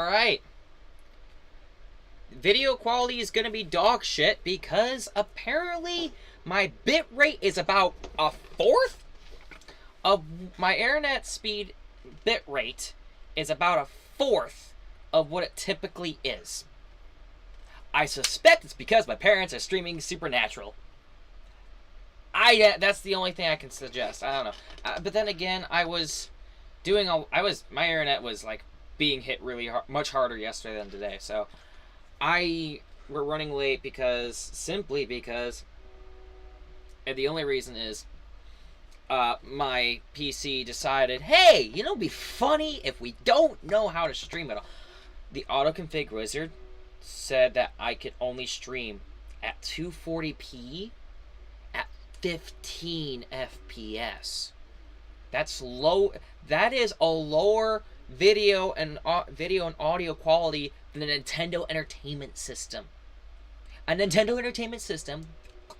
Alright. Video quality is gonna be dog shit because apparently my bit rate is about a fourth of my internet speed. Bit rate is about a fourth of what it typically is. I suspect it's because my parents are streaming Supernatural. That's the only thing I can suggest. I don't know. But then again, my internet was like being hit really much harder yesterday than today. So we're running late simply because, and the only reason is, my PC decided, hey, it'd be funny if we don't know how to stream it all. The autoconfig wizard said that I could only stream at 240p at 15 FPS. That's low. That is a lower video and audio quality than a Nintendo Entertainment System. A Nintendo Entertainment System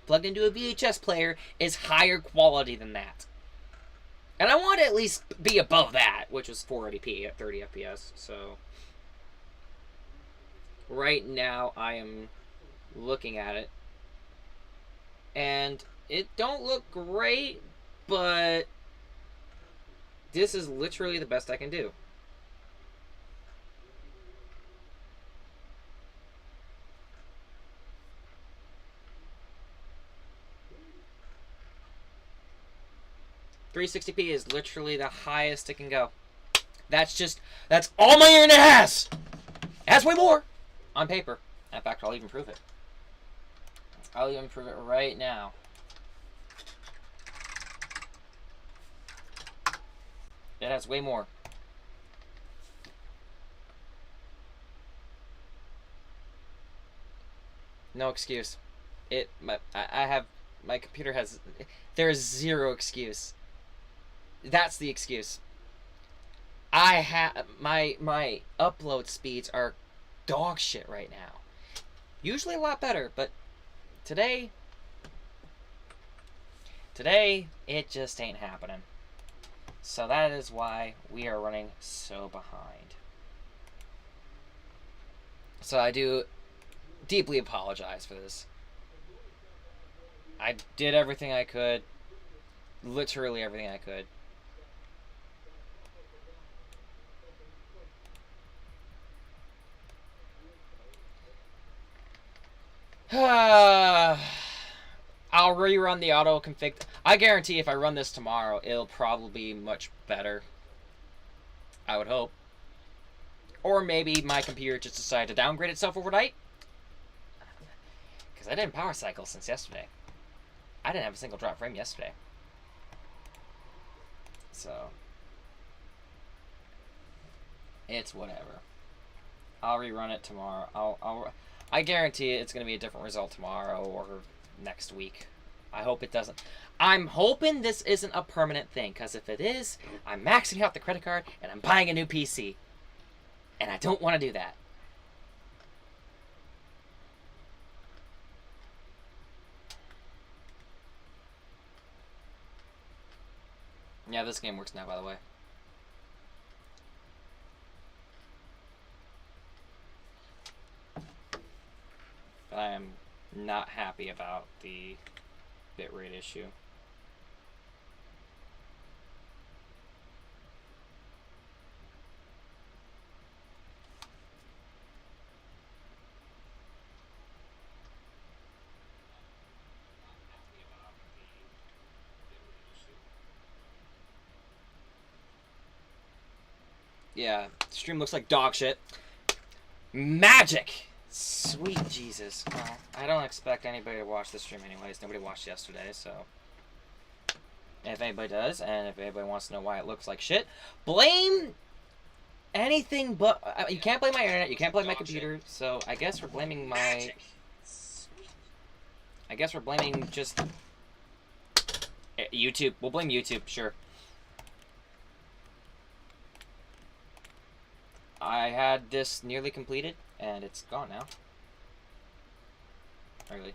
plugged into a VHS player is higher quality than that. And I want to at least be above that, which is 480p at 30 FPS. So right now I am looking at it, and it don't look great, but this is literally the best I can do. .360p is literally the highest it can go. That's all my internet has! It has way more! On paper. In fact, I'll even prove it. I'll even prove it right now. It has way more. No excuse. My computer has, there's zero excuse. That's the excuse. My upload speeds are dog shit right now. Usually a lot better, but today it just ain't happening. So that is why we are running so behind. So I do deeply apologize for this. I did everything I could. Literally everything I could. I'll rerun the auto config. I guarantee if I run this tomorrow, it'll probably be much better. I would hope. Or maybe my computer just decided to downgrade itself overnight. Because I didn't power cycle since yesterday. I didn't have a single drop frame yesterday. So it's whatever. I'll rerun it tomorrow. I guarantee it's going to be a different result tomorrow or next week. I hope it doesn't. I'm hoping this isn't a permanent thing, because if it is, I'm maxing out the credit card and I'm buying a new PC. And I don't want to do that. Yeah, this game works now, by the way. But I am not happy about the bitrate issue. Yeah, stream looks like dog shit. Magic! Sweet Jesus. Well, I don't expect anybody to watch this stream anyways. Nobody watched yesterday, so. If anybody does, and if anybody wants to know why it looks like shit, blame anything but. You can't blame my internet, you can't blame my computer, so I guess we're blaming my. I guess we're blaming just. YouTube. We'll blame YouTube, sure. I had this nearly completed, and it's gone now. Really.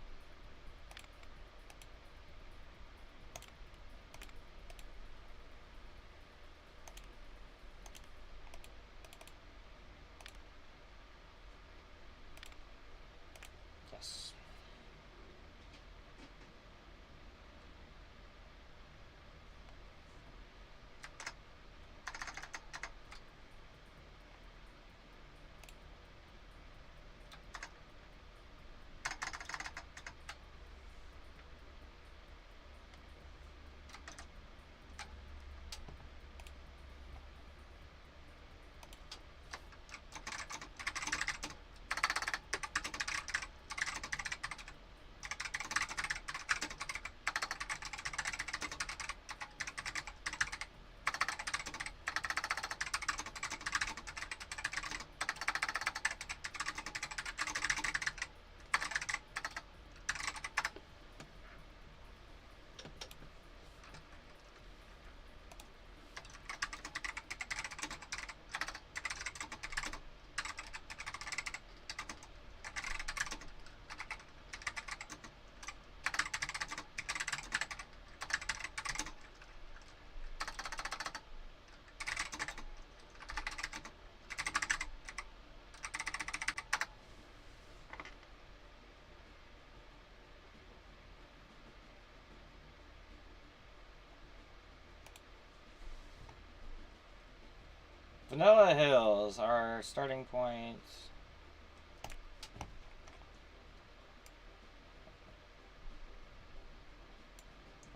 Vanilla Hills, our starting point.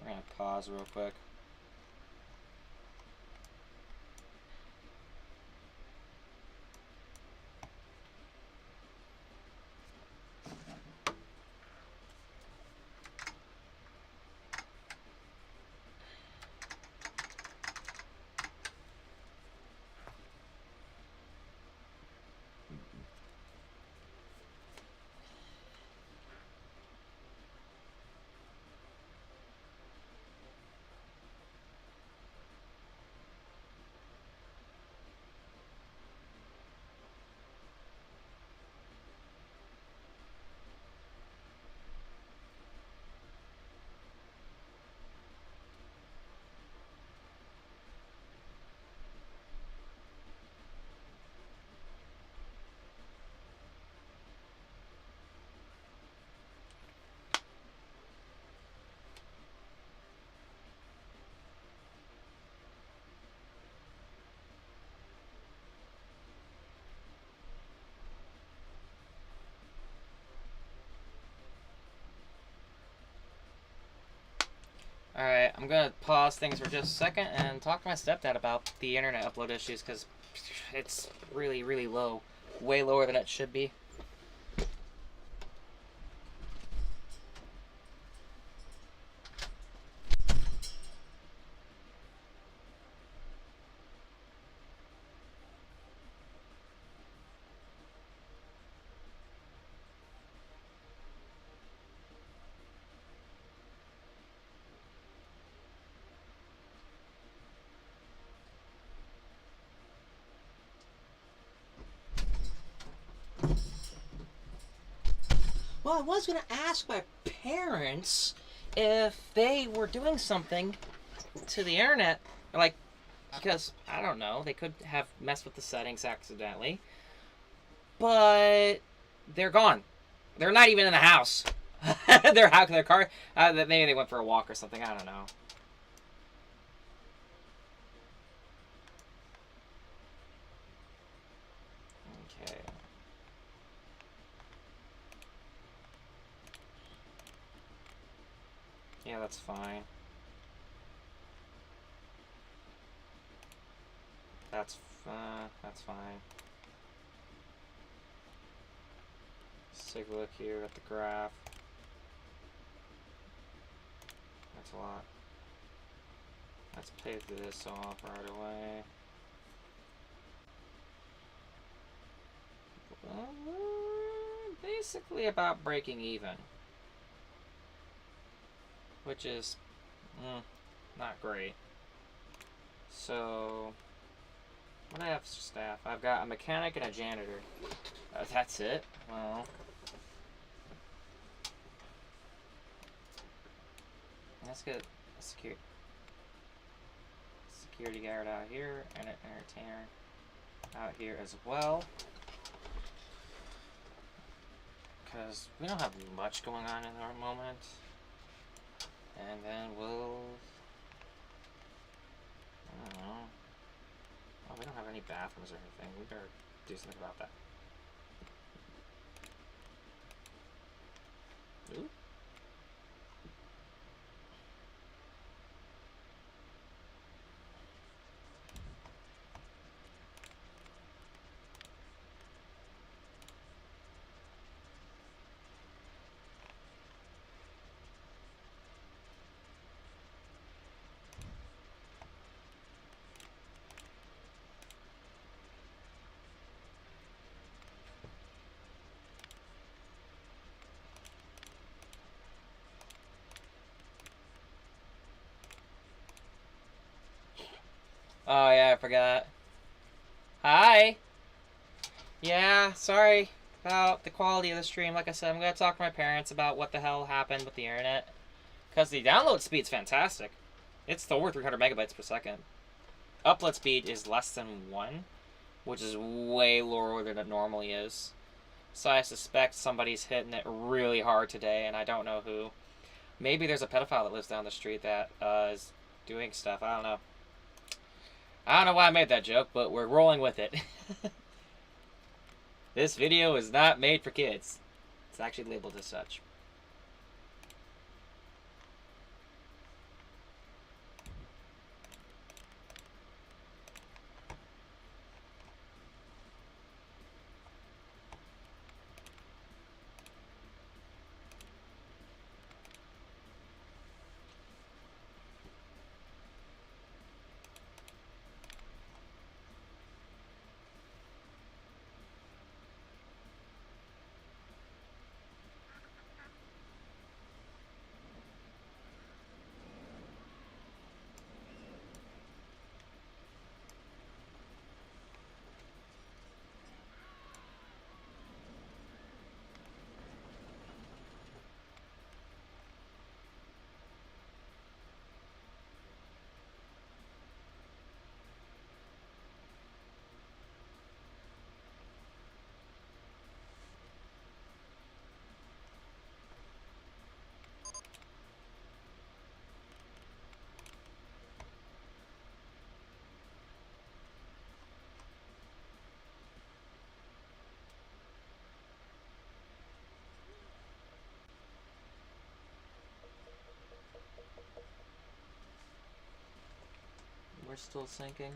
We're gonna pause real quick. Alright, I'm gonna pause things for just a second and talk to my stepdad about the internet upload issues because it's really, really low. Way lower than it should be. Well, I was gonna ask my parents if they were doing something to the internet, like, because, I don't know, they could have messed with the settings accidentally, but they're gone. They're not even in the house. They're out of their car. Maybe they went for a walk or something, I don't know. Okay. Yeah, that's fine. That's fine. Let's take a look here at the graph. That's a lot. Let's pay this off right away. Basically about breaking even. Which is not great. So, what do I have for staff? I've got a mechanic and a janitor. That's it? Well, let's get a security guard out here and an entertainer out here as well. Because we don't have much going on in our moment. And then we'll... I don't know. Oh, we don't have any bathrooms or anything. We better do something about that. Ooh. Oh yeah, I forgot. Hi! Yeah, sorry about the quality of the stream. Like I said, I'm going to talk to my parents about what the hell happened with the internet. Because the download speed's fantastic. It's over 300 megabytes per second. Upload speed is less than 1, which is way lower than it normally is. So I suspect somebody's hitting it really hard today, and I don't know who. Maybe there's a pedophile that lives down the street that is doing stuff. I don't know. I don't know why I made that joke, but we're rolling with it. This video is not made for kids. It's actually labeled as such. We're still sinking.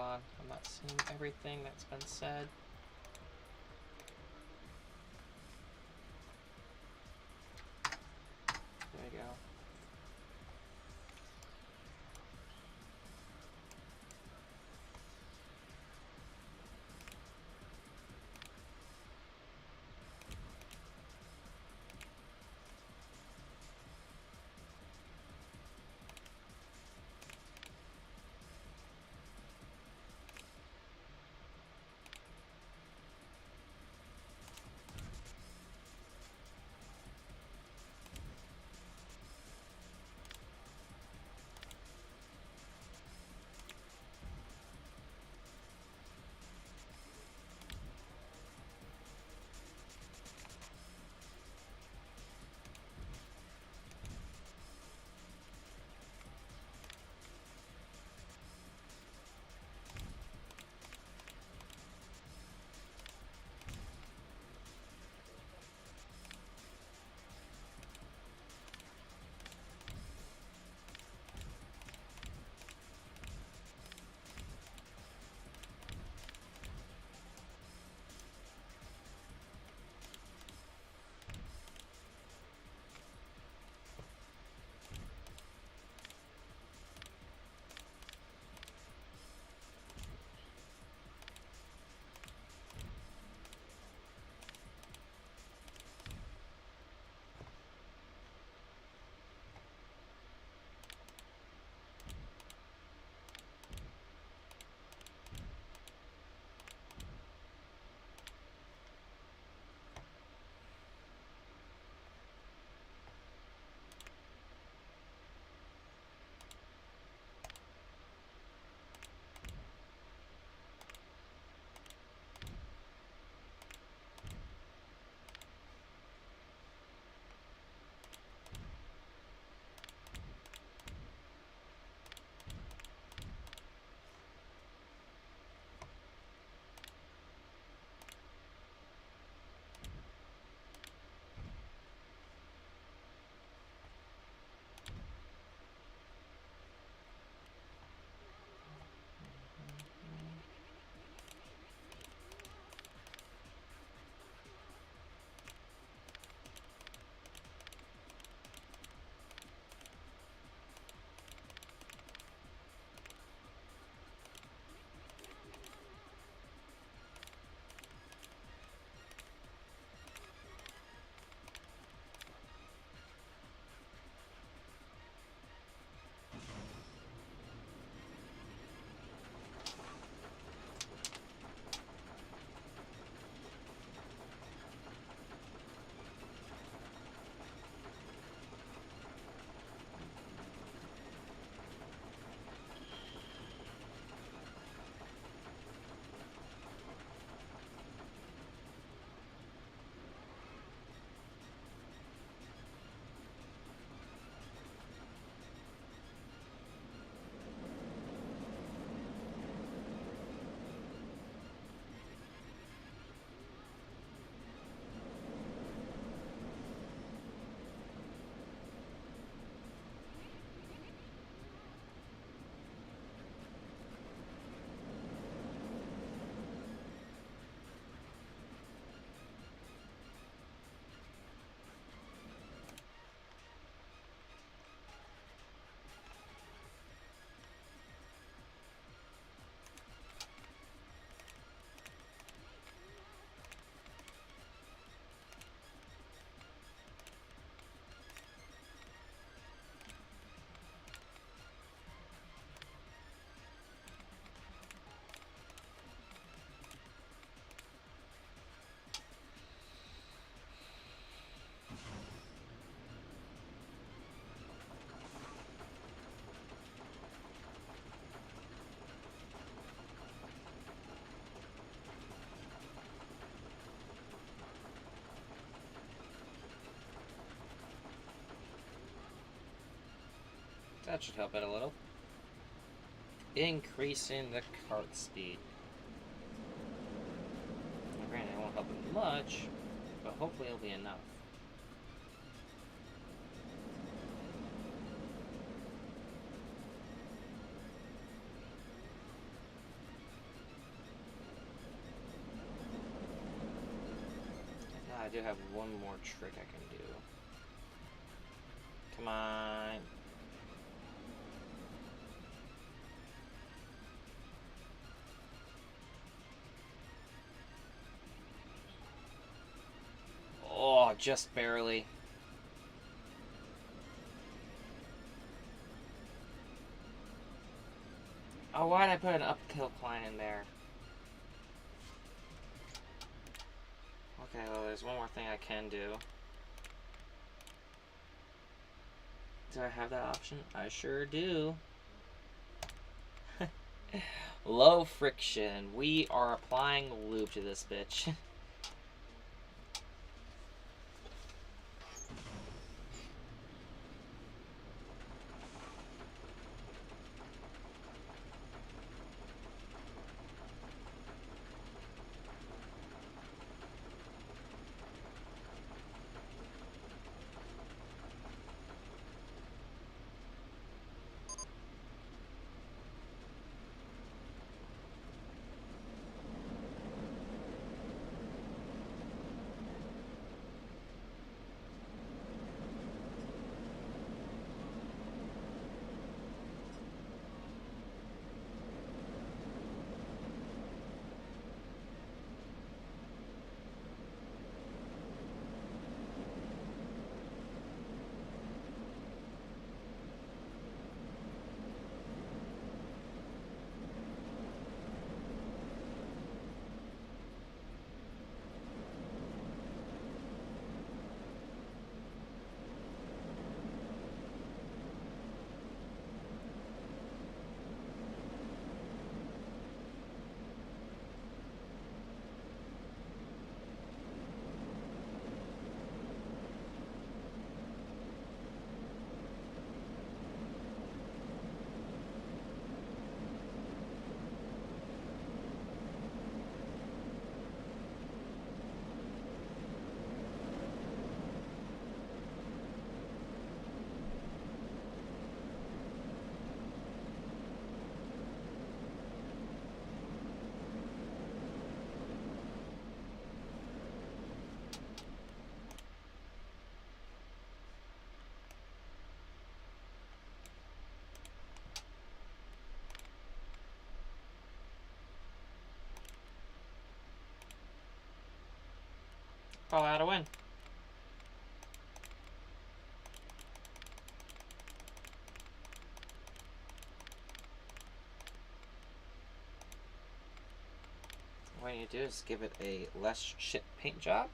on. I'm not seeing everything that's been said. There we go. That should help it a little. Increasing the cart speed. Now, granted, it won't help it much, but hopefully it'll be enough. do have one more trick I can do. Come on. Oh, just barely. Oh, why'd I put an uphill climb in there? Okay, well, there's one more thing I can do. Do I have that option? I sure do. Low friction. We are applying lube to this bitch. Call out a win. What I need to do is give it a less shit paint job.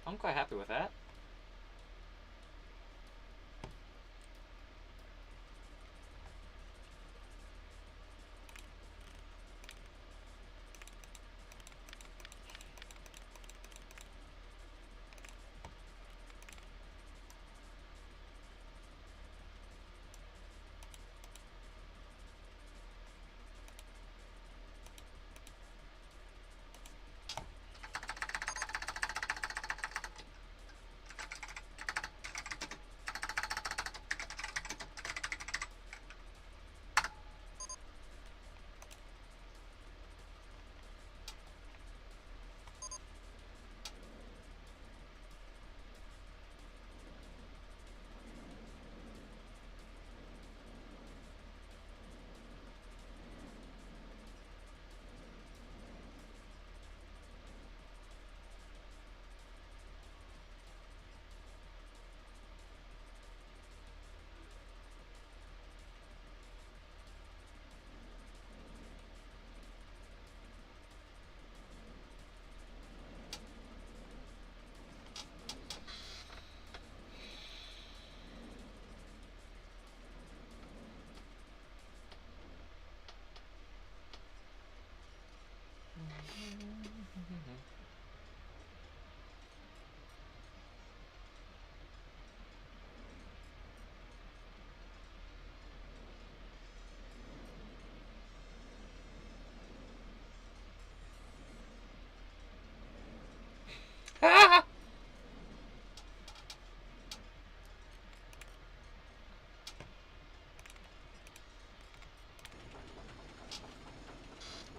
I'm quite happy with that.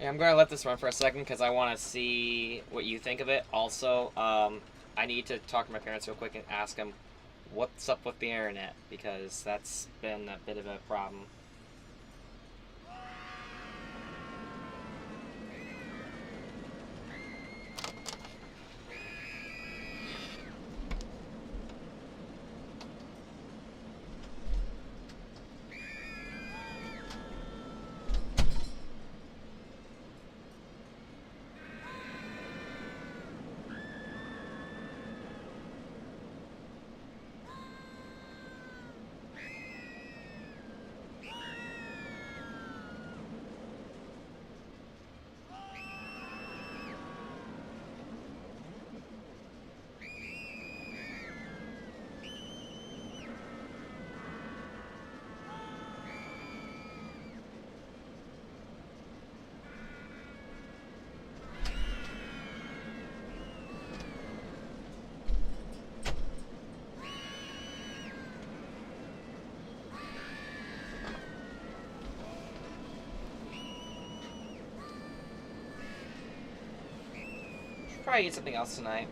Yeah, I'm gonna let this run for a second because I want to see what you think of it. Also, I need to talk to my parents real quick and ask them what's up with the internet because that's been a bit of a problem. Should probably eat something else tonight.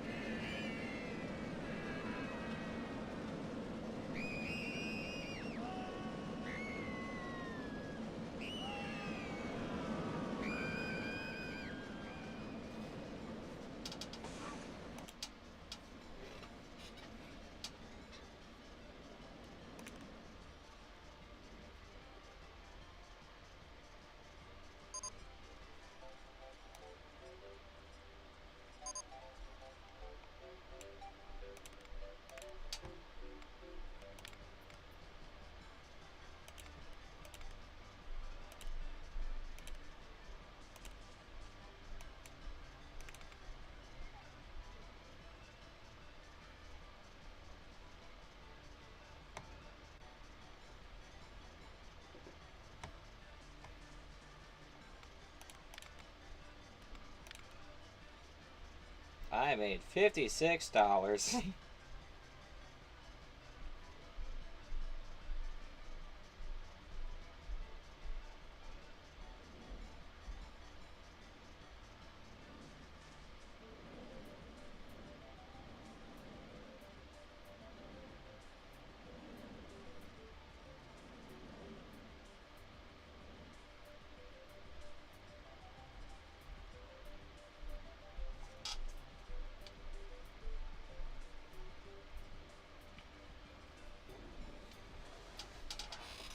I made $56.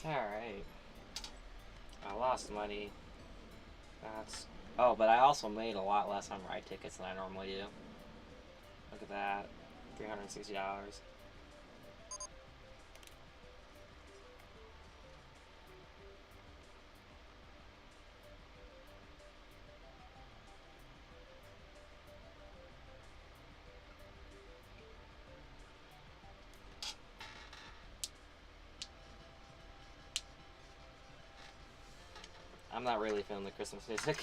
Alright. I lost money. That's... Oh, but I also made a lot less on ride tickets than I normally do. Look at that. $360. I'm not really feeling the Christmas music.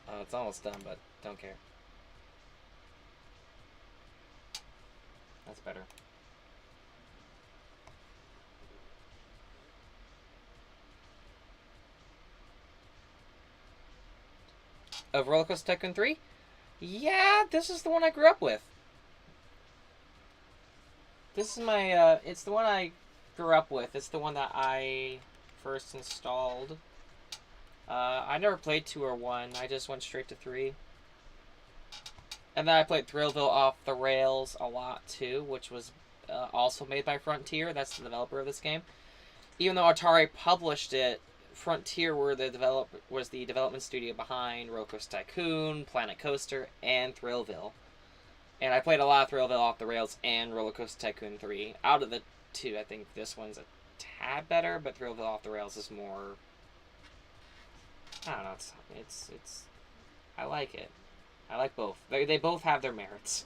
Oh, it's almost done, but don't care. That's better. Of Roller Coaster Tycoon 3? Yeah, this is the one I grew up with. This is my, it's the one I grew up with. It's the one that I first installed. I never played 2 or 1. I just went straight to 3. And then I played Thrillville Off the Rails a lot too, which was also made by Frontier. That's the developer of this game. Even though Atari published it, Frontier was the development studio behind Roller Coaster Tycoon, Planet Coaster, and Thrillville. And I played a lot of Thrillville Off the Rails and Roller Coaster Tycoon 3. Out of the 2, I think this one's a tad better, but Thrillville Off the Rails is more... I don't know, it's I like it. I like both. They both have their merits.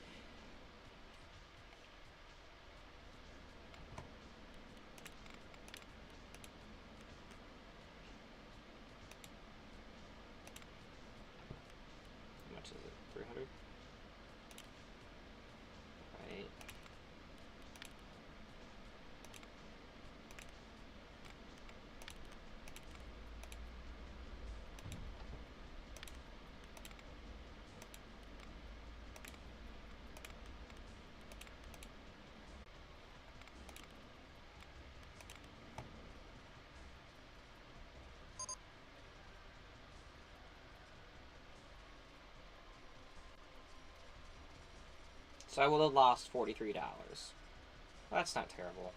How much is it? 300? Right. So I will have lost $43. That's not terrible.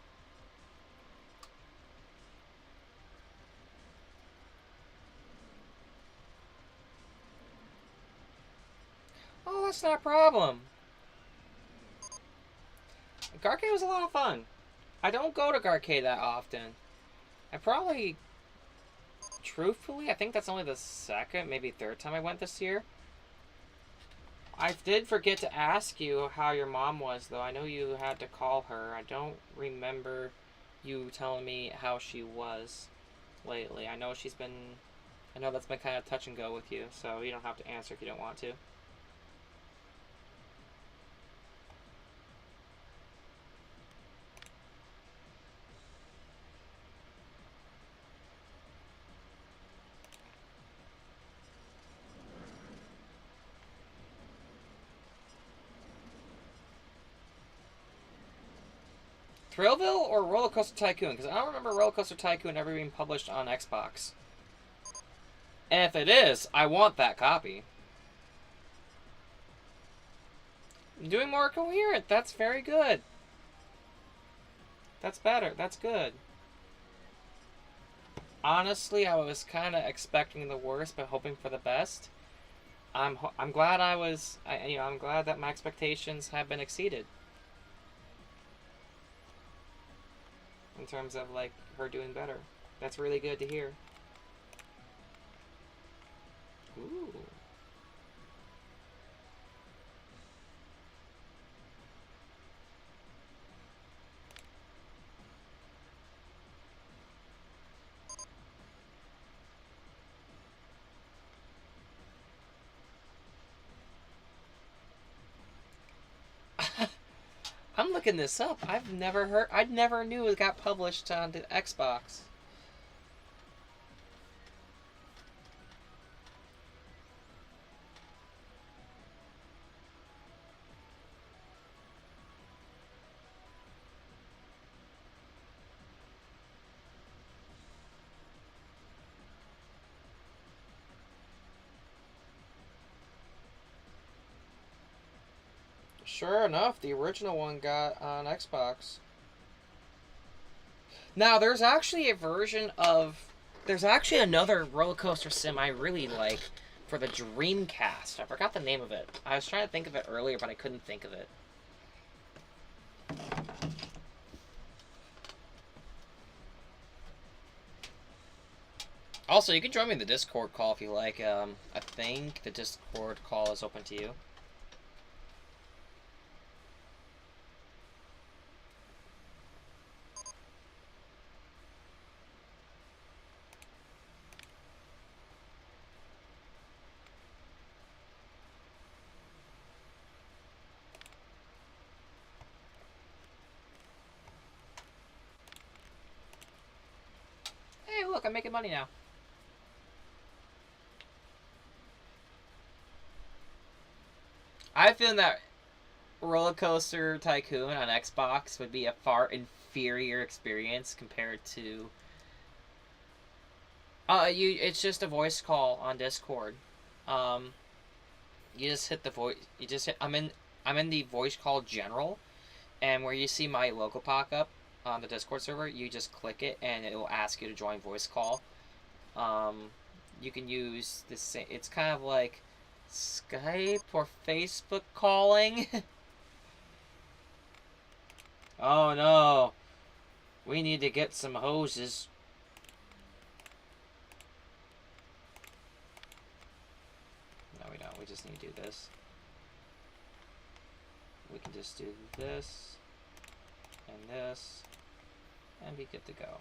Oh, that's not a problem. Garcade was a lot of fun. I don't go to Garcade that often. I probably, truthfully, I think that's only the second, maybe third time I went this year. I did forget to ask you how your mom was, though. I know you had to call her. I don't remember you telling me how she was lately. I know that's been kind of touch and go with you, so you don't have to answer if you don't want to. Thrillville or Roller Coaster Tycoon? Because I don't remember Roller Coaster Tycoon ever being published on Xbox. And if it is, I want that copy. Doing more coherent. That's very good. That's better. That's good. Honestly, I was kind of expecting the worst, but hoping for the best. I'm glad I'm glad that my expectations have been exceeded. In terms of, like, her doing better. That's really good to hear. Ooh. I'm looking this up. I never knew it got published on the Xbox. Sure enough, the original one got on Xbox. Now, there's actually another roller coaster sim I really like for the Dreamcast. I forgot the name of it. I was trying to think of it earlier, but I couldn't think of it. Also, you can join me in the Discord call if you like. I think the Discord call is open to you. Hey, look, I'm making money now. I feel that Roller Coaster Tycoon on Xbox would be a far inferior experience compared to. It's just a voice call on Discord. Um, you just hit the voice. You just hit. I'm in the voice call general, and where you see my logo pop up on the Discord server, you just click it, and it will ask you to join voice call. You can use this. It's kind of like Skype or Facebook calling. Oh no. We need to get some hoses. No, we don't. We just need to do this. We can just do this and be good to go.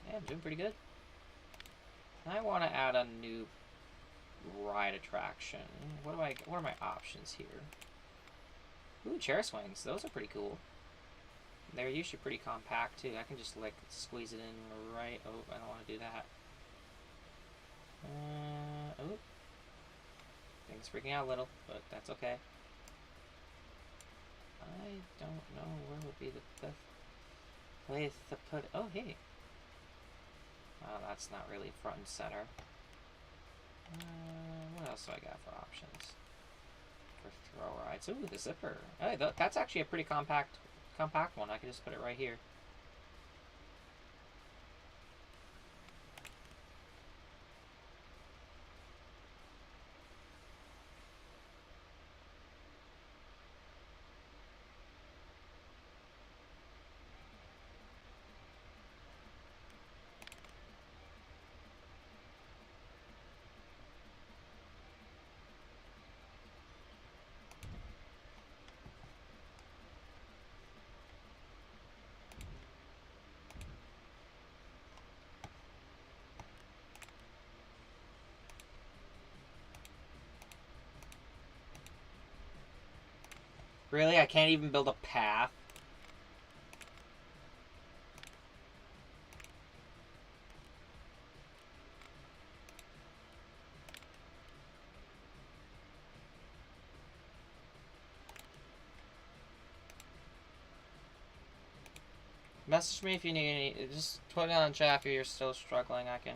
Yeah, I'm doing pretty good. I want to add a new ride attraction. What are my options here? Ooh, chair swings. Those are pretty cool. They're usually pretty compact too. I can just like squeeze it in right. Oh, I don't want to do that. Oh, things freaking out a little, but that's okay. I don't know where would be the best place to put it. Oh, hey. Oh, that's not really front and center. What else do I got for options for throw rides? Ooh, the zipper. Hey, that's actually a pretty compact one. I can just put it right here. Really? I can't even build a path? Message me if you need any. Just put it on chat if you're still struggling. I can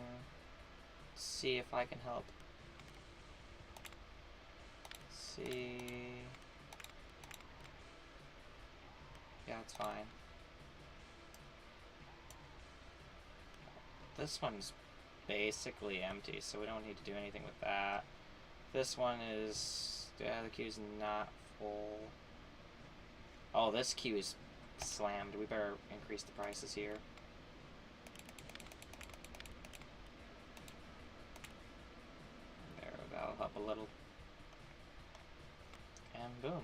see if I can help. Let's see. Yeah, it's fine. This one's basically empty, so we don't need to do anything with that. This one is... Yeah, the queue's not full. Oh, this queue is slammed. We better increase the prices here. There, that'll help a little. And boom.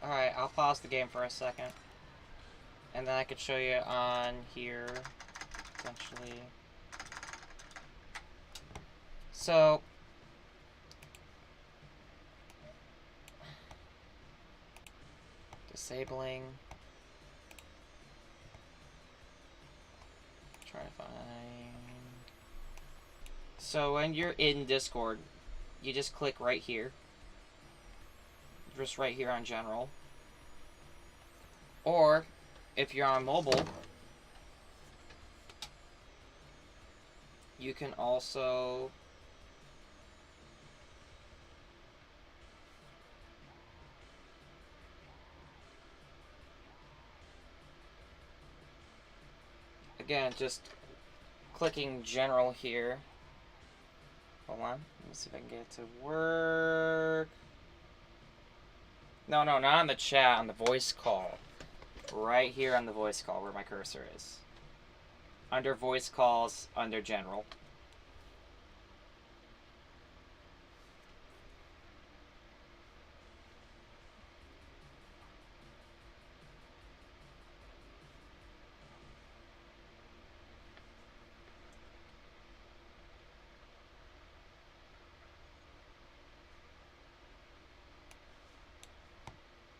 Alright, I'll pause the game for a second. And then I could show you on here, essentially. So, disabling. Try to find. So when you're in Discord, you just click right here. Just right here on general. Or if you're on mobile, you can also again just clicking general here. Hold on, let me see if I can get it to work. No, not on the chat, on the voice call. Right here on the voice call where my cursor is. Under voice calls, under general.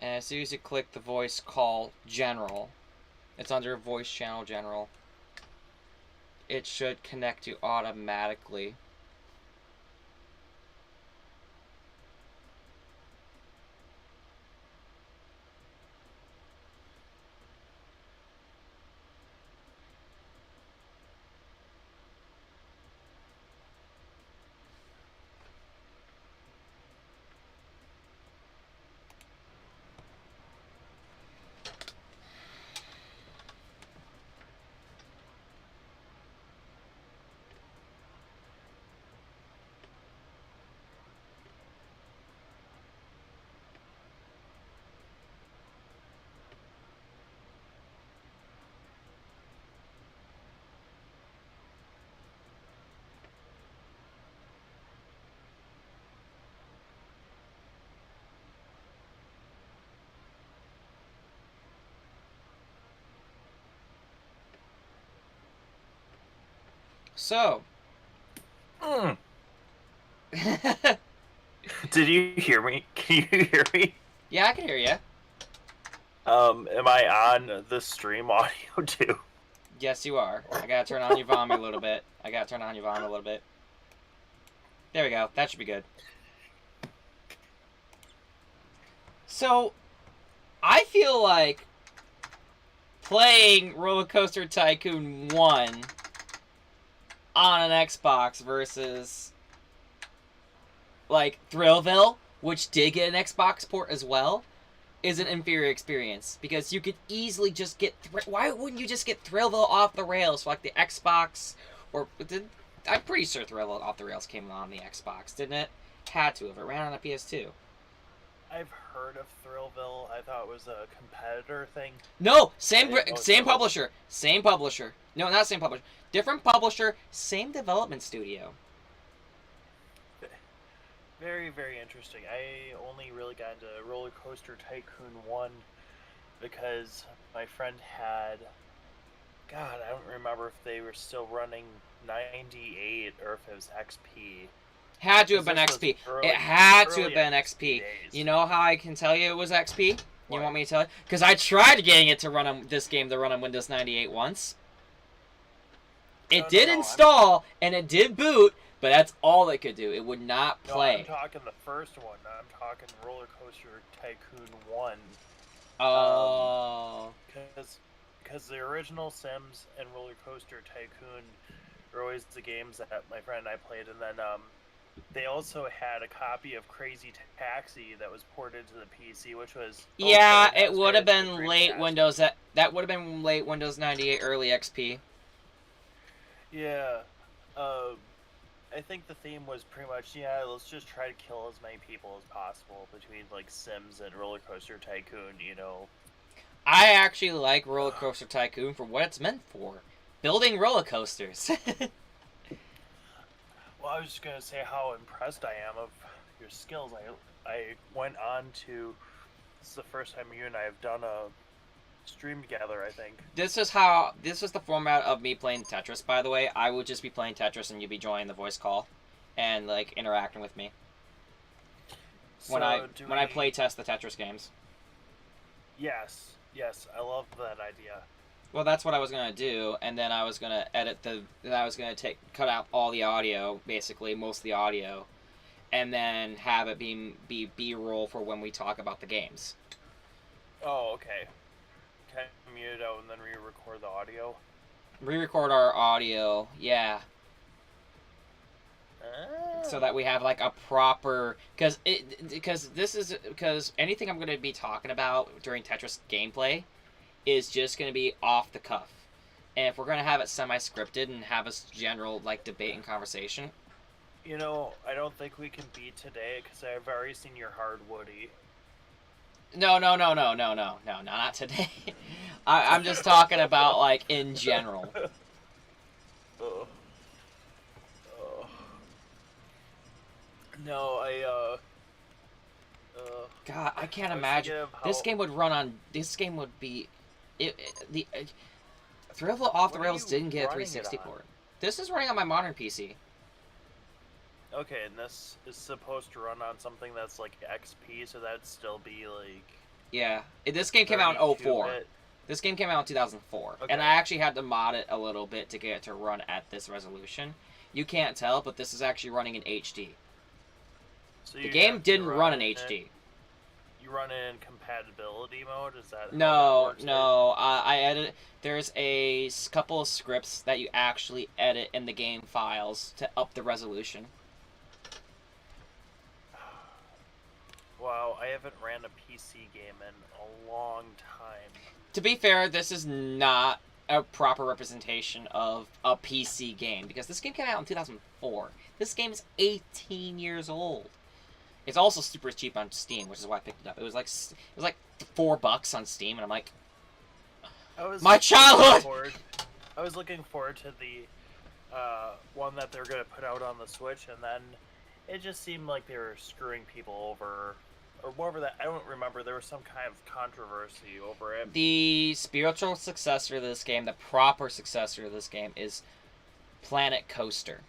And as soon as you click the voice call general, it's under voice channel general, it should connect you automatically. So, Did you hear me? Can you hear me? Yeah, I can hear you. Am I on the stream audio too? Yes, you are. I gotta turn on your volume a little bit. There we go. That should be good. So, I feel like playing Roller Coaster Tycoon 1 on an Xbox versus, like, Thrillville, which did get an Xbox port as well, is an inferior experience. Because you could easily just get... Why wouldn't you just get Thrillville off the rails for, like, the Xbox? Or... I'm pretty sure Thrillville off the rails came on the Xbox, didn't it? Had to if it ran on a PS2. I've heard of Thrillville. I thought it was a competitor thing. No, I same didn't know same so much. publisher, same publisher. No, not same publisher. Different publisher, same development studio. Very, very interesting. I only really got into Roller Coaster Tycoon 1 because my friend had. God, I don't remember if they were still running 98 or if it was XP. Had to have Because been this was XP. early, It had to have early been XP XP. days. You know how I can tell you it was XP? You What? want me to tell you? Because I tried getting it to run on this game to run on Windows 98 once. It did No, install and it did boot, but that's all it could do. It would not No, play. I'm talking the first one. I'm talking Roller Coaster Tycoon 1. Oh. Because the original Sims and Roller Coaster Tycoon were always the games that my friend and I played, and then they also had a copy of Crazy Taxi that was ported to the PC, which was Yeah, okay, it would have been late fantastic. Windows. That would have been late Windows 98, early XP. Yeah, I think the theme was pretty much let's just try to kill as many people as possible between like Sims and Roller Coaster Tycoon. I actually like Roller Coaster Tycoon for what it's meant for. Building roller coasters. Well, I was just gonna say how impressed I am of your skills. I went on to. This is the first time you and I have done a stream together. I think. This is the format of me playing Tetris, by the way. I would just be playing Tetris and you'd be joining the voice call and like interacting with me So when I play test the Tetris games. Yes, yes, I love that idea. Well, that's what I was gonna do, and then I was gonna cut out all the audio, basically most of the audio, and then have it be B-roll for when we talk about the games. Oh, okay. Can I mute it out and then re-record the audio? Re-record our audio, yeah, so that Oh. we have like a proper because anything I'm gonna be talking about during Tetris gameplay is just gonna be off the cuff. And if we're gonna have it semi-scripted and have a general like debate and conversation, I don't think we can beat today because I've already seen your hard Woody. no, not today. I'm just talking about like in general. Oh. Oh. No, God, I can't I was imagine thinking of how. this game would run on. This game would be, the Thrillville Off the What are Rails you didn't get a running it 360 on? port. This is running on my modern PC. Okay, and this is supposed to run on something that's like XP, so that'd still be like Yeah, this game came out in 04. 32-bit. This game came out in 2004, Okay. and I actually had to mod it a little bit to get it to run at this resolution. You can't tell, but this is actually running in HD. So The you game have to didn't run in it- HD. You run it in compatibility mode? Is that how that No, works? no. I edit. There's a couple of scripts that you actually edit in the game files to up the resolution. Wow, I haven't ran a PC game in a long time. To be fair, this is not a proper representation of a PC game because this game came out in 2004. This game is 18 years old. It's also super cheap on Steam, which is why I picked it up. It was like $4 on Steam, and I'm like, my childhood. I was looking forward to the one that they're gonna put out on the Switch, and then it just seemed like they were screwing people over, or whatever that. I don't remember. There was some kind of controversy over it. The spiritual successor to this game, the proper successor to this game, is Planet Coaster.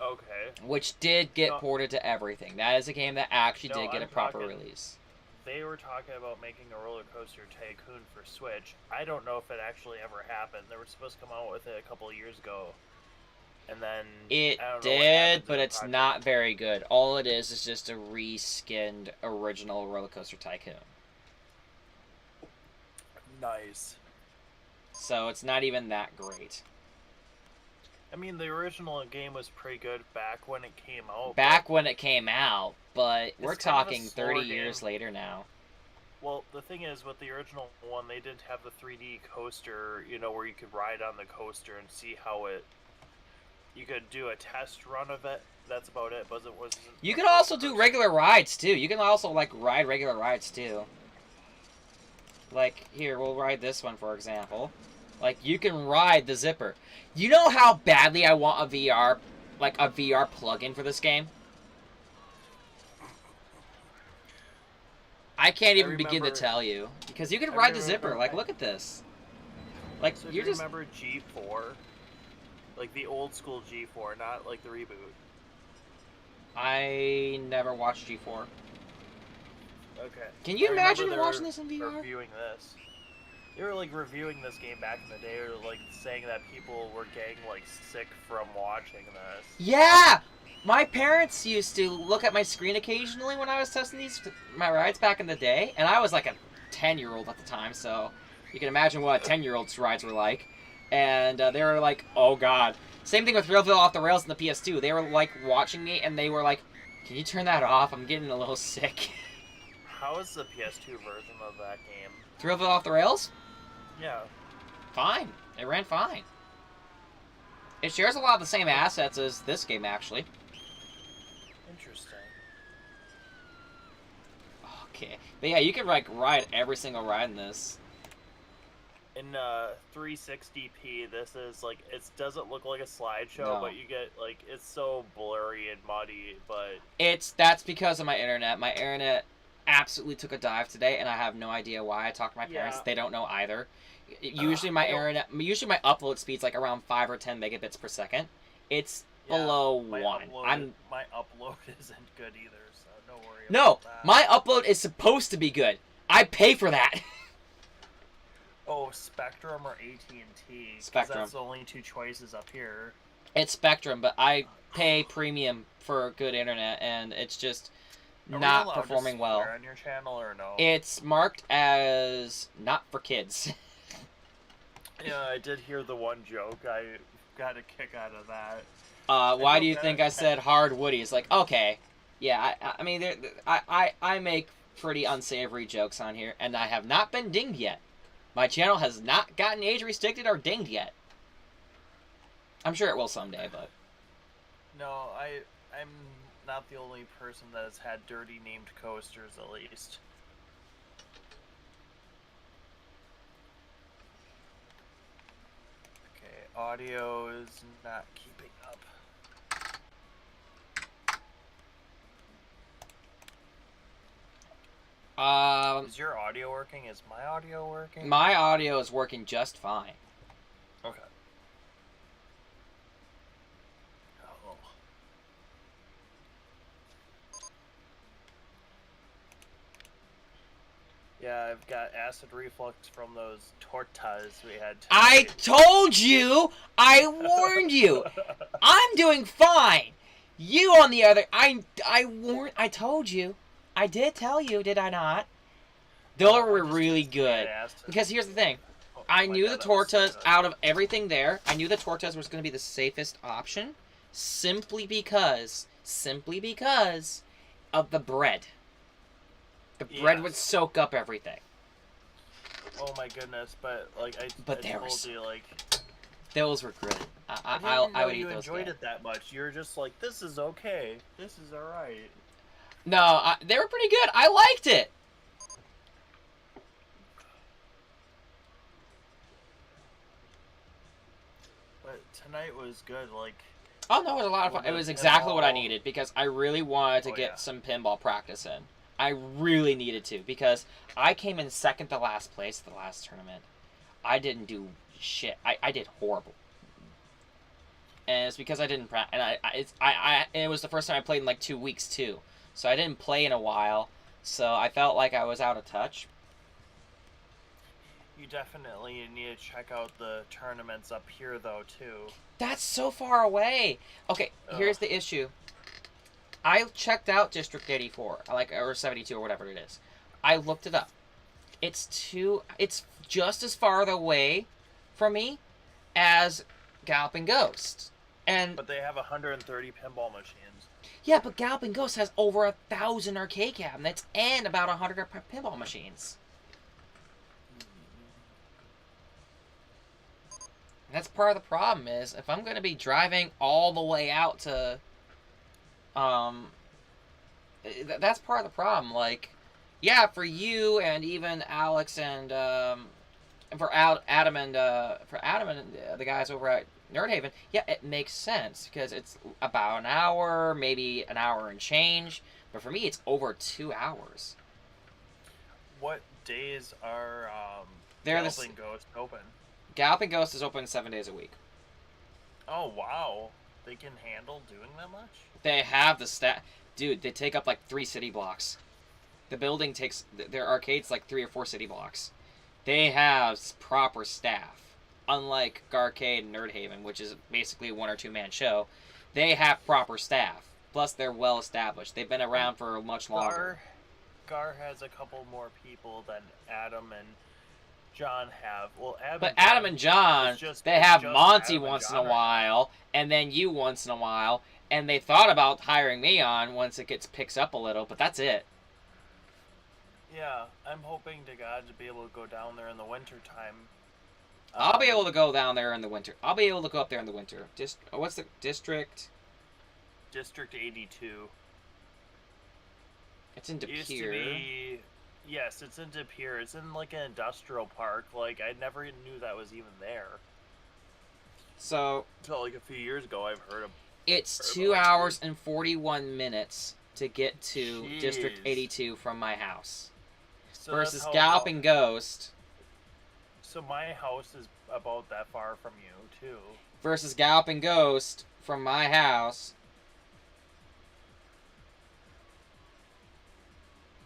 Okay. which did get No, ported to everything. That is a game that actually no, did get I'm a proper talking. release. They were talking about making a roller coaster tycoon for Switch. I don't know if it actually ever happened. They were supposed to come out with it a couple of years ago, and then It I don't know what did, happened to but the it's project. not very good. All it is just a reskinned original Roller Coaster Tycoon. Nice. So it's not even that great. I mean, the original game was pretty good back when it came out, but Back when it came out, but we're it's kind of a talking 30 slower game. years later now. Well, the thing is, with the original one, they didn't have the 3D coaster, where you could ride on the coaster and see how it. You could do a test run of it. That's about it, but it wasn't You a can first also do person. regular rides too. You can also like ride regular rides too. Like here, we'll ride this one for example. Like you can ride the zipper. You know how badly I want a VR, like a VR plugin for this game? I can't I even begin to remember. tell you because you can I ride the zipper. remember. Like look at this. Like So, do you're you just. remember G4? Like the old school G4, not like the reboot. I never watched G4. Okay. Can I you remember imagine they watching were this in VR? reviewing this. They were like reviewing this game back in the day, or like saying that people were getting like sick from watching this. Yeah! My parents used to look at my screen occasionally when I was testing my rides back in the day, and I was like a 10-year-old at the time, so you can imagine what a 10-year-old's rides were like. And they were like, oh god. Same thing with Realville Off the Rails in the PS2. They were like watching me, and they were like, can you turn that off? I'm getting a little sick. How is the PS2 version of that game? Thrillville Off the Rails? Yeah, Fine. It ran fine. It shares a lot of the same assets as this game, actually. interesting. Okay. But yeah, you can like ride every single ride in this. In 360p, this is like it doesn't look like a slideshow, No. but you get like it's so blurry and muddy. But That's because of my internet. My internet absolutely took a dive today, and I have no idea why. I talked to my parents; yeah, they don't know either. Usually, my I don't. internet, usually my upload speed's like around 5 or 10 megabits per second. It's Yeah, below one. I'm my upload isn't good either, so don't worry no, about that. my upload is supposed to be good. I pay for that. Oh, Spectrum or AT&T? Because Spectrum. that's the only two choices up here. It's Spectrum, but I pay premium for good internet, and it's just Are we not allowed to performing swear well. on your channel or no? It's marked as not for kids. Yeah, I did hear the one joke. I got a kick out of that. I Why do feel you think I said hard Woody? It's like, okay, yeah, I mean, I make pretty unsavory jokes on here, and I have not been dinged yet. My channel has not gotten age restricted or dinged yet. I'm sure it will someday, but No, I'm not the only person that has had dirty named coasters, at least. Okay, audio is not keeping up. Is your audio working? Is my audio working? my audio is working just fine. Okay. Oh. Yeah, I've got acid reflux from those tortas we had I tonight. told you! I warned you! I'm doing fine! You, on the other, I warned, I told you. I did tell you, did I not? Those No, were I just really tasted my good. acid. Because here's the thing. Oh I my knew God, the that was so tortas, good. out of everything there, I knew the tortas was going to be the safest option. Simply because of the bread. The bread would Yes. soak up everything. Oh my goodness, but like But I they were told so you, like Those were good. I didn't I know would eat you those enjoyed again. it that much. You're just like, this is okay. This is alright. No, they were pretty good. I liked it. But tonight was good. Like Oh no, it was a lot of when fun. It the was exactly what I pinball. needed because I really wanted to Oh get yeah. some pinball practice in. I really needed to because I came in second to last place at the last tournament. I didn't do shit. I did horrible. and it's because I didn't practice. And it was the first time I played in like 2 weeks too, so I didn't play in a while. So I felt like I was out of touch. You definitely need to check out the tournaments up here, though, too. That's so far away. Okay, Ugh. here's the issue. I checked out District 84, like or 72 or whatever it is. I looked it up. It's just as far away from me as Galloping Ghost. And But they have 130 pinball machines. yeah, but Galloping Ghost has over 1,000 arcade cabinets and about 100 pinball machines. And that's part of the problem is if I'm going to be driving all the way out to, that's part of the problem. Like, yeah, for you and even Alex and Adam and the guys over at Nerdhaven, yeah, it makes sense because it's about an hour, maybe an hour and change. But for me, it's over 2 hours. What days are They're Galloping Ghost open? Galloping Ghost is open 7 days a week. Oh, wow. They can handle doing that much? They have the stat. Dude, they take up like 3 city blocks. The building takes their arcades like 3 or 4 city blocks. They have proper staff. Unlike Garcade and Nerdhaven, which is basically a 1 or 2 man show, they have proper staff. Plus, they're well established. They've been around for much longer. Gar has a couple more people than Adam and John have. Well, Adam and John, they have Monty once in a right while, and then you once in a while, and they thought about hiring me on once it picks up a little, but that's it. Yeah, I'm hoping to God to be able to go down there in the winter time. I'll be able to go down there in the winter. I'll be able to go up there in the winter. What's the district? District 82. It's in De It used to Pere. be... Yes, it's in De Pere. It's in like an industrial park. Like, I never knew that was even there. So Until like a few years ago, I've heard of. it's 2 hours and 41 minutes to get to Jeez. District 82 from my house. So Versus Galloping Ghost. So my house is about that far from you too. Versus Galloping Ghost from my house.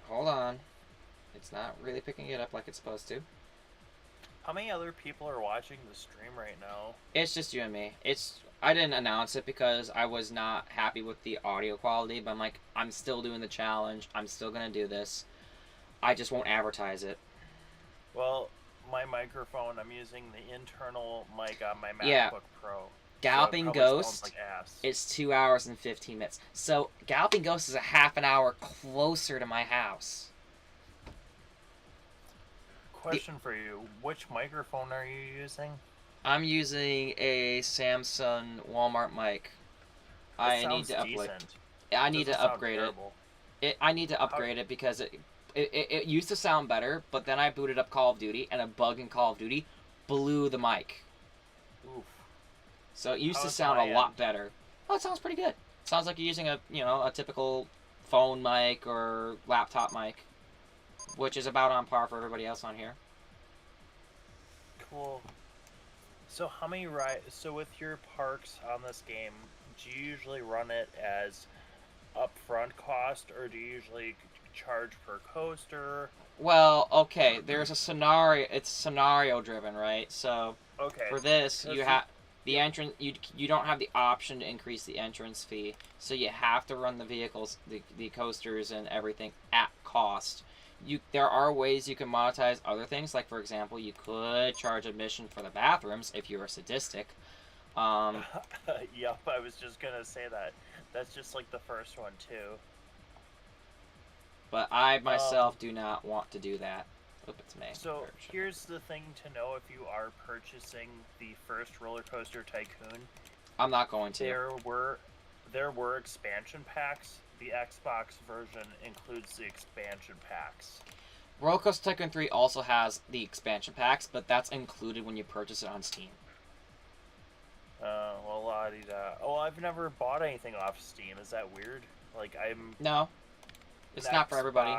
Hold on. It's not really picking it up like it's supposed to. How many other people are watching the stream right now? It's just you and me. I didn't announce it because I was not happy with the audio quality, but I'm like, I'm still doing the challenge. I'm still going to do this. I just won't advertise it. Well, my microphone, I'm using the internal mic on my MacBook Pro. Galloping Ghost like ass. is 2 hours and 15 minutes. So Galloping Ghost is a half an hour closer to my house. Question for you. Which microphone are you using? I'm using a Samsung Walmart mic. I need to upgrade. I need to upgrade it. I need to upgrade it because it used to sound better, but then I booted up Call of Duty, and a bug in Call of Duty blew the mic. Oof. So it used to sound a lot better. Oh, it sounds pretty good. It sounds like you're using a typical phone mic or laptop mic, which is about on par for everybody else on here. Cool. So how many so with your parks on this game, do you usually run it as upfront cost, or do you usually charge per coaster? Well, okay, there's a scenario. It's scenario driven, right? So okay, for this, you have the entrance. You don't have the option to increase the entrance fee, so you have to run the vehicles, the coasters, and everything at cost. There are ways you can monetize other things, like for example, you could charge admission for the bathrooms if you were sadistic. Yep, I was just gonna say that. That's just like the first one too. But I myself do not want to do that. Oop, it's me. So here's the thing to know if you are purchasing the first Roller Coaster Tycoon. I'm not going to. There were expansion packs. The Xbox version includes the expansion packs. Roller Coaster Tycoon 3 also has the expansion packs, but that's included when you purchase it on Steam. Well, la-di-da. Oh, I've never bought anything off Steam. Is that weird? Like, No. It's not for everybody.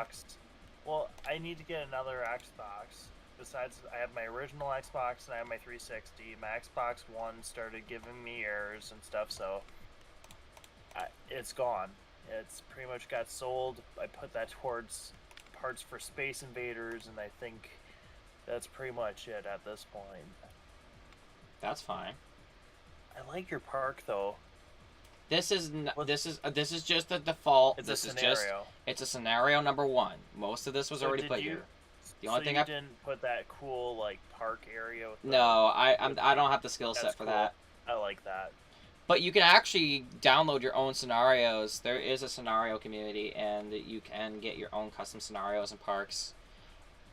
Well, I need to get another Xbox. besides I have my original Xbox and I have my 360. My Xbox One started giving me errors and stuff, so it's gone. It's pretty much got sold. I put that towards parts for Space Invaders, and I think that's pretty much it at this point. That's fine. I like your park though. This is just the default. It's this a is scenario. just it's a scenario number 1. Most of this was already put here. The only thing you didn't put that cool like park area. With no, I don't have the skill set for cool. that. I like that. But you can actually download your own scenarios. There is a scenario community, and you can get your own custom scenarios and parks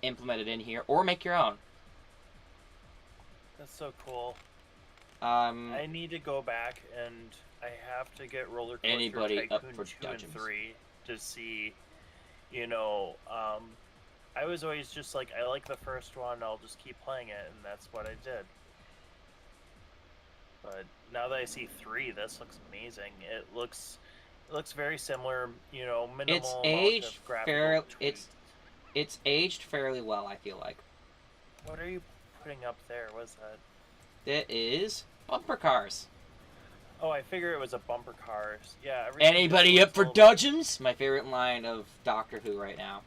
implemented in here, or make your own. That's so cool. I need to go back and I have to get Roller Coaster anybody Tycoon up for 2 Dungeons. and 3 to see, you know, I was always just like, I like the first one, I'll just keep playing it, and that's what I did. But now that I see 3, this looks amazing. It looks very similar, you know, minimal It's amount aged of graphical tweaks. it's aged fairly well, I feel like. What are you putting up there? What's that? That is bumper cars. Oh, I figure it was a bumper cars. Yeah. Anybody up for Dungeons? My favorite line of Doctor Who right now.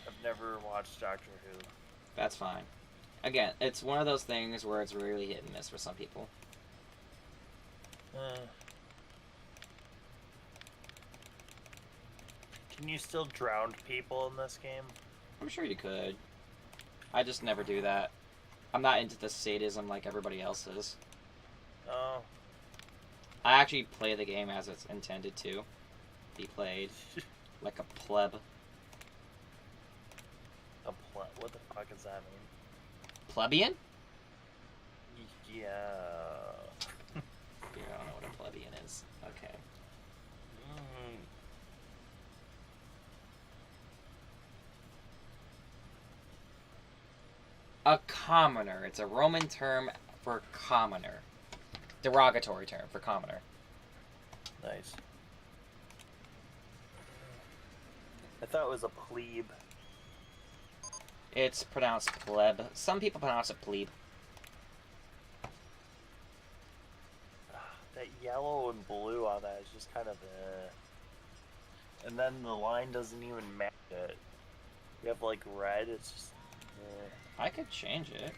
I've never watched Doctor Who. That's fine. Again, it's one of those things where it's really hit and miss for some people. Can you still drown people in this game? I'm sure you could. I just never do that. I'm not into the sadism like everybody else is. Oh. I actually play the game as it's intended to be played. Like a pleb. What the fuck does that mean? Plebeian? Yeah. You don't know what a plebeian is. Okay. A commoner. It's a Roman term for commoner. Derogatory term for commoner. Nice. I thought it was a plebe. It's pronounced pleb. Some people pronounce it plebe. That yellow and blue on that is just kind of and then the line doesn't even match it. You have like red, it's just I could change it.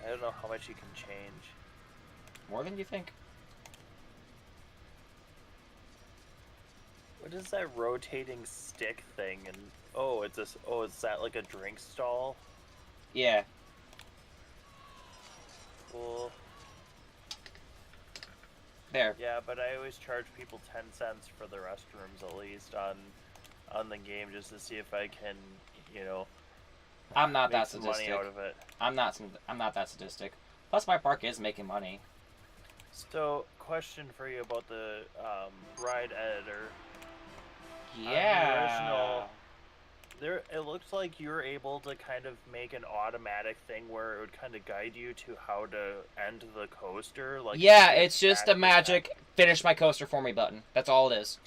I don't know how much you can change. More than you think. What is that rotating stick thing? And oh, it's this. Oh, is that like a drink stall? Yeah. Cool. There. Yeah, but I always charge people 10 cents for the restrooms at least on the game just to see if I can, you know. I'm not make that some sadistic. money out of it. I'm not that sadistic. Plus, my park is making money. So, question for you about the ride editor. Yeah. It looks like you were able to kind of make an automatic thing where it would kind of guide you to how to end the coaster. Like yeah, it's just a magic finish my coaster for me button. That's all it is.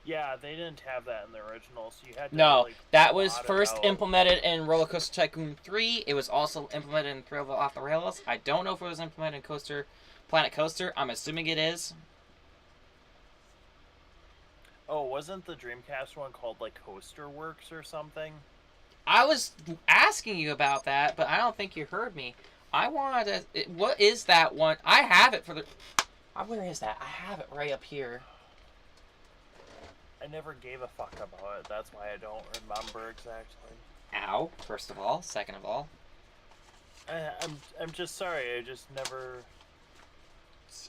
Yeah, they didn't have that in the original, so you had to. No, like, that was plot it first out. implemented in Roller Coaster Tycoon 3. It was also implemented in Thrill Off the Rails. I don't know if it was implemented in Planet Coaster. I'm assuming it is. Oh, wasn't the Dreamcast one called like Coaster Works or something? I was asking you about that, but I don't think you heard me. I wanted to... What is that one? I have it for the... Where is that? I have it right up here. I never gave a fuck about it. That's why I don't remember exactly. Ow, first of all. Second of all. I'm just sorry. I just never...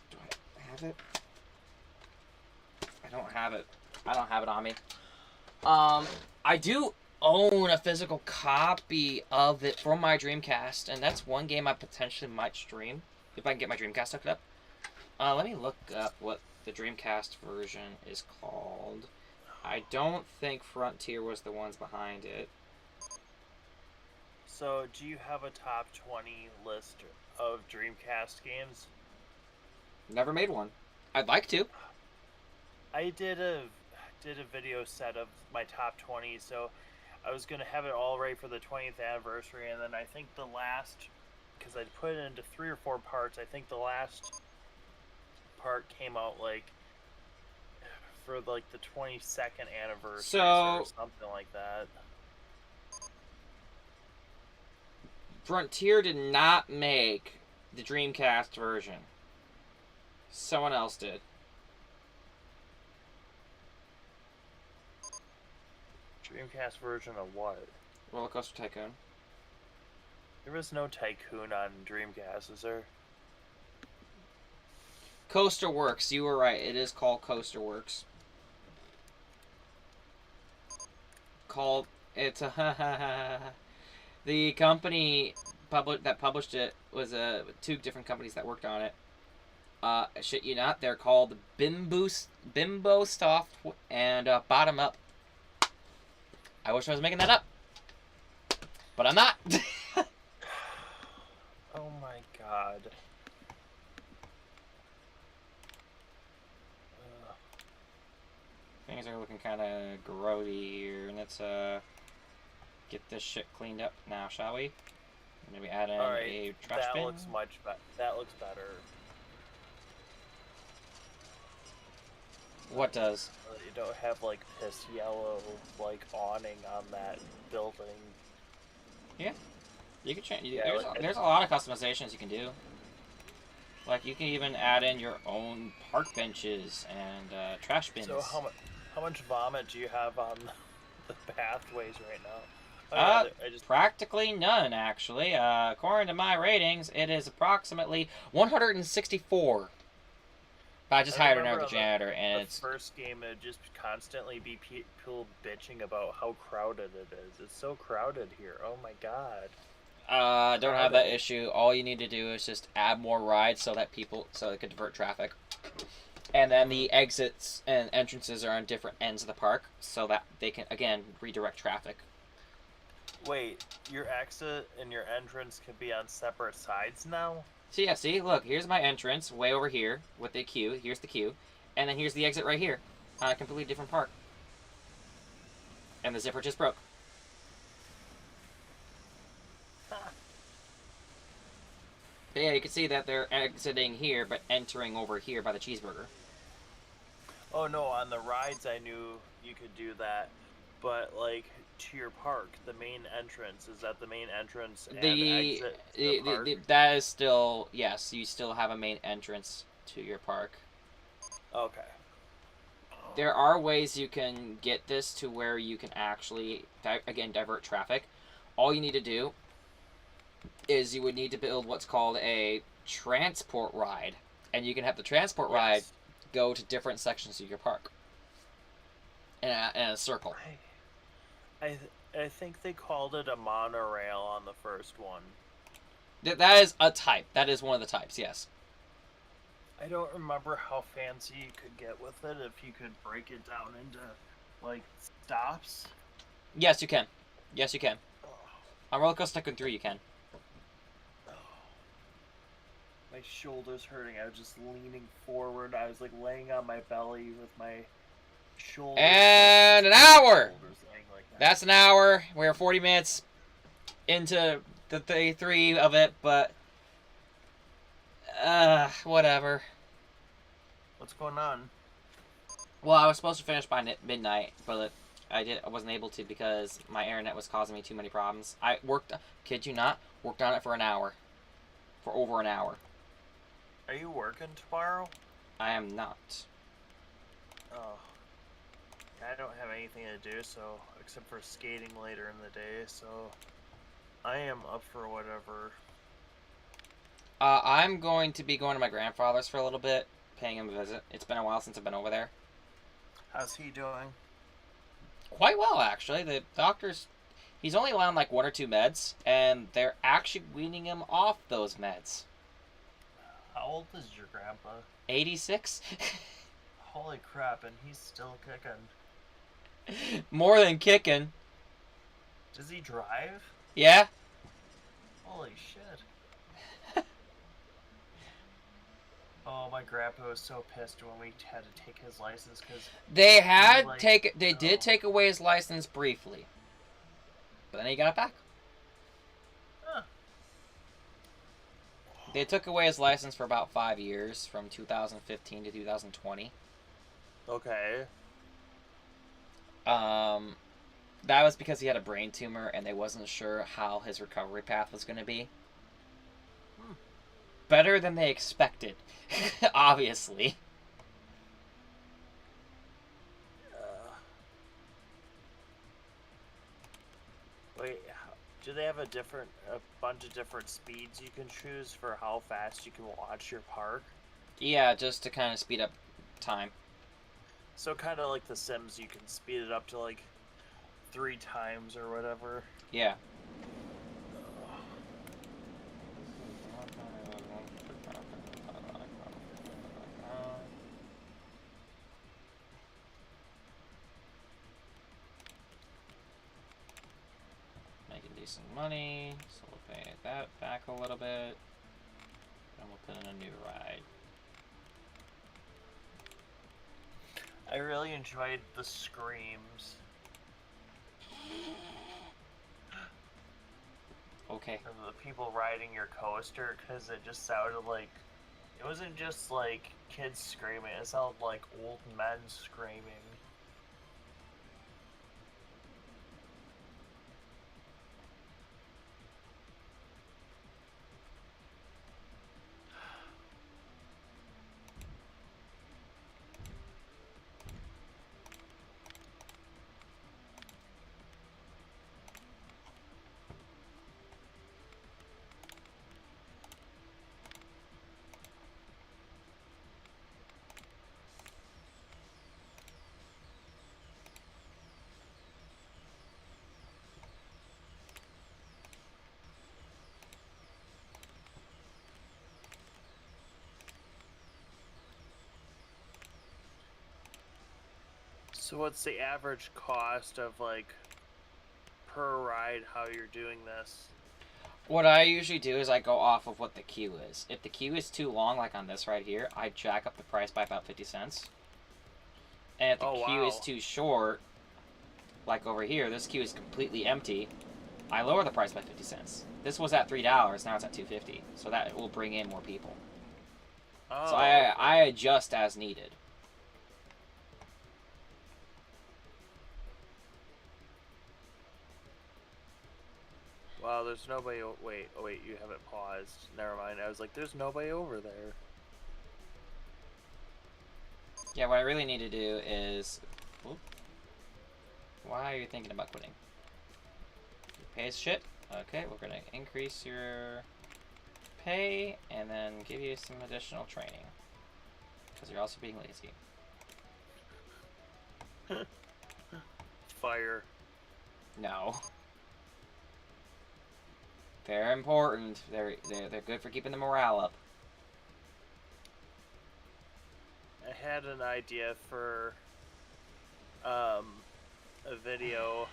Do I have it? I don't have it. I don't have it on me. I do own a physical copy of it from my Dreamcast, and that's one game I potentially might stream if I can get my Dreamcast hooked up. Let me look up what the Dreamcast version is called. I don't think Frontier was the ones behind it. So, do you have a top 20 list of Dreamcast games? Never made one. I'd like to. I did a video set of my top 20, so I was gonna have it all right for the 20th anniversary, and then I think the last, because I put it into 3 or 4 parts. I think the last part came out like for like the 22nd anniversary or So something like that. Frontier did not make the Dreamcast version. Someone else did. Dreamcast version of what? Roller Coaster Tycoon. There was no Tycoon on Dreamcast, is there? Coaster Works. You were right. It is called Coaster Works. Called it's a the company that published it was two different companies that worked on it. Shit you not, they're called Bimbo Soft and Bottom Up. I wish I was making that up, but I'm not. Oh my god. Things are looking kind of grody here, and let's get this shit cleaned up now, shall we? Maybe add in a trash bin. That looks much better. That looks better. What does? You don't have like piss yellow like awning on that building. Yeah, you can change. Yeah, There's a lot of customizations you can do. Like you can even add in your own park benches and trash bins. So how much vomit do you have on the pathways right now? Practically none, actually. According to my ratings, it is approximately 164. But I just hired another janitor, and it's... The first game, it'd just constantly be people bitching about how crowded it is. It's so crowded here. Oh my god. Don't have that issue. All you need to do is just add more rides so it can divert traffic. And then the exits and entrances are on different ends of the park, so that they can, again, redirect traffic. Wait, your exit and your entrance can be on separate sides now? So yeah, see, look, here's my entrance, way over here, with the queue. Here's the queue. And then here's the exit right here, on a completely different park. And the zipper just broke. But yeah, you can see that they're exiting here, but entering over here by the cheeseburger. Oh no, on the rides I knew you could do that. But, like, to your park, the main entrance, is that the main entrance and exit to the park? That is still, yes, you still have a main entrance to your park. Okay. There are ways you can get this to where you can actually, again, divert traffic. All you need to do is you would need to build what's called a transport ride. And you can have the transport ride go to different sections of your park. In a circle. I think they called it a monorail on the first one. That is a type. That is one of the types, yes. I don't remember how fancy you could get with it, if you could break it down into, like, stops. Yes, you can. Yes, you can. On Roller Coaster Tycoon 3, you can. My shoulder's hurting. I was just leaning forward. I was, like, laying on my belly with my shoulders. And an hour! That's an hour. We're 40 minutes into the day 3 of it, but whatever. What's going on? Well, I was supposed to finish by midnight, but I wasn't able to because my internet was causing me too many problems. I kid you not, worked on it for an hour. For over an hour. Are you working tomorrow? I am not. Oh. I don't have anything to do, so except for skating later in the day, so I am up for whatever. I'm going to be going to my grandfather's for a little bit, paying him a visit. It's been a while since I've been over there. How's he doing? Quite well, actually. The doctors, he's only on like 1 or 2 meds, and they're actually weaning him off those meds. How old is your grandpa? 86. Holy crap, and he's still kicking. More than kicking. Does he drive? Yeah. Holy shit. Oh, my grandpa was so pissed when we had to take his license because They oh, did take away his license briefly, but then he got it back. huh. They took away his license for about 5 years, from 2015 to 2020. Okay. Um, that was because he had a brain tumor, and they wasn't sure how his recovery path was going to be. Hmm. Better than they expected, obviously. Uh, wait, do they have a bunch of different speeds you can choose for how fast you can watch your park? Yeah, just to kind of speed up time. So kind of like The Sims, you can speed it up to like 3 times or whatever. Yeah. Making decent money, so we'll pay that back a little bit. And we'll put in a new ride. I really enjoyed the screams Okay. of the people riding your coaster because it just sounded like it wasn't just like kids screaming, it sounded like old men screaming. So what's the average cost of like per ride how you're doing this? What I usually do is I go off of what the queue is. If the queue is too long, like on this right here, I jack up the price by about 50 cents. And if the Oh queue is wow. too short, like over here, this queue is completely empty, I lower the price by 50 cents. This was at $3, now it's at $2.50. So that will bring in more people. So Oh, I okay. adjust as needed. Wow, there's nobody. Wait, oh wait, you have it paused. Never mind. I was like, there's nobody over there. Yeah, what I really need to do is... Whoop. Why are you thinking about quitting? You pay as shit? Okay, we're going to increase your pay and then give you some additional training. Because you're also being lazy. Fire. No. They're important. They're good for keeping the morale up. I had an idea for a video.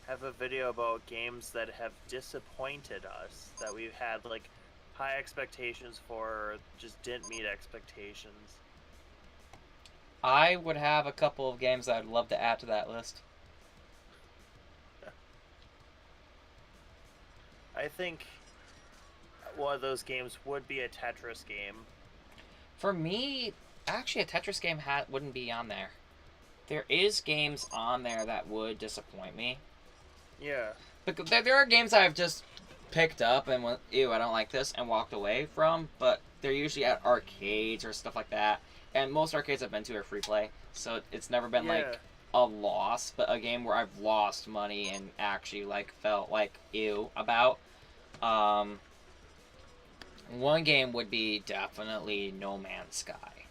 Have a video about games that have disappointed us, that we've had like high expectations for, or just didn't meet expectations. I would have a couple of games that I'd love to add to that list. I think one of those games would be a Tetris game. For me, actually, a Tetris game wouldn't be on there. There is games on there that would disappoint me. Yeah. But there are games I've just picked up and went, ew, I don't like this, and walked away from, but they're usually at arcades or stuff like that. And most arcades I've been to are free play, so it's never been Yeah. like a loss, but a game where I've lost money and actually like felt like ew about. Um, One game would be definitely No Man's Sky.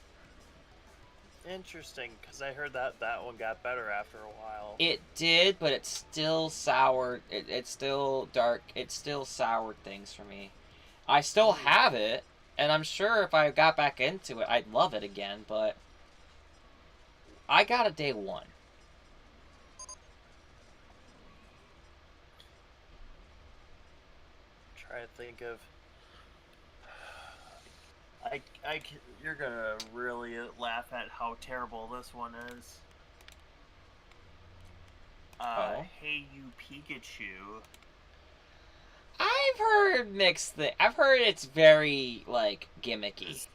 Interesting, because I heard that one got better after a while. It did, but it's still soured. It's still dark. It still soured things for me. I still Hmm. have it, and I'm sure if I got back into it, I'd love it again, but I got a day one. Try to think of you're gonna really laugh at how terrible this one is. Oh. Hey You Pikachu. I've heard mixed things. I've heard it's very, like, gimmicky. Is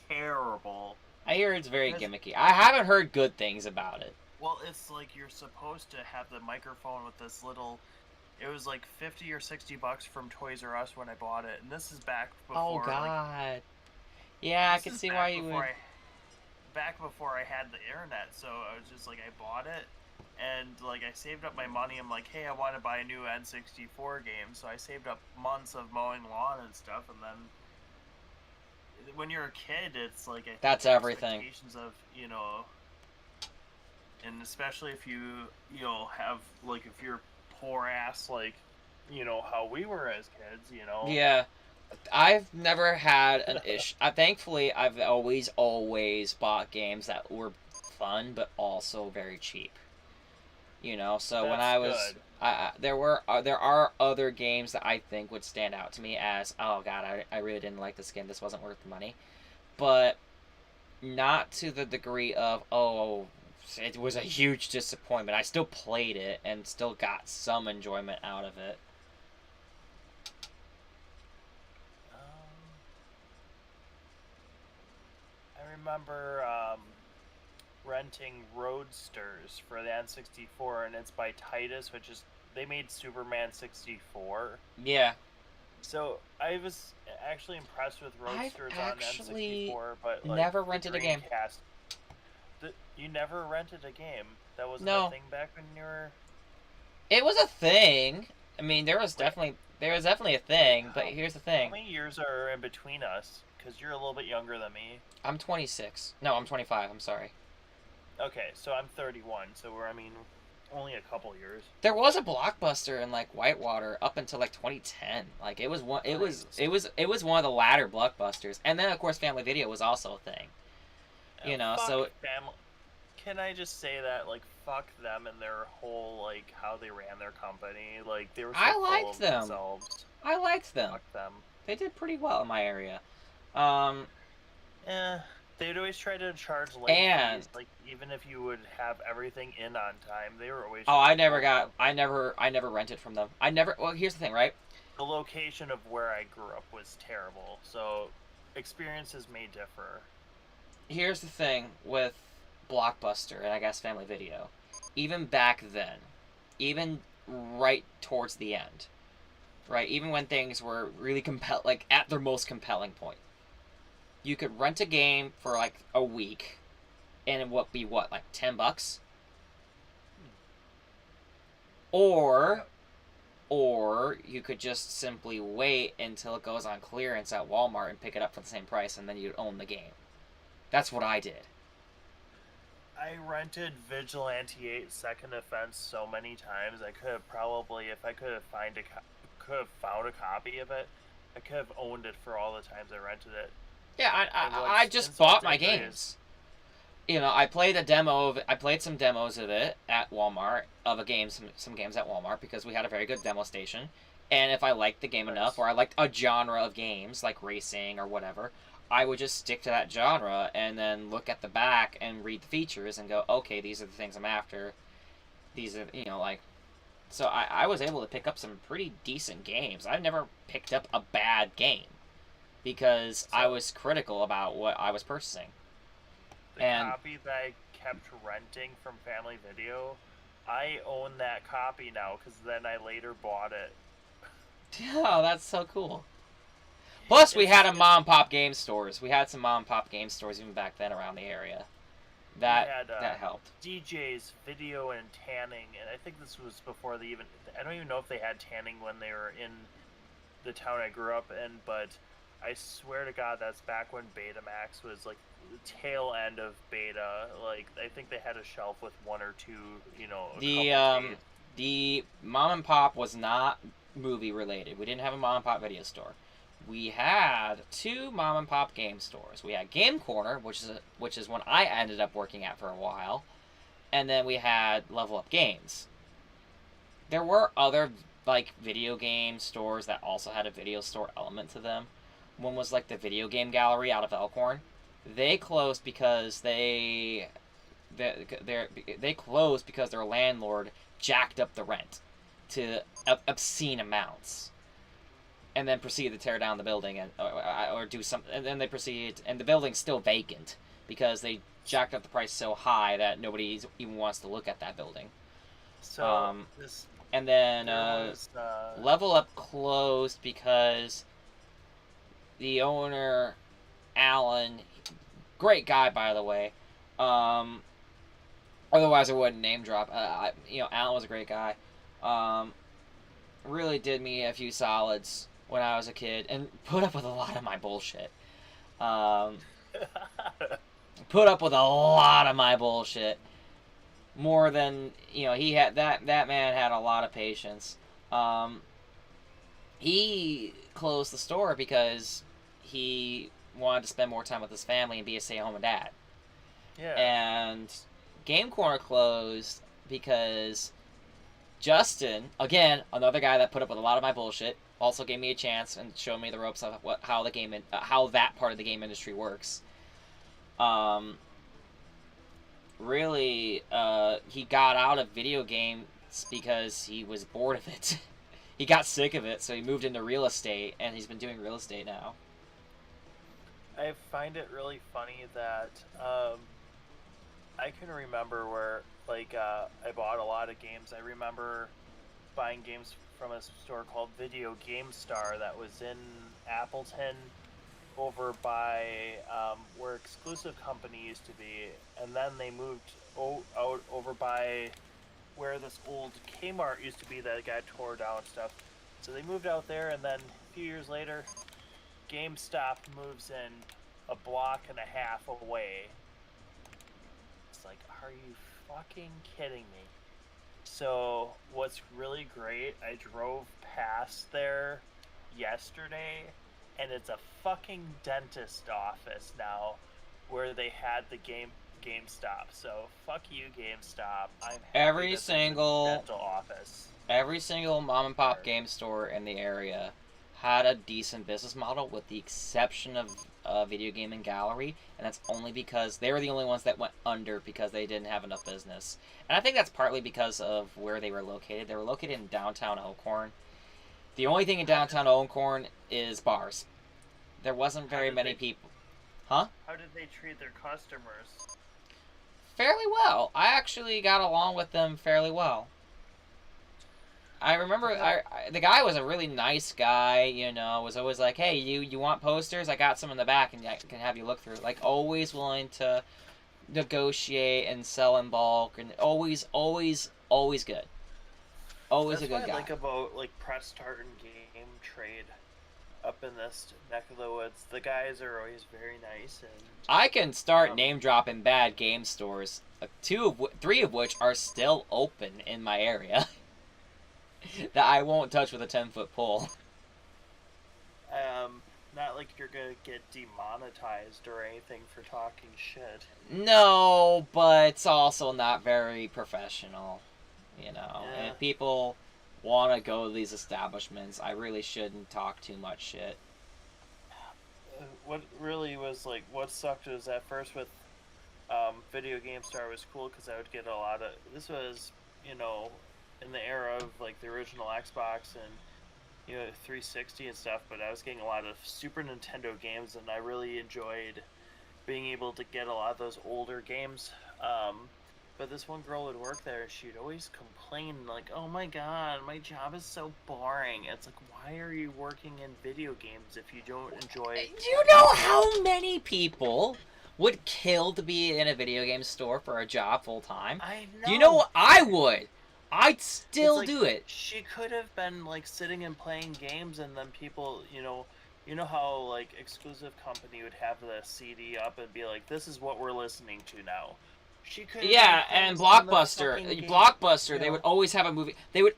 terrible. I hear it's very Because, gimmicky. I haven't heard good things about it. well, it's like you're supposed to have the microphone with this little. It was like 50 or 60 bucks from Toys R Us when I bought it, and this is back Oh, before like God. Yeah, I this can is see why you would. back before I had the internet. So I was just like I bought it, and like I saved up my money. I'm like, hey, I want to buy a new N64 game, so I saved up months of mowing lawn and stuff, and then when you're a kid, it's like I think That's the everything. expectations of and especially if you have like if you're poor ass like how we were as kids. Yeah. I've never had an issue. Thankfully, I've always bought games that were fun, but also very cheap. So when That's I was, good. there are other games that I think would stand out to me as, oh God, I really didn't like this game. This wasn't worth the money, but not to the degree of, oh, it was a huge disappointment. I still played it and still got some enjoyment out of it. um, I remember renting Roadsters for the N64, and it's by Titus, which is they made Superman 64. Yeah, So I was actually impressed with I've Roadsters on actually N64, but like never the rented a game. Dreamcast, you never rented a game. That wasn't a No, thing back when you were. it was a thing. I mean, Wait, there was definitely a wait, thing, but here's the how thing. many years are in between us? Because you're a little bit younger than me. I'm 26. No, I'm 25. I'm sorry. Okay, so I'm 31, so we're, I mean, only a couple years. There was a Blockbuster in like Whitewater up until like 2010. Like it was one. Nice. It was one of the latter Blockbusters, and then of course Family Video was also a thing. Fuck So family. Can I just say that, like, fuck them and their whole, like, how they ran their company? Like, they were so I full liked of them. themselves. I liked them. Fuck them. They did pretty well in my area. Um, Eh, they'd always try to charge late and fees. Like, even if you would have everything in on time, they were always oh, trying to hold you. I never rented from them. I never. Well, here's the thing, right? The location of where I grew up was terrible, so experiences may differ. Here's the thing with Blockbuster and I guess Family Video. Even back then, even right towards the end, right? Even when things were really like at their most compelling point, you could rent a game for like a week, and it would be what, like $10, or Yep. or you could just simply wait until it goes on clearance at Walmart and pick it up for the same price, and then you'd own the game. That's what I did. I rented Vigilante 8 Second Offense so many times. I could have probably, if I could have found a copy of it, I could have owned it for all the times I rented it. Yeah, And I what's just insult bought to my injury is, games. I played a demo of it. I played some demos of it at Walmart of a game, some games at Walmart because we had a very good demo station. And if I liked the game enough, nice. or I liked a genre of games like racing or whatever, I would just stick to that genre and then look at the back and read the features and go, okay, these are the things I'm after. These are, like. So I was able to pick up some pretty decent games. I've never picked up a bad game because I So was critical about what I was purchasing. the And copy that I kept renting from Family Video, I own that copy now because then I later bought it. oh, that's so cool. Plus, we had a It's mom and pop game stores. We had some mom and pop game stores even back then around the area. we That had that helped. DJ's video and tanning, and I think this was before they even. I don't even know if they had tanning when they were in the town I grew up in, but I swear to God, that's back when Betamax was like the tail end of beta. Like I think they had a shelf with one or two, a The couple tapes. the mom and pop was not movie related. We didn't have a mom and pop video store. We had two mom and pop game stores. We had Game Corner, which is one I ended up working at for a while, and then we had Level Up Games. There were other like video game stores that also had a video store element to them, one was like the video game gallery out of Elkhorn. They closed because they closed because their landlord jacked up the rent to obscene amounts, and then proceeded to tear down the building or do something. And then they proceeded, and the building's still vacant because they jacked up the price so high that nobody even wants to look at that building. So this And then there was Level Up closed because the owner, Alan, great guy by the way. Otherwise I wouldn't name drop. Alan was a great guy. Really did me a few solids when I was a kid and put up with a lot of my bullshit. Put up with a lot of my bullshit. More than he had. That man had a lot of patience. He closed the store because he wanted to spend more time with his family and be a stay-at-home dad. yeah. And Game Corner closed because Justin, again, another guy that put up with a lot of my bullshit, also gave me a chance and showed me the ropes of how that part of the game industry works. Really, he got out of video games because he was bored of it. He got sick of it, so he moved into real estate, and he's been doing real estate now. I find it really funny that I can remember where I bought a lot of games. I remember buying games from a store called Video Game Star that was in Appleton, over by where Exclusive Company used to be, and then they moved out over by where this old Kmart used to be that got tore down and stuff. So they moved out there, and then a few years later, GameStop moves in a block and a half away. It's like, are you fucking kidding me? So what's really great, I drove past there yesterday, and it's a fucking dentist office now where they had the GameStop. So fuck you, GameStop. I'm happy that there's a dental office. Every single mom and pop game store in the area had a decent business model, with the exception of Video Gaming Gallery, and that's only because they were the only ones that went under because they didn't have enough business. And I think that's partly because of where they were located. They were located in downtown Elkhorn. The only thing in downtown Elkhorn is bars. There wasn't very many people. Huh? How did they treat their customers? Fairly well. I actually got along with them fairly well. I remember the guy was a really nice guy, was always like, hey, you want posters? I got some in the back and I can have you look through. Like, always willing to negotiate and sell in bulk, and always good. Always That's a good what guy. I like about Press Start and Game Trade up in this neck of the woods. The guys are always very nice, and I can start name dropping bad game stores, three of which are still open in my area. That I won't touch with a 10-foot pole. not like you're gonna get demonetized or anything for talking shit. No, but it's also not very professional, Yeah. And if people want to go to these establishments, I really shouldn't talk too much shit. What really was what sucked was at first with Video Game Star was cool because I would get a lot of. This was in the era of the original Xbox and 360 and stuff, but I was getting a lot of Super Nintendo games, and I really enjoyed being able to get a lot of those older games. But this one girl would work there, and she'd always complain oh my god, my job is so boring. It's why are you working in video games if you don't enjoy? Do you know how many people would kill to be in a video game store for a job full time? I know. Do you know what I would? I'd still do it. She could have been sitting and playing games, and then people, you know how Exclusive Company would have the CD up and be this is what we're listening to now. She could. Yeah, and Blockbuster, they would always have a movie. They would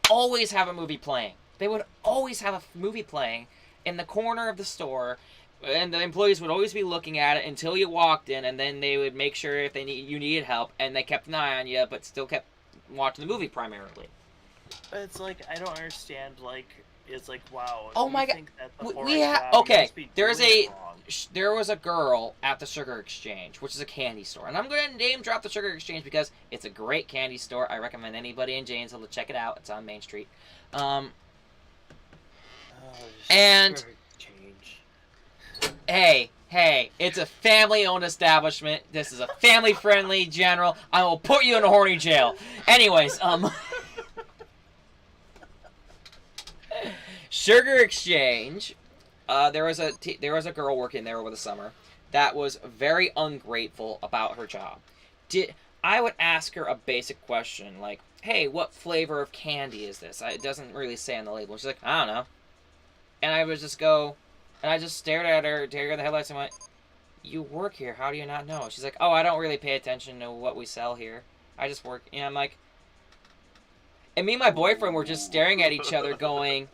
always have a movie playing. They would always have a movie playing in the corner of the store, and the employees would always be looking at it until you walked in, and then they would make sure if you needed help, and they kept an eye on you, but still kept watching the movie primarily. But it's I don't understand is like, wow, Oh if you my god. think that the We boring have job, you okay. must be There's doing it a wrong. there was a girl at the Sugar Exchange, which is a candy store, and I'm gonna name drop the Sugar Exchange because it's a great candy store. I recommend anybody in Janesville to check it out. It's on Main Street. Um, Oh, and sugar change. hey, it's a family-owned establishment. This is a family-friendly general. I will put you in a horny jail. Anyways, Sugar Exchange. There was a girl working there over the summer that was very ungrateful about her job. I would ask her a basic question like, "Hey, what flavor of candy is this?" It doesn't really say on the label. She's like, "I don't know," and I would just go, and I just stared at her, deer in the headlights, and went, "You work here. How do you not know?" She's like, "Oh, I don't really pay attention to what we sell here. I just work." And I'm like, and me and my boyfriend were just staring at each other, going,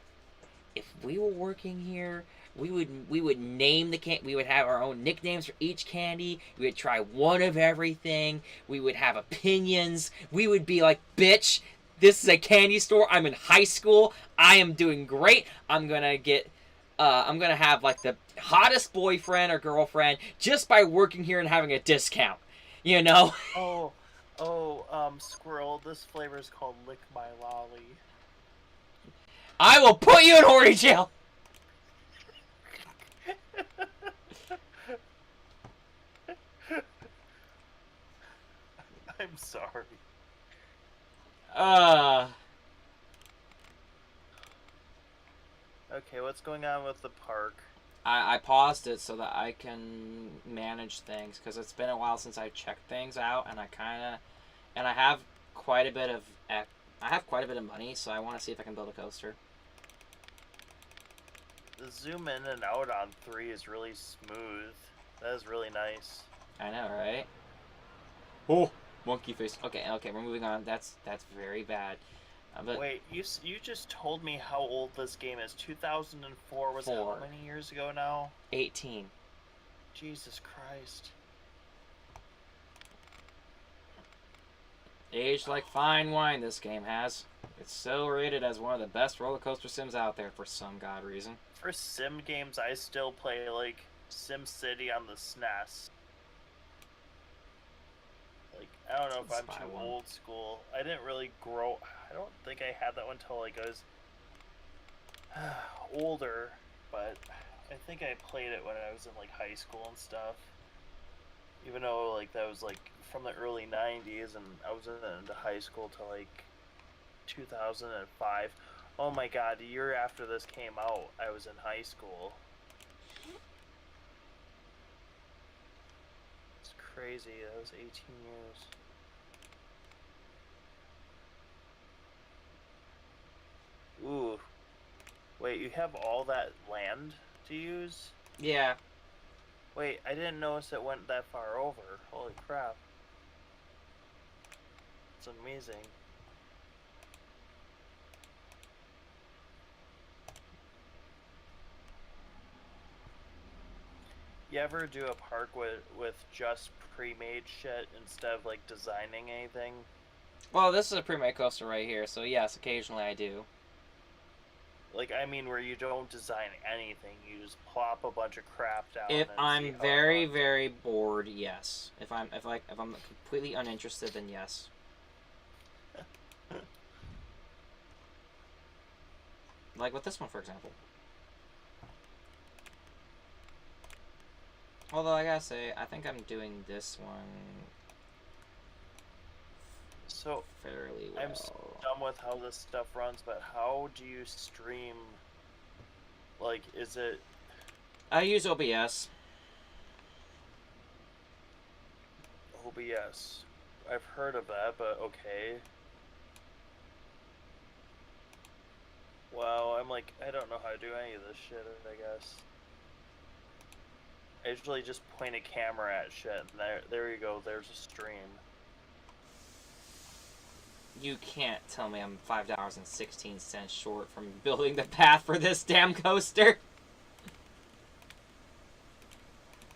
if we were working here, we would name the we would have our own nicknames for each candy. We would try one of everything. We would have opinions. We would be like, "Bitch, this is a candy store. I'm in high school. I am doing great. I'm gonna have like the hottest boyfriend or girlfriend just by working here and having a discount." You know? Oh, Squirrel, this flavor is called Lick My Lolly. I will put you in horny jail. I'm sorry. Uh, Okay, what's going on with the park? I paused it so that I can manage things because it's been a while since I checked things out, and I have quite a bit of money, so I want to see if I can build a coaster. The zoom in and out on 3 is really smooth. That is really nice. I know, right? Oh, monkey face. Okay, we're moving on. That's very bad. But Wait, you just told me how old this game is. 2004 was how many years ago now? 18. Jesus Christ. Aged like fine wine, this game has. It's so rated as one of the best roller coaster sims out there for some god reason. For sim games, I still play like Sim City on the SNES. Like, I don't know if I'm too old school. I didn't really grow. I don't think I had that one until like I was older, but I think I played it when I was in like high school and stuff. Even though like that was like from the early 90s and I was into high school till like 2005. Oh my god, a year after this came out, I was in high school. It's crazy. That was 18 years. Ooh. Wait, you have all that land to use? Yeah. Wait, I didn't notice it went that far over. Holy crap. It's amazing. You ever do a park with just pre-made shit instead of like designing anything? Well, this is a pre-made coaster right here, so yes, occasionally I do. Like, I mean, where you don't design anything, you just plop a bunch of crap down. If and I'm see how very, very bored, yes. If I'm completely uninterested, then yes. Like with this one, for example. Although I gotta say, I think I'm doing this one so fairly well. I'm done with how this stuff runs, but how do you stream? Like, is it? I use OBS. OBS. I've heard of that, but okay. Wow, I'm like, I don't know how to do any of this shit, I guess. I usually just point a camera at shit, and there you go, there's a stream. You can't tell me I'm $5.16 short from building the path for this damn coaster.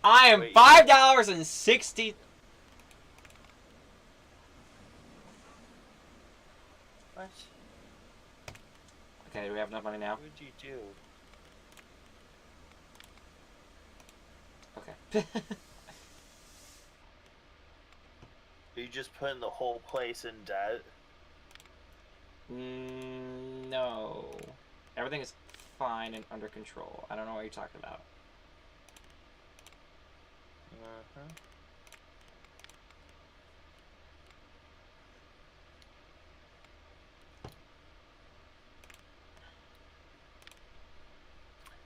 I am $5.60. What? Okay, do we have enough money now? What would you do? Okay. Are you just putting the whole place in debt? No. Everything is fine and under control. I don't know what you're talking about. Uh-huh.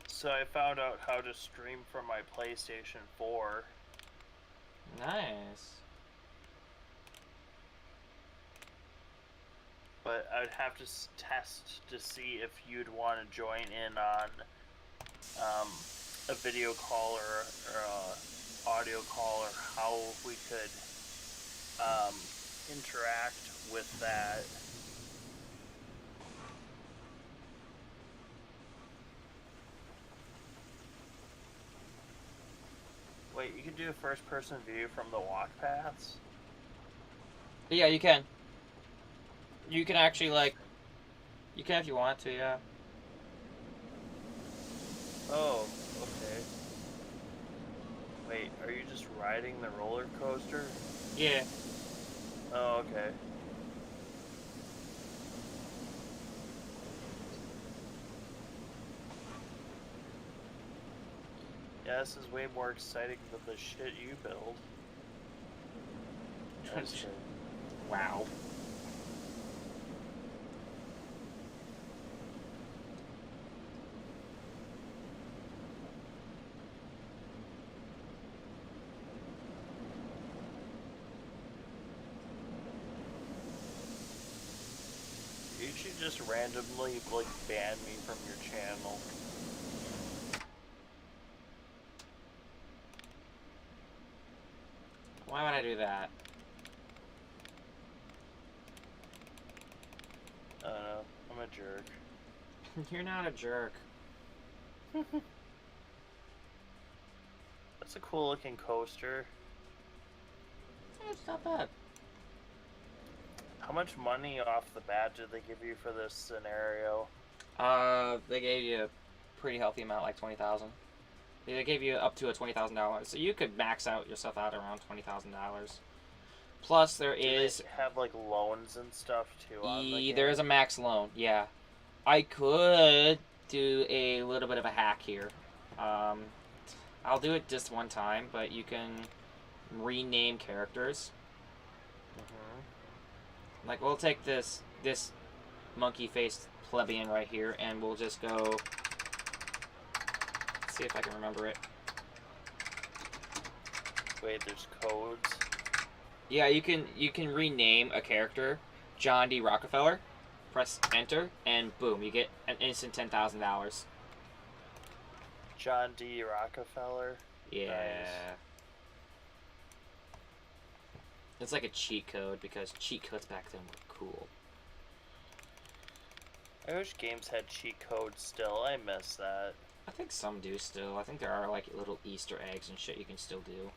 So I found out how to stream from my PlayStation 4. Nice. But I'd have to test to see if you'd want to join in on a video call or a audio call, or how we could interact with that. Wait, you can do a first-person view from the walk paths? Yeah, you can. You can actually, like... You can if you want to, yeah. Oh, okay. Wait, are you just riding the roller coaster? Yeah. Oh, okay. Yeah, this is way more exciting than the shit you build. Wow. You should just randomly, like, ban me from your channel. Why would I do that? I don't know. I'm a jerk. You're not a jerk. That's a cool looking coaster. It's not bad. How much money off the bat did they give you for this scenario? They gave you a pretty healthy amount, like 20,000. They gave you up to a $20,000, so you could max out yourself out around $20,000. Plus, there is They have like loans and stuff too on the game? there is a max loan. Yeah, I could do a little bit of a hack here. I'll do it just one time, but you can rename characters. Like, we'll take this monkey-faced plebeian right here, and we'll just go... Let's see if I can remember it. Wait, there's codes? Yeah, you can rename a character John D. Rockefeller. Press enter, and boom, you get an instant $10,000. John D. Rockefeller? Yeah. Nice. It's like a cheat code, because cheat codes back then were cool. I wish games had cheat codes still. I miss that. I think some do still. I think there are like little Easter eggs and shit you can still do.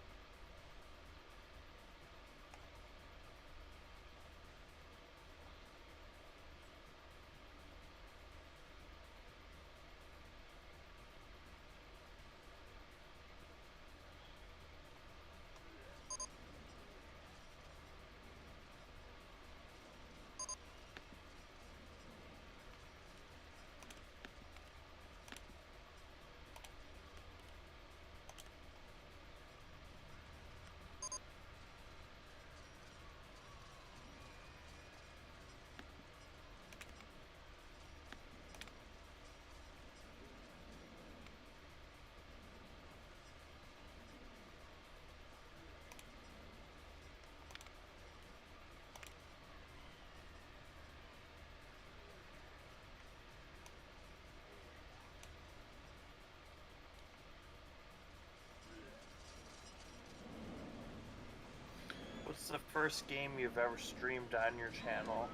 What's the first game you've ever streamed on your channel?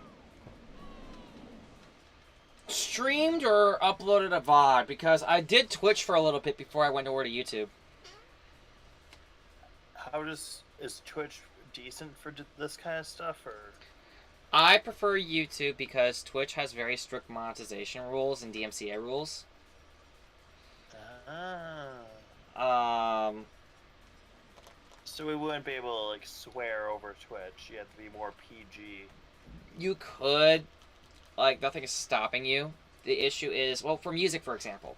Streamed or uploaded a VOD, because I did Twitch for a little bit before I went over to YouTube. Is Twitch decent for this kind of stuff, or? I prefer YouTube because Twitch has very strict monetization rules and DMCA rules. Ah. Um, So we wouldn't be able to like swear over Twitch. You have to be more PG. you could, like, nothing is stopping you. The issue is, well, for music, for example,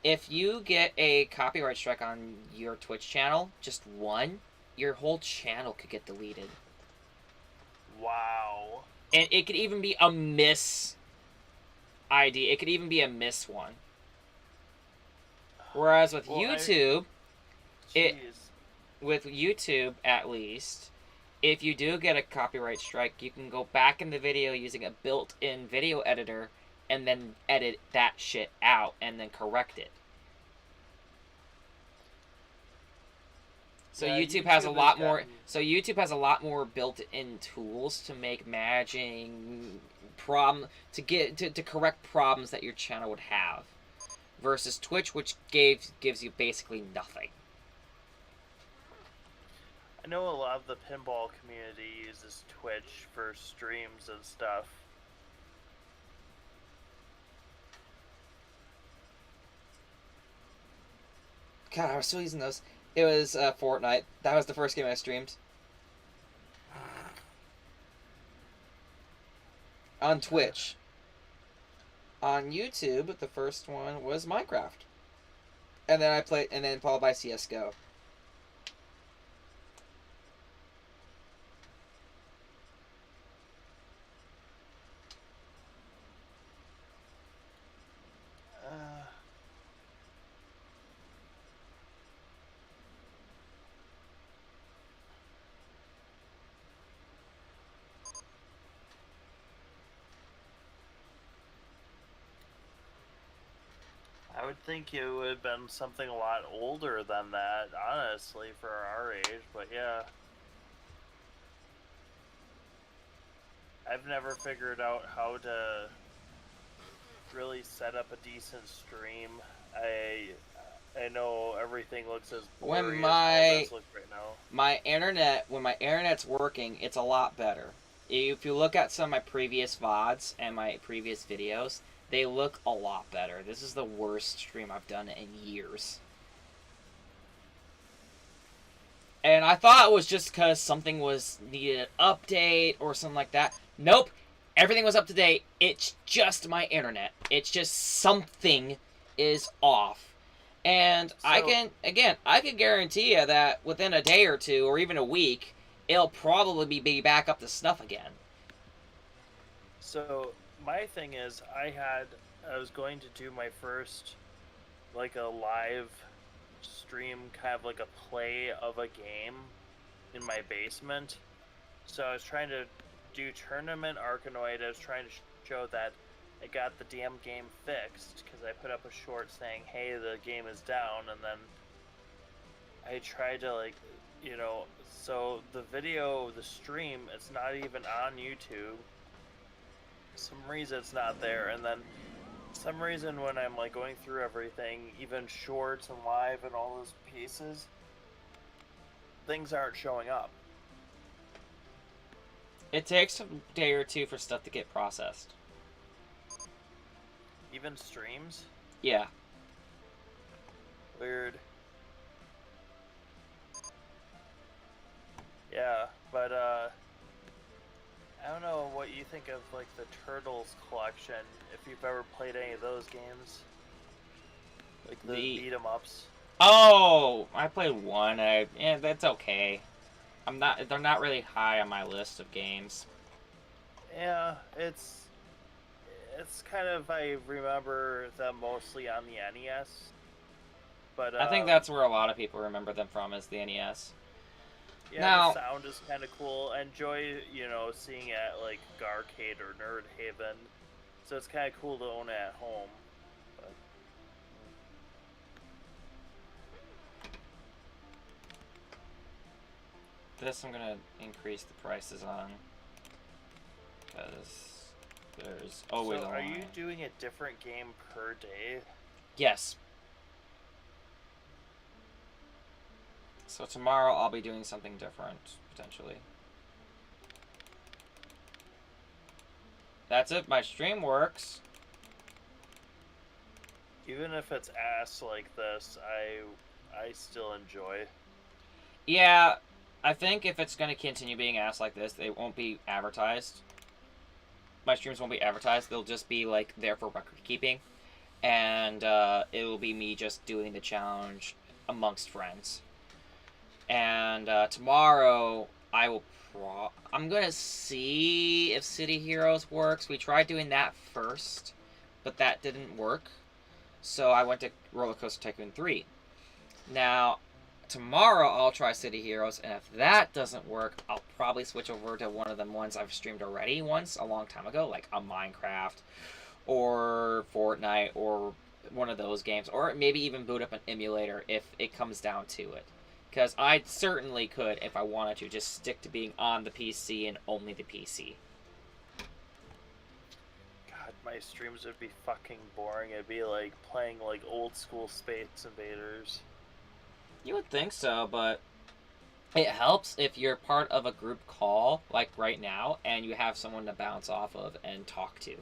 if you get a copyright strike on your Twitch channel, just one, your whole channel could get deleted. Wow. And it could even be a miss ID. It could even be a miss one. Whereas with Well, YouTube, it jeez. with YouTube at least, if you do get a copyright strike, you can go back in the video using a built-in video editor and then edit that shit out and then correct it. So Yeah, YouTube has a lot more. gotten... So YouTube has a lot more built-in tools to make managing problem to correct problems that your channel would have, versus Twitch, which gives you basically nothing. I know a lot of the pinball community uses Twitch for streams and stuff. God, I was still using those. It was Fortnite. That was the first game I streamed on Twitch. On YouTube, the first one was Minecraft, and then I played, and then followed by CS:GO. Uh, I would think it would have been something a lot older than that, honestly, for our age, but yeah. I've never figured out how to really set up a decent stream. I know everything looks as When blurry as all this looks right now. when my internet's working, it's a lot better. If you look at some of my previous VODs and my previous videos, they look a lot better. This is the worst stream I've done in years. And I thought it was just because something was needed an update or something like that. Nope. Everything was up to date. It's just my internet. It's just something is off. And I can guarantee you that within a day or two, or even a week, it'll probably be back up to snuff again. So my thing is, I was going to do my first, like, a live stream, kind of like a play of a game in my basement. So I was trying to do Tournament Arkanoid. I was trying to show that I got the damn game fixed, because I put up a short saying, hey, the game is down, and then I tried to, like, so the video, the stream, it's not even on YouTube. Some reason it's not there, and then some reason when I'm like going through everything, even shorts and live and all those pieces, things aren't showing up. It takes a day or two for stuff to get processed. Even streams? Yeah. Weird. Yeah, but I don't know what you think of like the Turtles collection, if you've ever played any of those games. Like the beat 'em ups. Oh, I played one. Yeah, that's okay. They're not really high on my list of games. Yeah, it's kind of, I remember them mostly on the NES. But I think that's where a lot of people remember them from, is the NES. yeah, now, the sound is kind of cool. I enjoy, seeing it at like Garcade or Nerd Haven. So it's kind of cool to own it at home. But... this I'm gonna increase the prices on, because there's always So a are line. you doing a different game per day? Yes. So tomorrow I'll be doing something different, potentially. That's it. My stream works. Even if it's ass like this, I still enjoy. Yeah, I think if it's going to continue being ass like this, they won't be advertised. My streams won't be advertised. They'll just be like there for record keeping, and it will be me just doing the challenge amongst friends. And tomorrow I will I'm gonna see if City Heroes works. We tried doing that first, but that didn't work. So I went to Roller Coaster Tycoon 3. Now, tomorrow I'll try City Heroes, and if that doesn't work, I'll probably switch over to one of the ones I've streamed already once a long time ago, like a Minecraft or Fortnite or one of those games, or maybe even boot up an emulator if it comes down to it. Because I certainly could, if I wanted to, just stick to being on the PC and only the PC. God, my streams would be fucking boring. It'd be like playing like old school Space Invaders. You would think so, but it helps if you're part of a group call, like right now, and you have someone to bounce off of and talk to.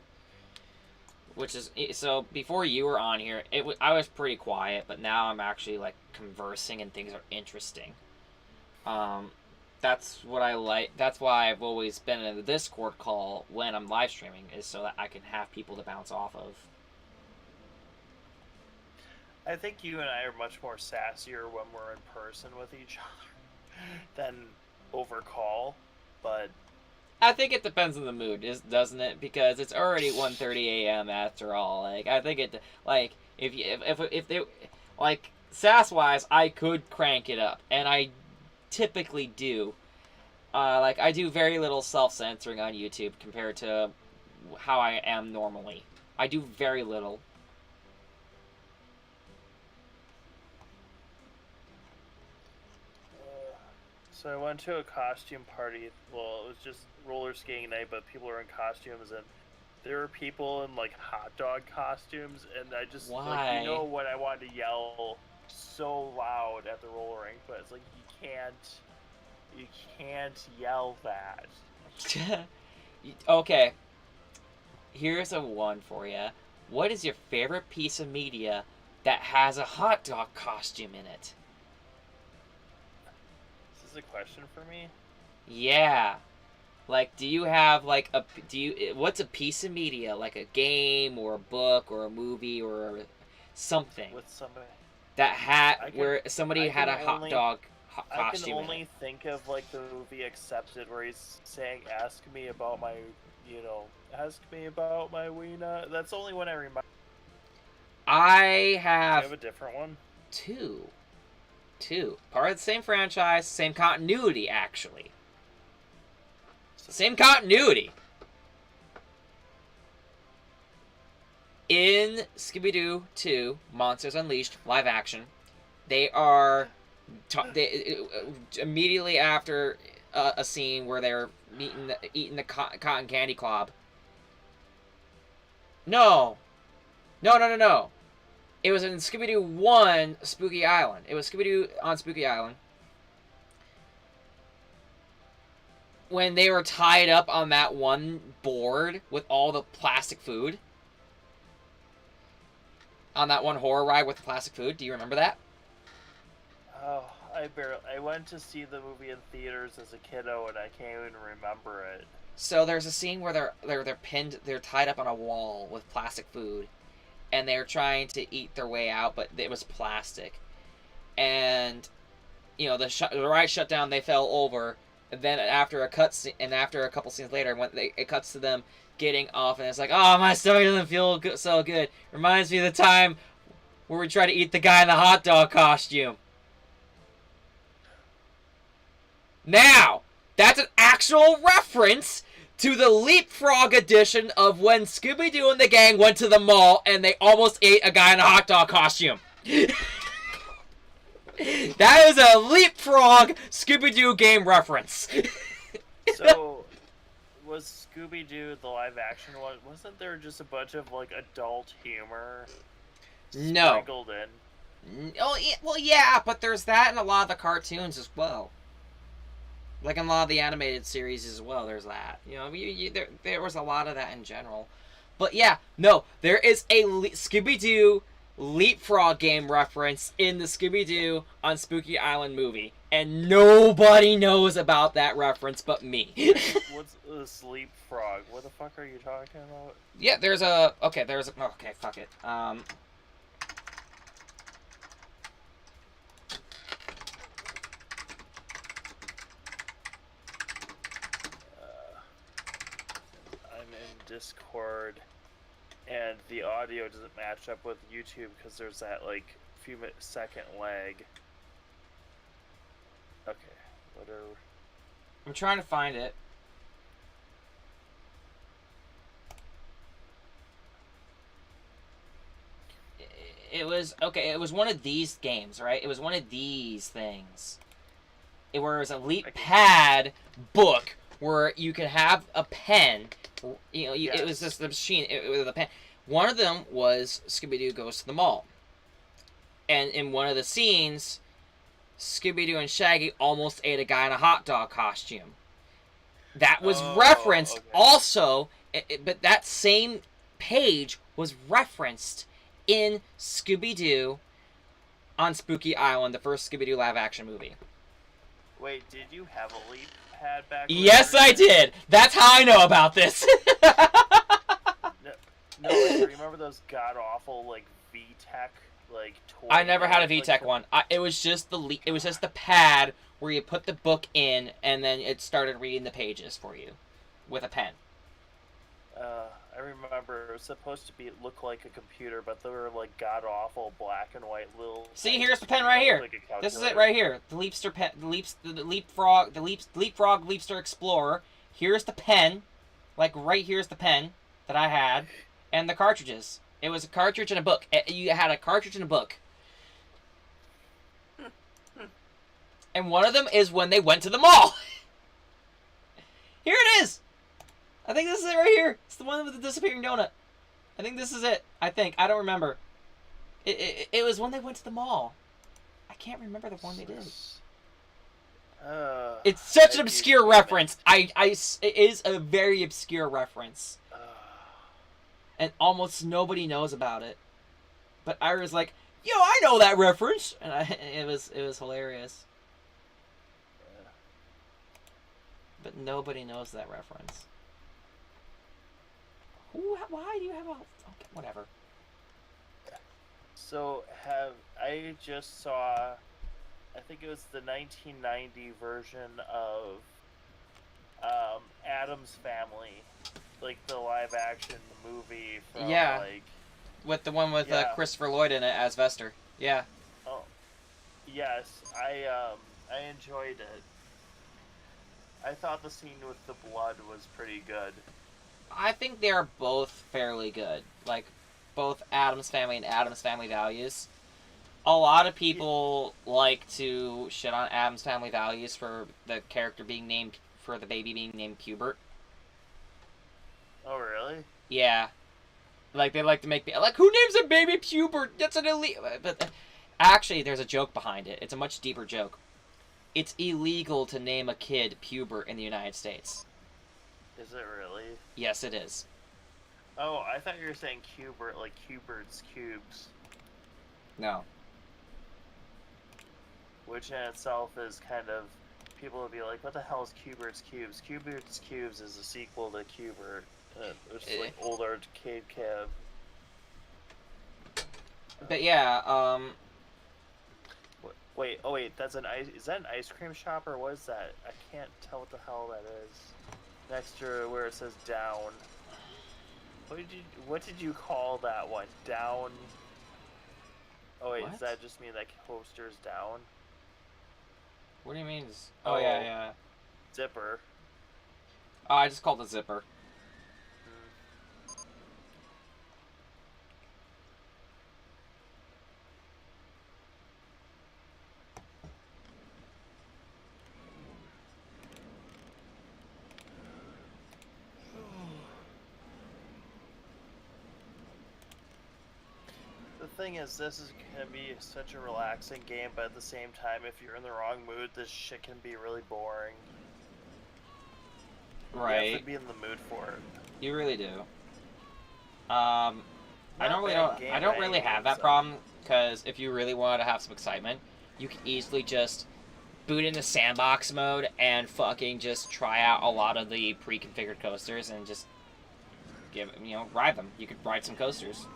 Which is, so before you were on here, I was pretty quiet, but now I'm actually like conversing and things are interesting. That's what I like. That's why I've always been in the Discord call when I'm live streaming, is so that I can have people to bounce off of. I think you and I are much more sassier when we're in person with each other than over call, but I think it depends on the mood, doesn't it? Because it's already 1:30 a.m. after all. Like, I think it, like, if they, like, sass wise, I could crank it up, and I typically do. Like, I do very little self-censoring on YouTube compared to how I am normally. I do very little. So I went to a costume party. Well, it was just roller skating night, but people were in costumes, and there were people in like hot dog costumes, and I just Why? like, you know what, I wanted to yell so loud at the roller rink, but it's like you can't yell that. Okay. Here's a one for you. What is your favorite piece of media that has a hot dog costume in it? Is this a question for me? Yeah. Like, do you have, like, what's a piece of media? Like a game or a book or a movie or something With somebody, where somebody had a hot dog I can costume in only it. think of like the movie Accepted, where he's saying, "Ask me about my, ask me about my wiener." That's the only one I remember. I Do you have have a different one? two. Part of the same franchise, same continuity, actually. Same continuity. In Scooby-Doo 2, Monsters Unleashed, live action, they are immediately after a scene where they're eating the cotton candy club. No. It was in Scooby-Doo 1, Spooky Island. It was Scooby-Doo on Spooky Island. When they were tied up on that one board with all the plastic food. On that one horror ride with the plastic food. Do you remember that? Oh, I went to see the movie in theaters as a kiddo, and I can't even remember it. So there's a scene where they're pinned, they're tied up on a wall with plastic food, and they're trying to eat their way out, but it was plastic. And the ride shut down. They fell over. And then after a couple scenes later, it cuts to them getting off, and it's like, oh, my stomach doesn't feel so good. Reminds me of the time where we tried to eat the guy in the hot dog costume. Now, that's an actual reference to the Leapfrog edition of when Scooby-Doo and the gang went to the mall and they almost ate a guy in a hot dog costume. That is a Leapfrog Scooby-Doo game reference. So, was Scooby-Doo the live-action one? Wasn't there just a bunch of like adult humor sprinkled in? Oh, well, yeah, but there's that in a lot of the cartoons as well. Like in a lot of the animated series as well, there's that. You know, there was a lot of that in general. But yeah, no, there is a Scooby-Doo leapfrog game reference in the Scooby-Doo on Spooky Island movie. And nobody knows about that reference but me. What's a sleep frog? What the fuck are you talking about? Yeah, there's a... Okay, there's a... Okay, fuck it. I'm in Discord, and the audio doesn't match up with YouTube because there's that like few second lag. Okay, whatever. I'm trying to find it. It was... Okay, it was one of these games, right? It was one of these things. It was a leap pad book where you could have a pen. You know, yes. It was just the machine with a pen. One of them was Scooby-Doo Goes to the Mall. And in one of the scenes, Scooby-Doo and Shaggy almost ate a guy in a hot dog costume. That was referenced also, but that same page was referenced in Scooby-Doo on Spooky Island, the first Scooby-Doo live-action movie. Wait, did you have a leap pad back? Yes, I did. That's how I know about this. No, like, remember those god awful like VTech like toys? I never had a VTech one. It was just the pad where you put the book in and then it started reading the pages for you with a pen. I remember it was supposed to look like a computer, but they were like god awful black and white little. See, here's the pen right here. Like this is it right here. The Leapster pen, the leapfrog, the leapfrog Leapster Explorer. Here's the pen, like right here's the pen that I had, and the cartridges. It was a cartridge and a book. You had a cartridge and a book. And one of them is when they went to the mall. Here it is. I think this is it right here. It's the one with the disappearing donut. I think this is it. I don't remember. It was when they went to the mall. I can't remember the one they did. It's such an obscure reference. It is a very obscure reference. And almost nobody knows about it. But I was like, yo, I know that reference. And it was hilarious. But nobody knows that reference. Why do you have a... Okay, whatever. So, I just saw... I think it was the 1990 version of Addams Family. Like, the live-action movie from, like... With the one with Christopher Lloyd in it as Vester. Yeah. Oh. Yes, I enjoyed it. I thought the scene with the blood was pretty good. I think they are both fairly good. Like, both Addams Family and Addams Family Values. A lot of people like to shit on Addams Family Values for the character being named, for the baby being named Pubert. Oh, really? Yeah. Like, they like to make... Like, who names a baby Pubert? That's an elite... But actually, there's a joke behind it. It's a much deeper joke. It's illegal to name a kid Pubert in the United States. Is it really? Yes, it is. Oh, I thought you were saying Cubert, like Cubert's cubes. No. Which in itself is kind of... People will be like, what the hell is Cubert's cubes? Cubert's cubes is a sequel to Cubert. Which is like old arcade cab. But yeah, Wait, oh wait, that's an ice... Is that an ice cream shop or what is that? I can't tell what the hell that is. Next to where it says down. What did you call that one? Down... Oh wait, does that just mean that coaster's down? What do you mean? Oh yeah. Zipper. Oh, I just called it Zipper. The thing is, this is gonna be such a relaxing game, but at the same time, if you're in the wrong mood, this shit can be really boring. You have to Right. be in the mood for it. You really do. Um, I Not don't a really bad game I by don't any really have means, that though. problem because if you really want to have some excitement, you can easily just boot into sandbox mode and fucking just try out a lot of the pre-configured coasters and just ride them. You could ride some coasters,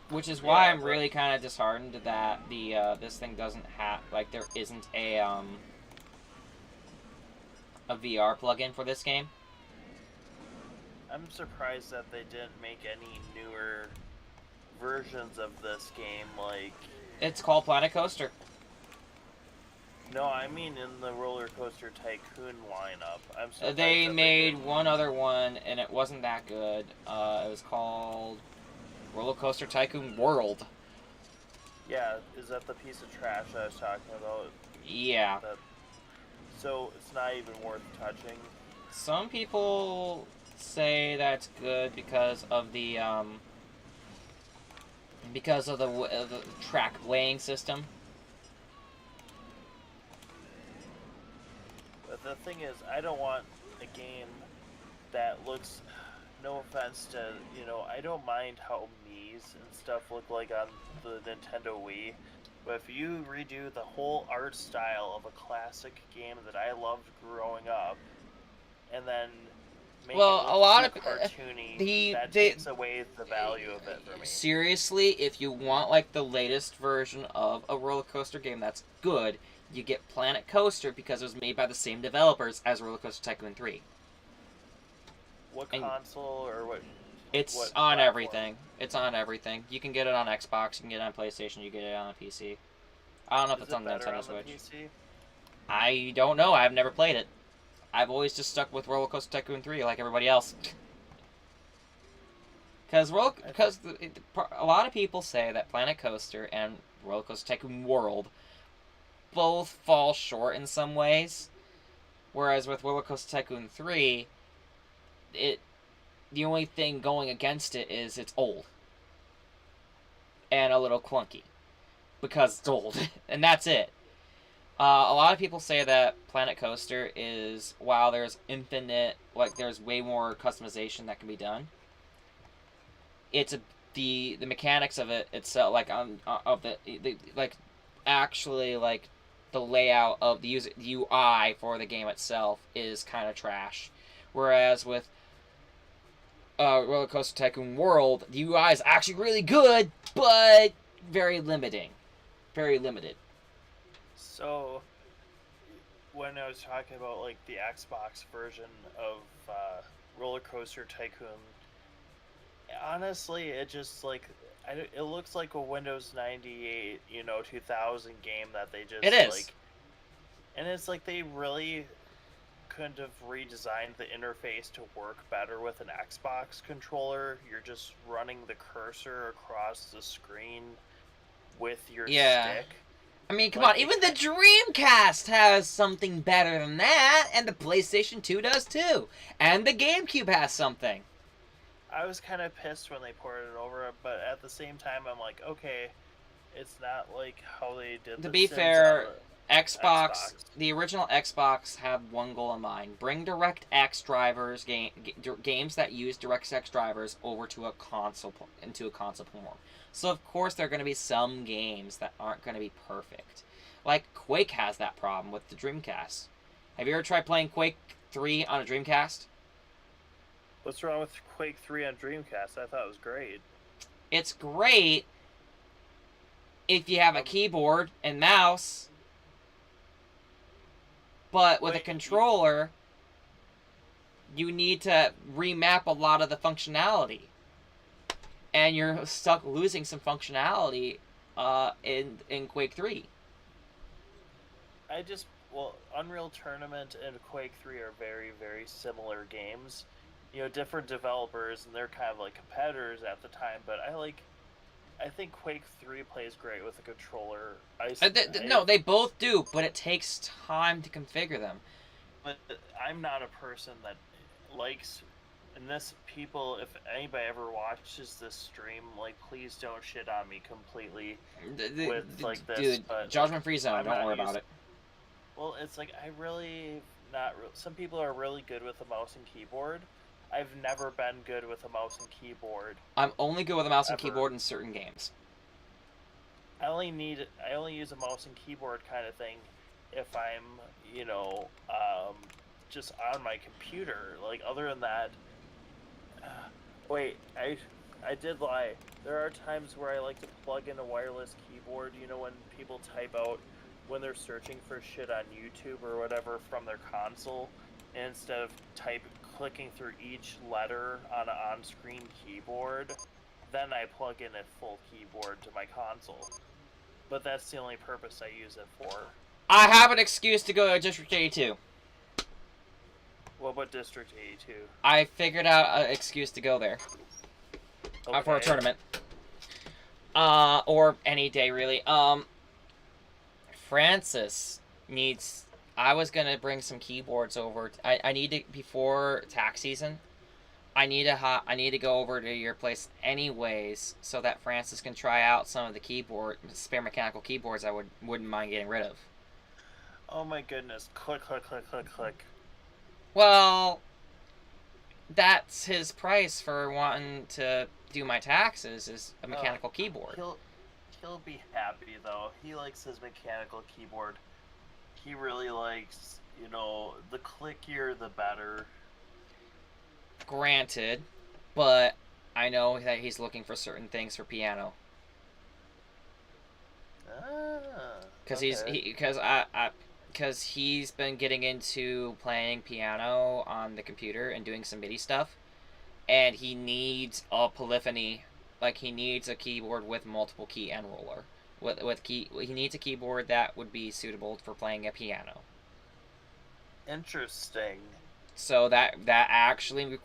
which is why Yeah, I'm but really kind of disheartened that the this thing doesn't have there isn't a VR plugin for this game. I'm surprised that they didn't make any newer versions of this game. Like, It's called Planet Coaster. no, I mean in the Roller Coaster Tycoon lineup. I'm surprised They that they made didn't. one other one and it wasn't that good. It was called Roller Coaster Tycoon World. Yeah, is that the piece of trash I was talking about? Yeah. That so it's not even worth touching. Some people say that's good because of the track weighing system. But the thing is, I don't want a game that looks. No offense to I don't mind how Mii's and stuff look like on the Nintendo Wii, but if you redo the whole art style of a classic game that I loved growing up, and then make it Well, a look lot too of cartoony, the that they takes away the value of it for me. seriously, if you want like the latest version of a roller coaster game that's good, you get Planet Coaster because it was made by the same developers as Roller Coaster Tycoon 3. What And console or it's what on platform? everything. It's on everything. You can get it on Xbox, you can get it on PlayStation, you get it on PC. I don't know if Is it's on it better Nintendo on the Switch. PC? I don't know. I've never played it. I've always just stuck with Roller Coaster Tycoon 3 like everybody else. I think Because a lot of people say that Planet Coaster and Roller Coaster Tycoon World both fall short in some ways. Whereas with Roller Coaster Tycoon 3, it the only thing going against it is it's old and a little clunky because it's old, and that's it. A lot of people say that Planet Coaster is while there's infinite, like there's way more customization that can be done. It's the mechanics of it itself, like of the like actually like the layout of the UI for the game itself is kind of trash. Whereas with Roller Coaster Tycoon World, the UI is actually really good, but very limiting, very limited. so. When I was talking about like the Xbox version of Roller Coaster Tycoon, honestly, it just like it looks like a Windows 98, 2000 game that they It just is. like, and it's like they really couldn't have redesigned the interface to work better with an Xbox controller. You're just running the cursor across the screen with your Yeah. stick. I mean, come Like on. Even the Dreamcast has something better than that, and the PlayStation 2 does too, and the GameCube has something. I was kind of pissed when they ported it over, but at the same time, I'm like, okay, it's not like how they did To The be Sims on fair, the Xbox. The original Xbox had one goal in mind: bring DirectX drivers, games that use DirectX drivers over to a console into a console platform. So of course there are going to be some games that aren't going to be perfect. Like Quake has that problem with the Dreamcast. Have you ever tried playing Quake 3 on a Dreamcast? What's wrong with Quake 3 on Dreamcast? I thought it was great. It's great if you have a Um, keyboard and mouse, but with a wait, controller, you need to remap a lot of the functionality, and you're stuck losing some functionality in Quake 3. I just Unreal Tournament and Quake 3 are very very similar games. Different developers and they're kind of like competitors at the time, but I think Quake 3 plays great with a controller. No, they both do, but it takes time to configure them. But I'm not a person that likes. And this people, if anybody ever watches this stream, like please don't shit on me completely with like this. Dude, But like Judgment Free Zone, I'm don't not worry used. about it. Well, it's like I really some people are really good with a mouse and keyboard. I've never been good with a mouse and keyboard I'm only good with a mouse and ever. keyboard in certain games. I only use a mouse and keyboard kind of thing if I'm, just on my computer. Like other than that, wait, I did lie. There are times where I like to plug in a wireless keyboard. You know, when people type out when they're searching for shit on YouTube or whatever from their console, and instead of clicking through each letter on an on-screen keyboard, then I plug in a full keyboard to my console. But that's the only purpose I use it for. I have an excuse to go to District 82. What about District 82? I figured out an excuse to go there. Okay. For a tournament. Or any day, really. Francis needs... I was gonna bring some keyboards over. I need to... Before tax season, I need to go over to your place anyways, so that Francis can try out some of the spare mechanical keyboards I wouldn't mind getting rid of. Oh my goodness. Click, click, click, click, click. Well, that's his price for wanting to do my taxes, is a mechanical keyboard. He'll be happy though. He likes his mechanical keyboard. He really likes, the clickier the better. Granted, but I know that he's looking for certain things for piano. Because Okay. because he's been getting into playing piano on the computer and doing some MIDI stuff, and he needs a polyphony, like he needs a keyboard with multiple key and roller. He needs a keyboard that would be suitable for playing a piano. Interesting. So that actually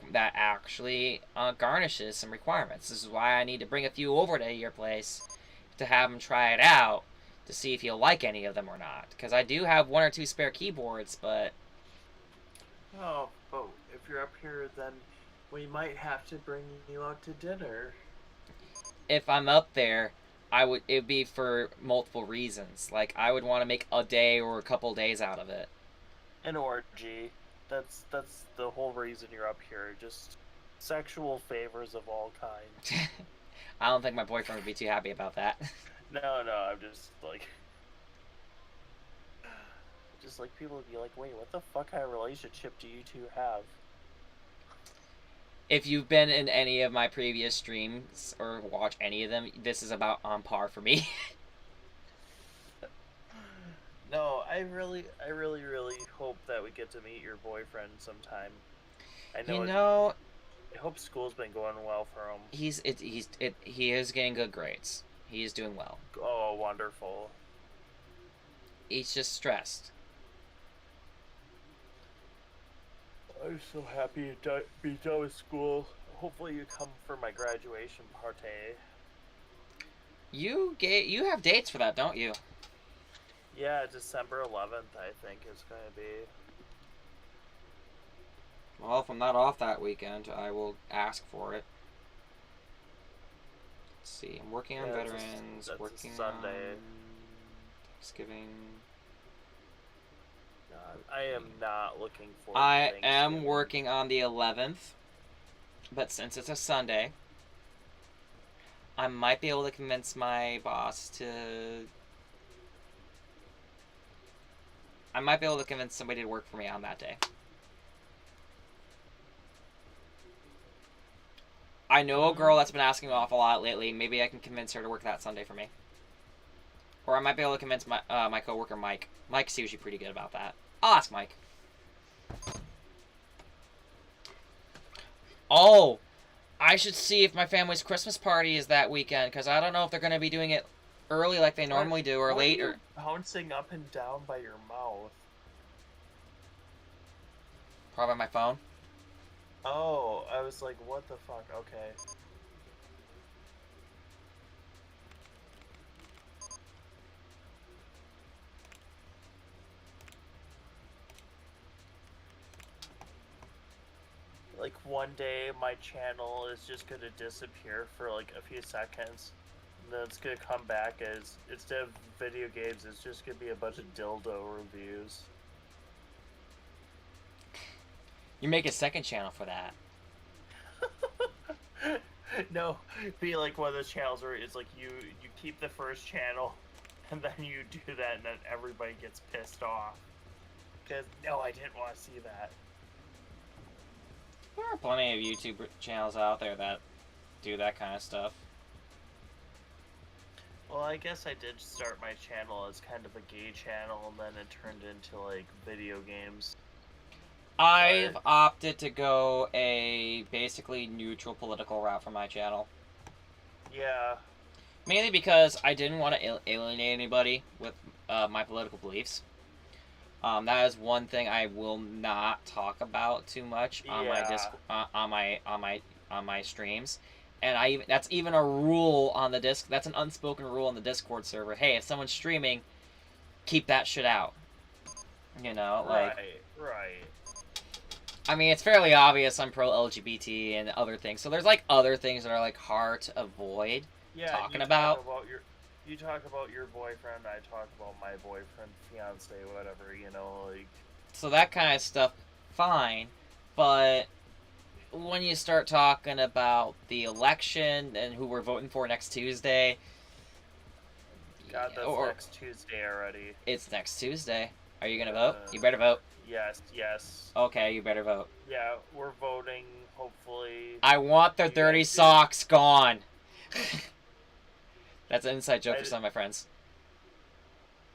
garnishes some requirements. This is why I need to bring a few over to your place to have him try it out to see if he'll like any of them or not. Because I do have one or two spare keyboards, but Oh, if you're up here, then we might have to bring you out to dinner. if I'm up there, it'd be for multiple reasons. Like I would want to make a day or a couple days out of it. An orgy. That's the whole reason you're up here. Just sexual favors of all kinds. I don't think my boyfriend would be too happy about that. No, I'm just like people would be like, wait, what the fuck kind of relationship do you two have? If you've been in any of my previous streams or watch any of them, this is about on par for me. No, I really hope that we get to meet your boyfriend sometime. I hope school's been going well for him. He is getting good grades. He is doing well. Oh, wonderful. He's just stressed. I'm so happy to be done with school. Hopefully you come for my graduation party. You have dates for that, don't you? Yeah, December 11th, I think, is going to be. Well, if I'm not off that weekend, I will ask for it. Let's see. I'm working on veterans. That's working a Sunday. on Thanksgiving. God, I am not looking forward I to am working on the 11th, but since it's a Sunday, I might be able to convince my boss to... I might be able to convince somebody to work for me on that day. I know a girl that's been asking me off a lot lately. Maybe I can convince her to work that Sunday for me. Or I might be able to convince my coworker Mike. Mike's usually pretty good about that. I'll ask Mike. Oh, I should see if my family's Christmas party is that weekend, because I don't know if they're going to be doing it early like they normally do, or late, or... bouncing up and down by your mouth. Probably my phone. Oh, I was like, what the fuck? Okay. Like one day my channel is just gonna disappear for like a few seconds. And then it's gonna come back as, instead of video games, it's just gonna be a bunch of dildo reviews. You make a second channel for that. No, be like one of those channels where it's like you keep the first channel, and then you do that, and then everybody gets pissed off. Because no, I didn't want to see that. There are plenty of YouTube channels out there that do that kind of stuff. Well, I guess I did start my channel as kind of a gay channel, and then it turned into like video games. I've opted to go a basically neutral political route for my channel. Yeah. Mainly because I didn't want to alienate anybody with my political beliefs. That is one thing I will not talk about too much on my on my streams, and that's even a rule on the disc. That's an unspoken rule on the Discord server. Hey, if someone's streaming, keep that shit out. You know, like. Right. I mean, it's fairly obvious I'm pro LGBT and other things. So there's like other things that are like hard to avoid talking about. You talk about your boyfriend, I talk about my boyfriend, fiance, whatever, you know, like. So that kind of stuff, fine. But when you start talking about the election and who we're voting for next Tuesday. God, that's next Tuesday already. It's next Tuesday. Are you going to vote? You better vote. Yes. Okay, you better vote. Yeah, we're voting, hopefully. I want their dirty socks gone. That's an inside joke for some of my friends.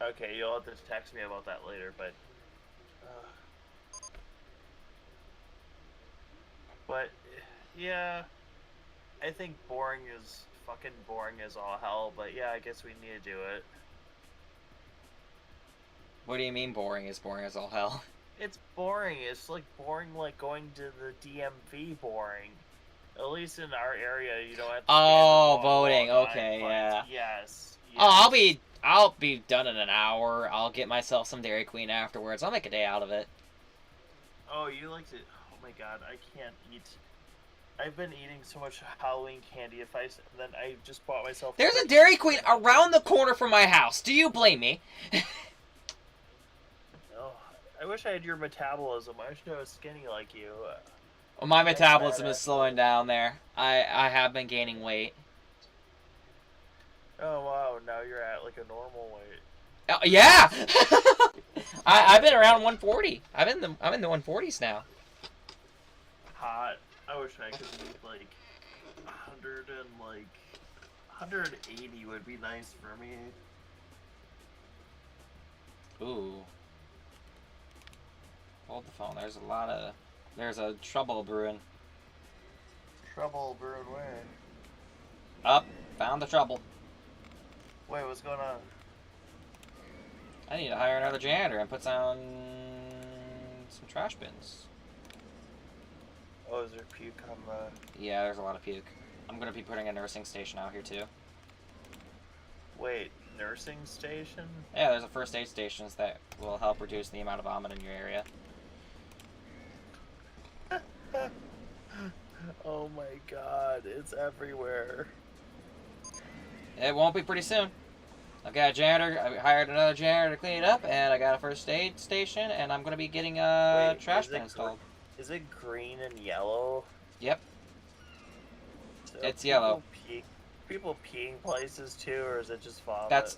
Okay, you'll have to text me about that later, but... But, yeah... I think fucking boring as all hell, but yeah, I guess we need to do it. What do you mean boring as all hell? It's boring. It's like boring like going to the DMV boring. At least in our area, you don't have to voting. Okay, yeah. Yes. Oh, I'll be done in an hour. I'll get myself some Dairy Queen afterwards. I'll make a day out of it. Oh, you like to... Oh my god, I can't eat... I've been eating so much Halloween candy. Then I just bought myself... There's a Dairy Queen around the corner from my house. Do you blame me? I wish I had your metabolism. I wish I was skinny like you. Well, my metabolism is slowing down there. I have been gaining weight. Oh wow, now you're at like a normal weight. Yeah! I've been around 140. I'm in the 140s now. Hot. I wish I could eat like 100 and like 180 would be nice for me. Ooh. Hold the phone. There's a trouble brewing. Trouble brewing where? Up. Found the trouble. Wait, what's going on? I need to hire another janitor and put down some trash bins. Oh, is there puke on the... Yeah, there's a lot of puke. I'm going to be putting a nursing station out here, too. Wait, nursing station? Yeah, there's a first aid stations that will help reduce the amount of vomit in your area. Oh my god, it's everywhere. It won't be pretty soon. I've got a janitor, I hired another janitor to clean it up, and I got a first aid station, and I'm going to be getting a trash bin installed. Is it green and yellow? Yep. So it's yellow. People peeing places too, or is it just vomit? That's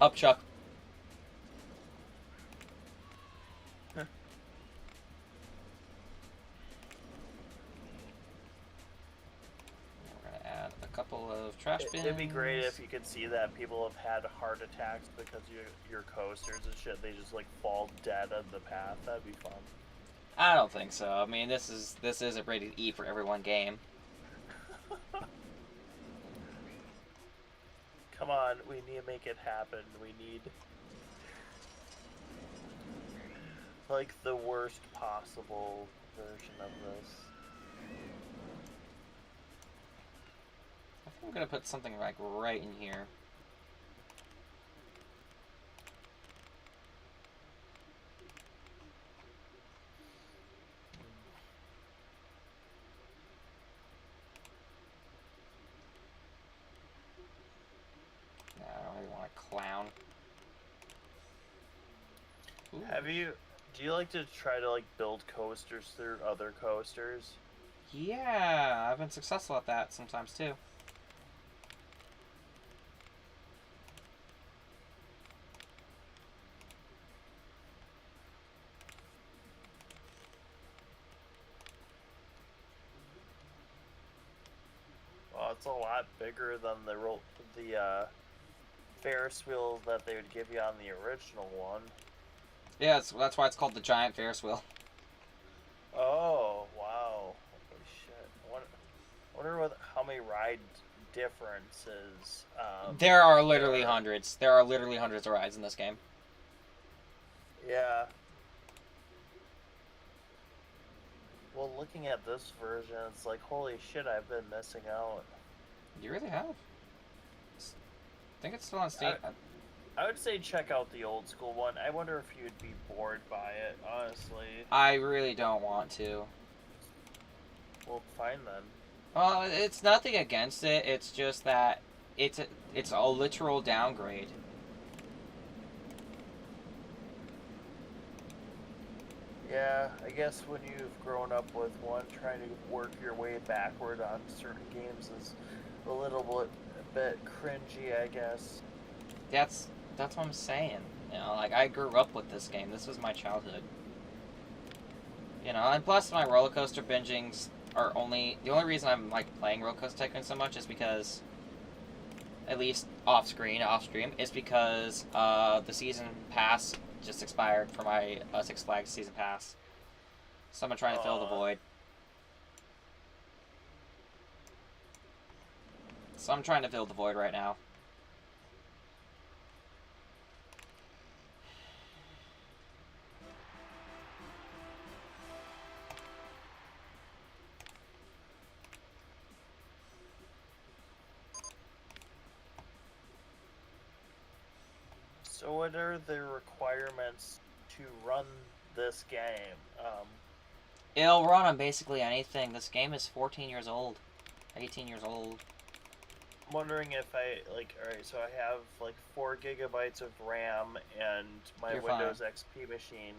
up, Chuck. Couple of trash bins. It'd be great if you could see that people have had heart attacks because your coasters and shit. They just like fall dead on the path. That'd be fun. I don't think so. I mean, this is a rated E for everyone game. Come on, we need to make it happen. We need like the worst possible version of this. I'm gonna put something like right in here. No, I don't really want a clown. Ooh. Do you like to try to like build coasters through other coasters? Yeah, I've been successful at that sometimes too. Well, it's a lot bigger than the Ferris wheel that they would give you on the original one. Yeah, that's why it's called the giant Ferris wheel. Oh wow! Holy shit! Wonder how many ride differences. There are There literally are. hundreds. There are literally hundreds of rides in this game. Yeah. Well, looking at this version, it's like holy shit! I've been missing out. You really have. I think it's still on Steam. I would say check out the old school one. I wonder if you'd be bored by it, honestly. I really don't want to. Well, fine then. Well, it's nothing against it. It's just that it's a literal downgrade. Yeah, I guess when you've grown up with one, trying to work your way backward on certain games is a bit cringy, I guess. That's what I'm saying. You know, like I grew up with this game. This was my childhood. You know, and plus my roller coaster bingings are the only reason I'm like playing Roller Coaster Tycoon so much is because, at least off stream, is because the season pass just expired for my Six Flags season pass. So I'm trying to fill the void. So I'm trying to fill the void right now. So what are the requirements to run this game? It'll run on basically anything. This game is 14 years old. 18 years old. I'm wondering if alright, so I have like 4 gigabytes of RAM and my You're Windows fine. XP machine,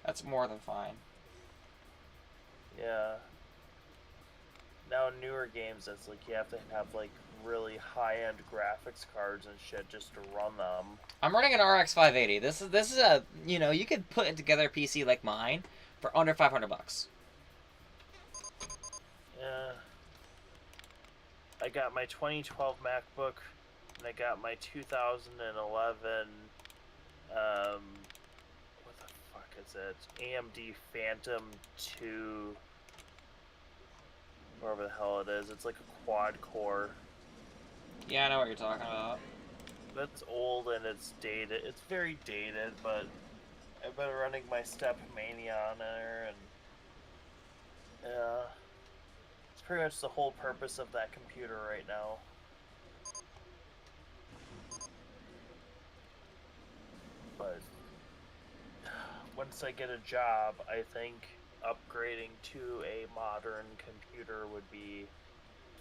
That's more than fine. yeah. Now newer games, it's like you have to have like really high-end graphics cards and shit just to run them. I'm running an RX 580. This is a, you know, you could put together a PC like mine for under $500. Yeah. I got my 2012 MacBook and I got my 2011 what the fuck is it? AMD Phantom 2, whatever the hell it is. It's like a quad core. Yeah, I know what you're talking about. That's old and it's dated. It's very dated, but I've been running my Step Mania on there, and yeah, it's pretty much the whole purpose of that computer right now. But once I get a job, I think upgrading to a modern computer would be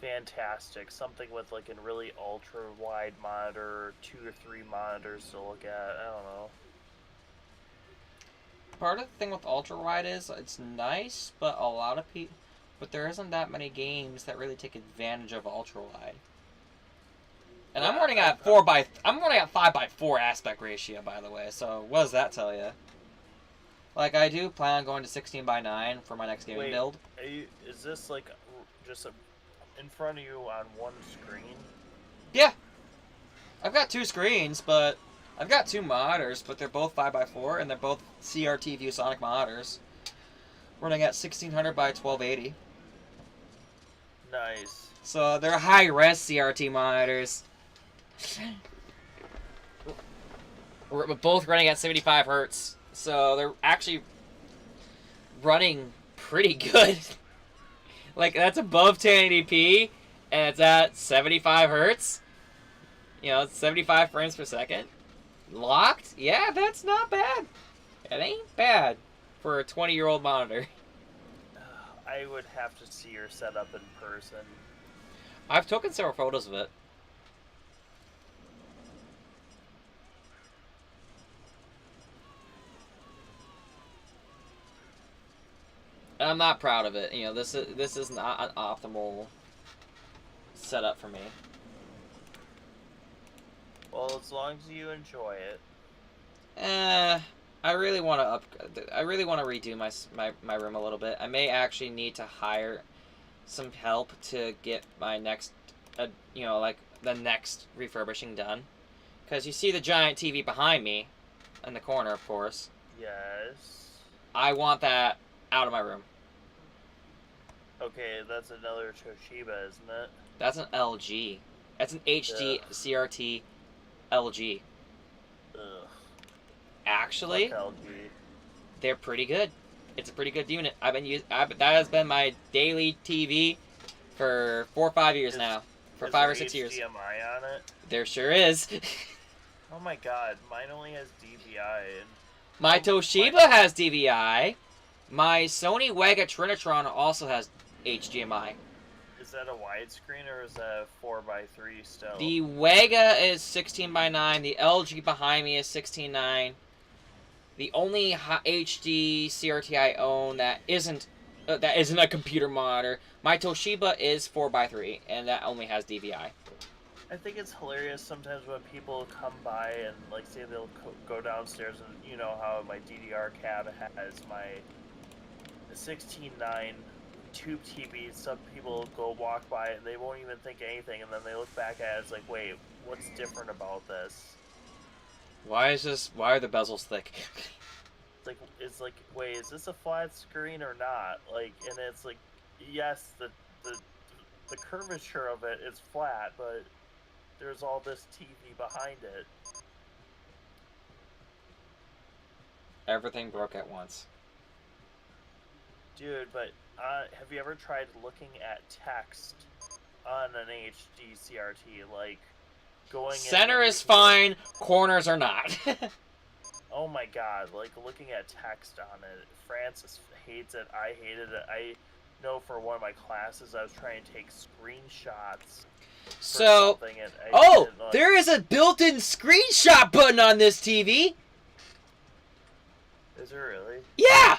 fantastic. Something with like a really ultra wide monitor, 2 or 3 monitors to look at. I don't know. Part of the thing with ultra wide is it's nice, but but there isn't that many games that really take advantage of ultra wide. And Yeah, I'm running at 5:4 aspect ratio, by the way. So what does that tell you? Like I do plan on going to 16:9 for my next gaming build. Is this like just in front of you on one screen? Yeah, I've got 2 screens, but I've got 2 monitors, but they're both 5:4 and they're both CRT ViewSonic monitors, running at 1600 by 1280. Nice. So they're high-res CRT monitors. We're both running at 75 hertz, so they're actually running pretty good. Like that's above 1080p, and it's at 75 hertz. You know, it's 75 frames per second. Locked? Yeah, that's not bad. It ain't bad for a 20-year-old monitor. I would have to see your setup in person. I've taken several photos of it. And I'm not proud of it. You know, this is not an optimal setup for me. Well, as long as you enjoy it. I really want to redo my room a little bit. I may actually need to hire some help to get my next, like the next refurbishing done. Because you see the giant TV behind me, in the corner, of course. Yes. I want that out of my room. Okay, that's another Toshiba, isn't it? That's an LG. That's an HD Ugh. CRT LG. Ugh. Actually, Fuck LG. they're pretty good. It's a pretty good unit. That has been my daily TV for 4 or 5 years now. For 5 or 6 years. HDMI on it? There sure is. Oh my god, mine only has DVI. And My Toshiba has DVI. My Sony Wega Trinitron also has HDMI. is that a widescreen or is that a 4x3 still? The Wega is 16:9. The LG behind me is 16:9. The only HD CRT I own that isn't a computer monitor. My Toshiba is 4x3, and that only has DVI. I think it's hilarious sometimes when people come by and like say they'll go downstairs and you know how my DDR cab has my 16:9 tube TV. Some people go walk by and they won't even think anything, and then they look back at it. It's like, wait, what's different about this? Why are the bezels thick? It's like, wait, is this a flat screen or not? Like, and it's like, yes, the curvature of it is flat, but there's all this TV behind it. Everything broke at once. Dude, but have you ever tried looking at text on an HD CRT? Like, going Center is fine, corners are not. Oh my god, like looking at text on it. Francis hates it, I hated it. I know for one of my classes I was trying to take screenshots. So, there is a built-in screenshot button on this TV. Is there really? Yeah!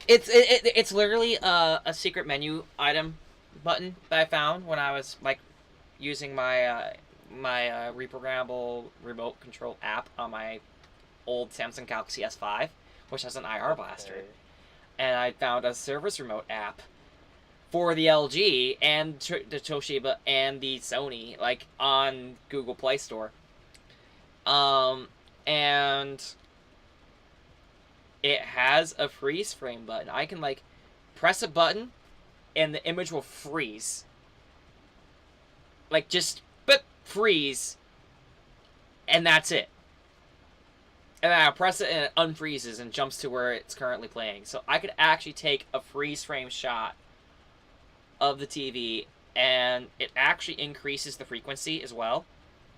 It's literally a secret menu item button that I found when I was like using my reprogrammable remote control app on my old Samsung Galaxy S5, which has an IR blaster, and I found a service remote app for the LG and the Toshiba and the Sony, like on Google Play Store, and it has a freeze frame button. I can like press a button and the image will freeze. Like just freeze, and that's it. And then I'll press it and it unfreezes and jumps to where it's currently playing. So I could actually take a freeze frame shot of the TV, and it actually increases the frequency as well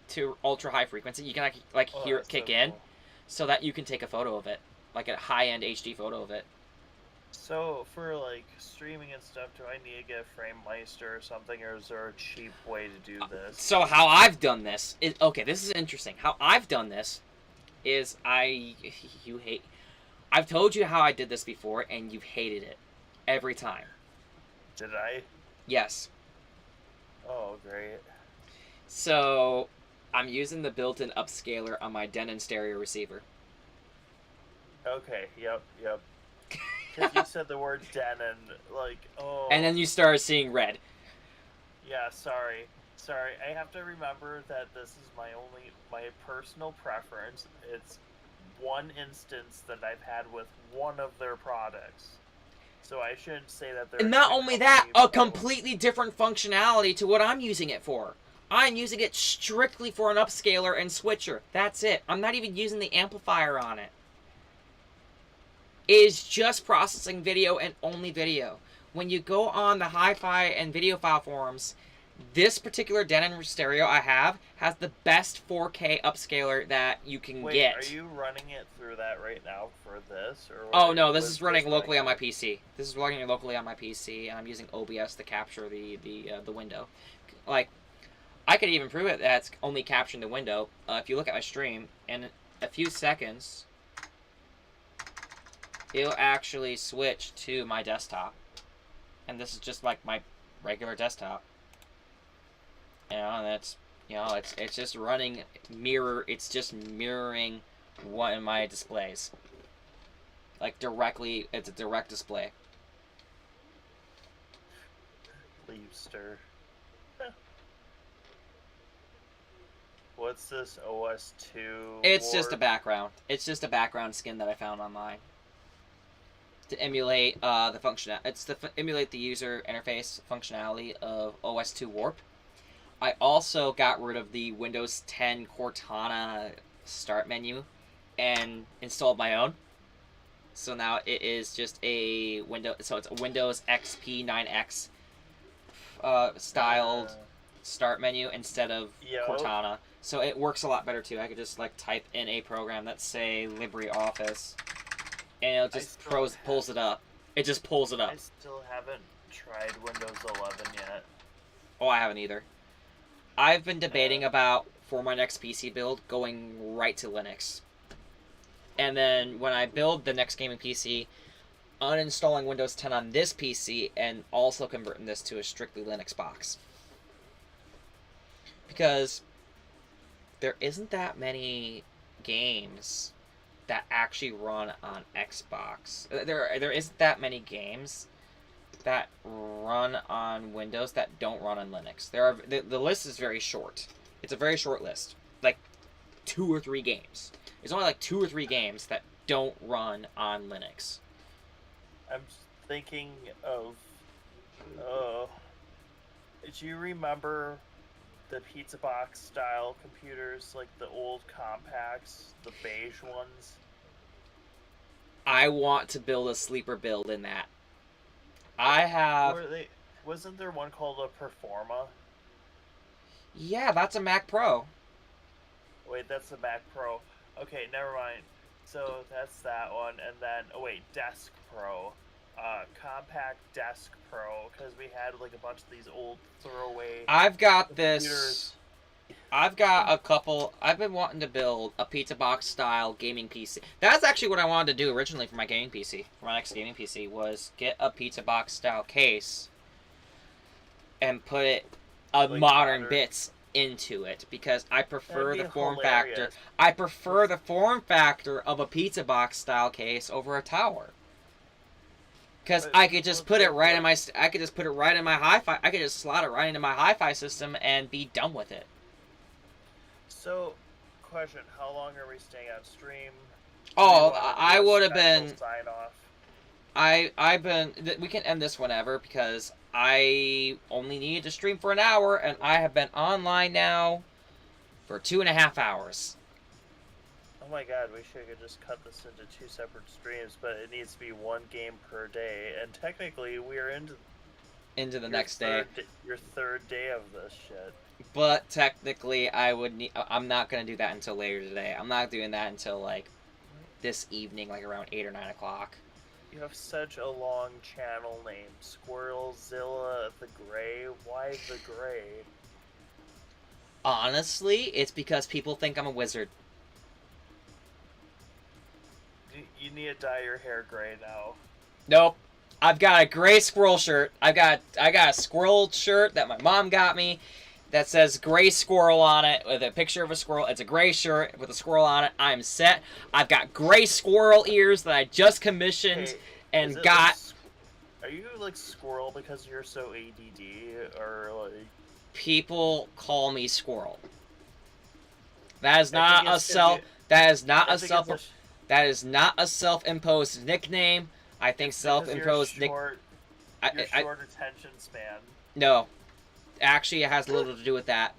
to ultra high frequency. You can like hear it kick in, so that you can take a photo of it, like a high-end HD photo of it. So for like streaming and stuff, do I need to get FrameMeister or something, or is there a cheap way to do this? So how I've done this is okay. This is interesting. How I've done this is I've told you how I did this before, and you've hated it every time. Did I? Yes. Oh, great. So I'm using the built-in upscaler on my Denon stereo receiver. Okay, yep. Because you said the word Denon, like, oh. And then you started seeing red. Yeah, sorry. I have to remember that this is my personal preference. It's one instance that I've had with one of their products. So I shouldn't say that they're... And not only that, a completely different functionality to what I'm using it for. I'm using it strictly for an upscaler and switcher. That's it. I'm not even using the amplifier on it. It is just processing video and only video. When you go on the hi-fi and video file forums, this particular Denon stereo I have has the best 4K upscaler that you can get. Are you running it through that right now for this? Or oh no, this is running locally on my PC. This is running locally on my PC, and I'm using OBS to capture the window. Like, I could even prove it that's only capturing the window. If you look at my stream, in a few seconds, it'll actually switch to my desktop. and this is just like my regular desktop. And that's it's just running it's just mirroring one of my displays. Like directly, it's a direct display. Leapster. What's this OS2? It's just a background. It's just a background skin that I found online to emulate the function. It's to emulate the user interface functionality of OS2 Warp. I also got rid of the Windows 10 Cortana start menu and installed my own. So now it is just a Windows. So it's a Windows XP 9X styled start menu instead of Cortana. So it works a lot better too. I could just like type in a program, let's say LibreOffice, and it just pulls it up. It just pulls it up. I still haven't tried Windows 11 yet. Oh, I haven't either. I've been debating about, for my next PC build, going right to Linux. And then when I build the next gaming PC, uninstalling Windows 10 on this PC and also converting this to a strictly Linux box. Because there isn't that many games that actually run on Xbox. There isn't that many games that run on Windows that don't run on Linux. The list is very short. It's a very short list. Like 2 or 3 games. There's only like 2 or 3 games that don't run on Linux. I'm thinking of do you remember the pizza box style computers, like the old compacts, the beige ones? I want to build a sleeper build in that. I have... Wasn't there one called a Performa? Yeah, that's a Mac Pro. Wait, that's the Mac Pro. Okay, never mind. So that's that one, and then Desk Pro, Compact Desk Pro, because we had like a bunch of these old throwaway. I've got computers. this. I've got a couple. I've been wanting to build a pizza box style gaming PC. That's actually what I wanted to do originally for my gaming PC. For my next gaming PC was get a pizza box style case and put it like modern bits into it, because I prefer the form factor. I prefer the form factor of a pizza box style case over a tower. Because I could just put it right in my. I could just put it right in my hi-fi. I could just slot it right into my hi-fi system and be done with it. So, question: how long are we staying on stream? Oh, I would have been. Sign off. I've been. We can end this whenever, because I only needed to stream for an hour, and I have been online now for 2.5 hours. Oh my god, we should just cut this into 2 separate streams, but it needs to be 1 game per day, and technically we are into the next day. Your 3rd day of this shit. But technically, I'm not gonna do that until later today. I'm not doing that until like this evening, like around 8 or 9 o'clock. You have such a long channel name, Squirrelzilla the Gray. Why the Gray? Honestly, it's because people think I'm a wizard. You need to dye your hair gray now. Nope. I've got a gray squirrel shirt. I got a squirrel shirt that my mom got me that says gray squirrel on it with a picture of a squirrel. It's a gray shirt with a squirrel on it. I'm set. I've got gray squirrel ears that I just commissioned and got. Are you like squirrel because you're so ADD, or like? People call me squirrel. That is not a self. That is not a self. That is not a self-imposed nickname. I think self-imposed short attention span. No, actually, it has little to do with that.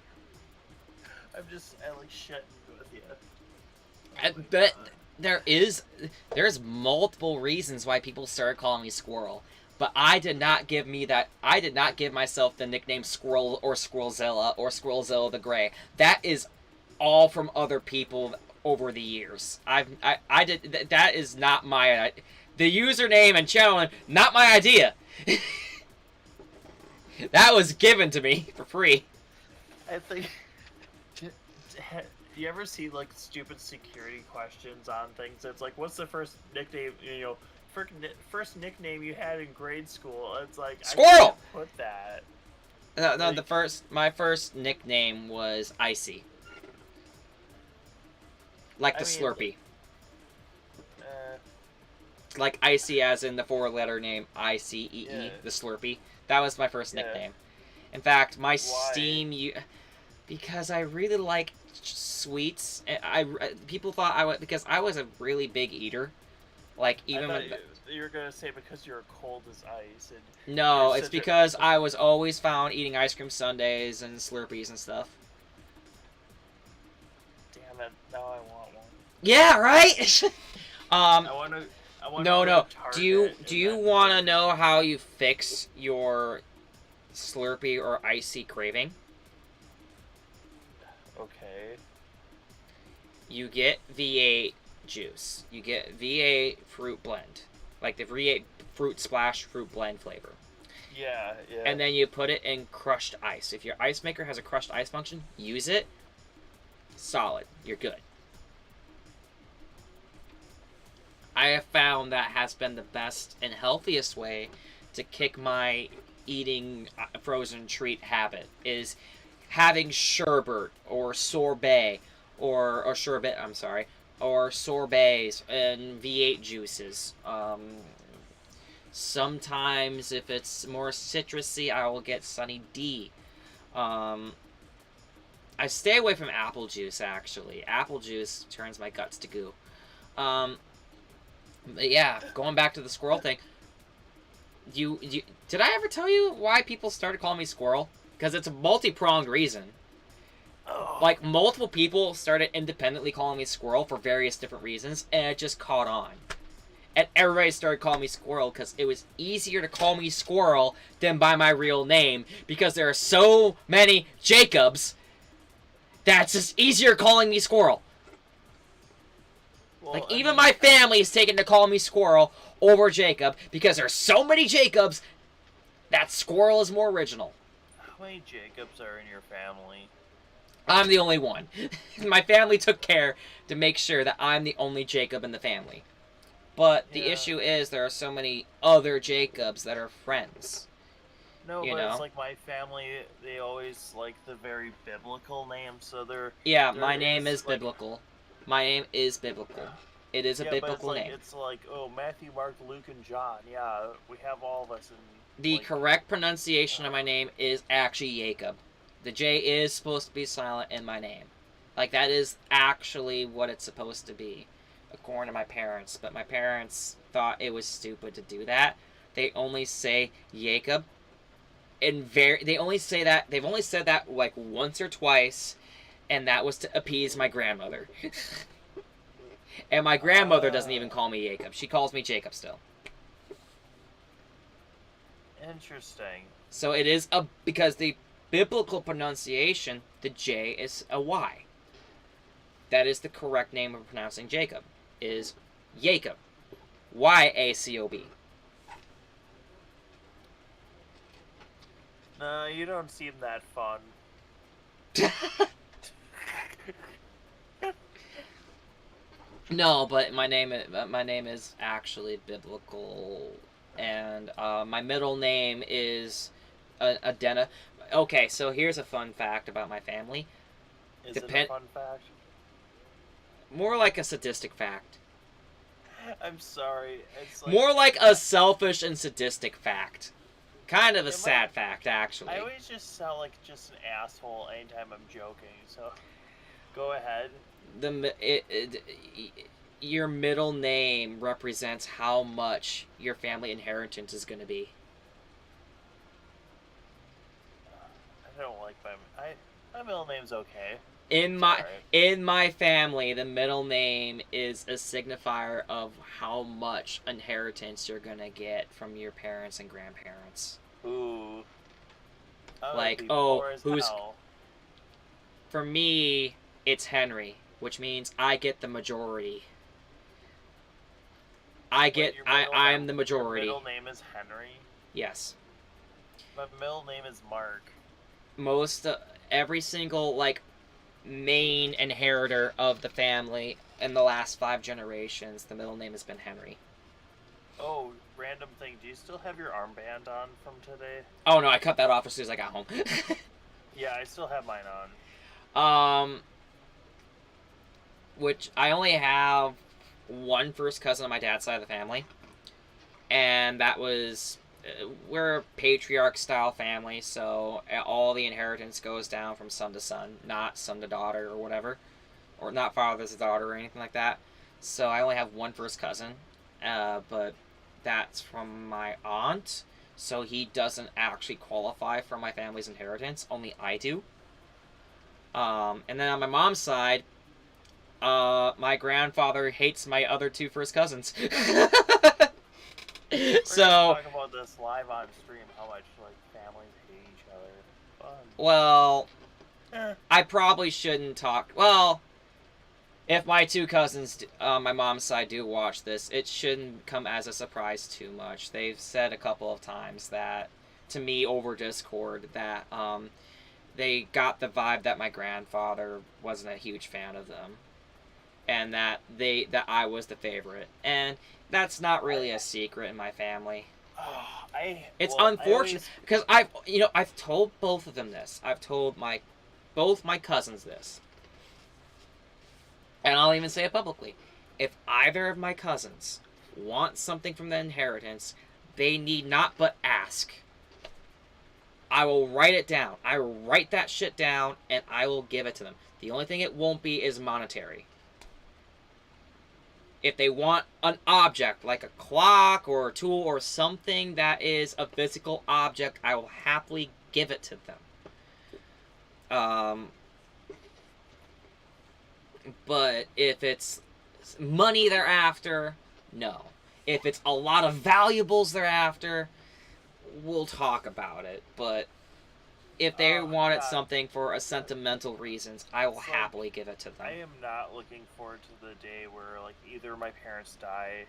I like shitting with you. But there's multiple reasons why people started calling me Squirrel. But I did not give myself the nickname Squirrel or Squirrelzilla or Squirrelzilla the Gray. That is all from other people over the years. That is not my the username and channel, not my idea. That was given to me for free. I think. Do you ever see like stupid security questions on things? It's like, what's the first nickname? first nickname you had in grade school. It's like I Squirrel. can't put that. No, Like, my first nickname was Icy, like I the mean, Slurpee, uh, like Icy as in the four-letter name ICEE, yeah, the Slurpee. That was my first yeah. nickname. In fact, my Why? because I really like sweets. People thought I was because I was a really big eater. Like I even thought when you were gonna say because you're cold as ice and you're no, it's such a. because I was always found eating ice cream sundaes and Slurpees and stuff. Damn it! Now I want one. Yeah, right. um, I want to. I want to no, go to no. Target Do and you then want to get. know how you fix your Slurpee or icy craving? Okay. You get V8 juice. You get V8 fruit blend, like the V8 fruit splash fruit blend flavor. Yeah, yeah. And then you put it in crushed ice. If your ice maker has a crushed ice function, use it. Solid. You're good. I have found that has been the best and healthiest way to kick my eating frozen treat habit is having sherbet or sorbet or sherbet, I'm sorry, or sorbets and V8 juices. Sometimes if it's more citrusy, I will get Sunny D. Um, I stay away from apple juice actually. Apple juice turns my guts to goo. Um, but yeah, going back to the squirrel thing. Did I ever tell you why people started calling me Squirrel? Because it's a multi-pronged reason. Oh. Like, multiple people started independently calling me Squirrel for various different reasons, and it just caught on. And everybody started calling me Squirrel because it was easier to call me Squirrel than by my real name, because there are so many Jacobs that's just easier calling me Squirrel. Well, Like, I even mean, my family is taken to call me Squirrel over Jacob because there's so many Jacobs that Squirrel is more original. how many Jacobs are in your family? I'm the only one. My family took care to make sure that I'm the only Jacob in the family. But the Yeah. issue is there are so many other Jacobs that are friends. No, You but it's know? like my family. They always like the very biblical names, so Yeah, there my name is is like biblical. My name is biblical. It is a yeah, but biblical name. it's like oh Matthew, Mark, Luke, and John. Yeah, we have all of us in The like correct pronunciation of my name is actually Jacob. The J is supposed to be silent in my name. Like, that is actually what it's supposed to be, according to my parents. But my parents thought it was stupid to do that. They only say Jacob. They've only said that like once or twice, and that was to appease my grandmother. And my grandmother doesn't even call me Jacob. She calls me Jacob still. interesting. So it is because the biblical pronunciation, the J is a Y. That is the correct name of pronouncing Jacob. Is Jacob. Yacob. No, you don't seem that fun. No, but my name is actually biblical, and my middle name is Adena. Okay, so here's a fun fact about my family. Is it a Depend fun fact? More like a sadistic fact. I'm sorry. It's like More like a selfish and sadistic fact. Kind of a it sad might, fact, actually. I always just sound like just an asshole anytime I'm joking. So, go ahead. Your middle name represents how much your family inheritance is going to be. I don't like my middle name's okay. In It's my alright. in my family, the middle name is a signifier of how much inheritance you're going to get from your parents and grandparents. Ooh. I'm gonna Like, be oh, poor as who's hell. for me, it's Henry, which means I get the majority. Wait, I'm the your majority. middle name is Henry. Yes. My middle name is Mark. Most every single like main inheritor of the family in the last 5 generations, the middle name has been Henry. Oh, random thing. Do you still have your armband on from today? Oh no, I cut that off as soon as I got home. Yeah, I still have mine on. um, which I only have one first cousin on my dad's side of the family, and that was we're a patriarch style family, so all the inheritance goes down from son to son, not son to daughter or whatever, or not father to daughter or anything like that. So I only have one first cousin, but that's from my aunt, so he doesn't actually qualify for my family's inheritance. Only I do. And then on my mom's side, my grandfather hates my other two first cousins. We're gonna So, talk about this live on stream. How much like families hate each other. well, Fun. I probably shouldn't talk. Well, if my two cousins on my mom's side do watch this, it shouldn't come as a surprise too much. They've said a couple of times that to me over Discord that they got the vibe that my grandfather wasn't a huge fan of them, and that I was the favorite, and that's not really a secret in my family. It's I unfortunate always because I've told both of them this. I've told both my cousins this, and I'll even say it publicly. If either of my cousins want something from the inheritance, they need not but ask. I will write it down. I will write that shit down and I will give it to them. The only thing it won't be is monetary. If they want an object like a clock or a tool or something that is a physical object, I will happily give it to them. But if it's money they're after, no. If it's a lot of valuables they're after, we'll talk about it. But if they wanted God. something for a sentimental reasons, I will So, happily give it to them. I am not looking forward to the day where like either my parents die,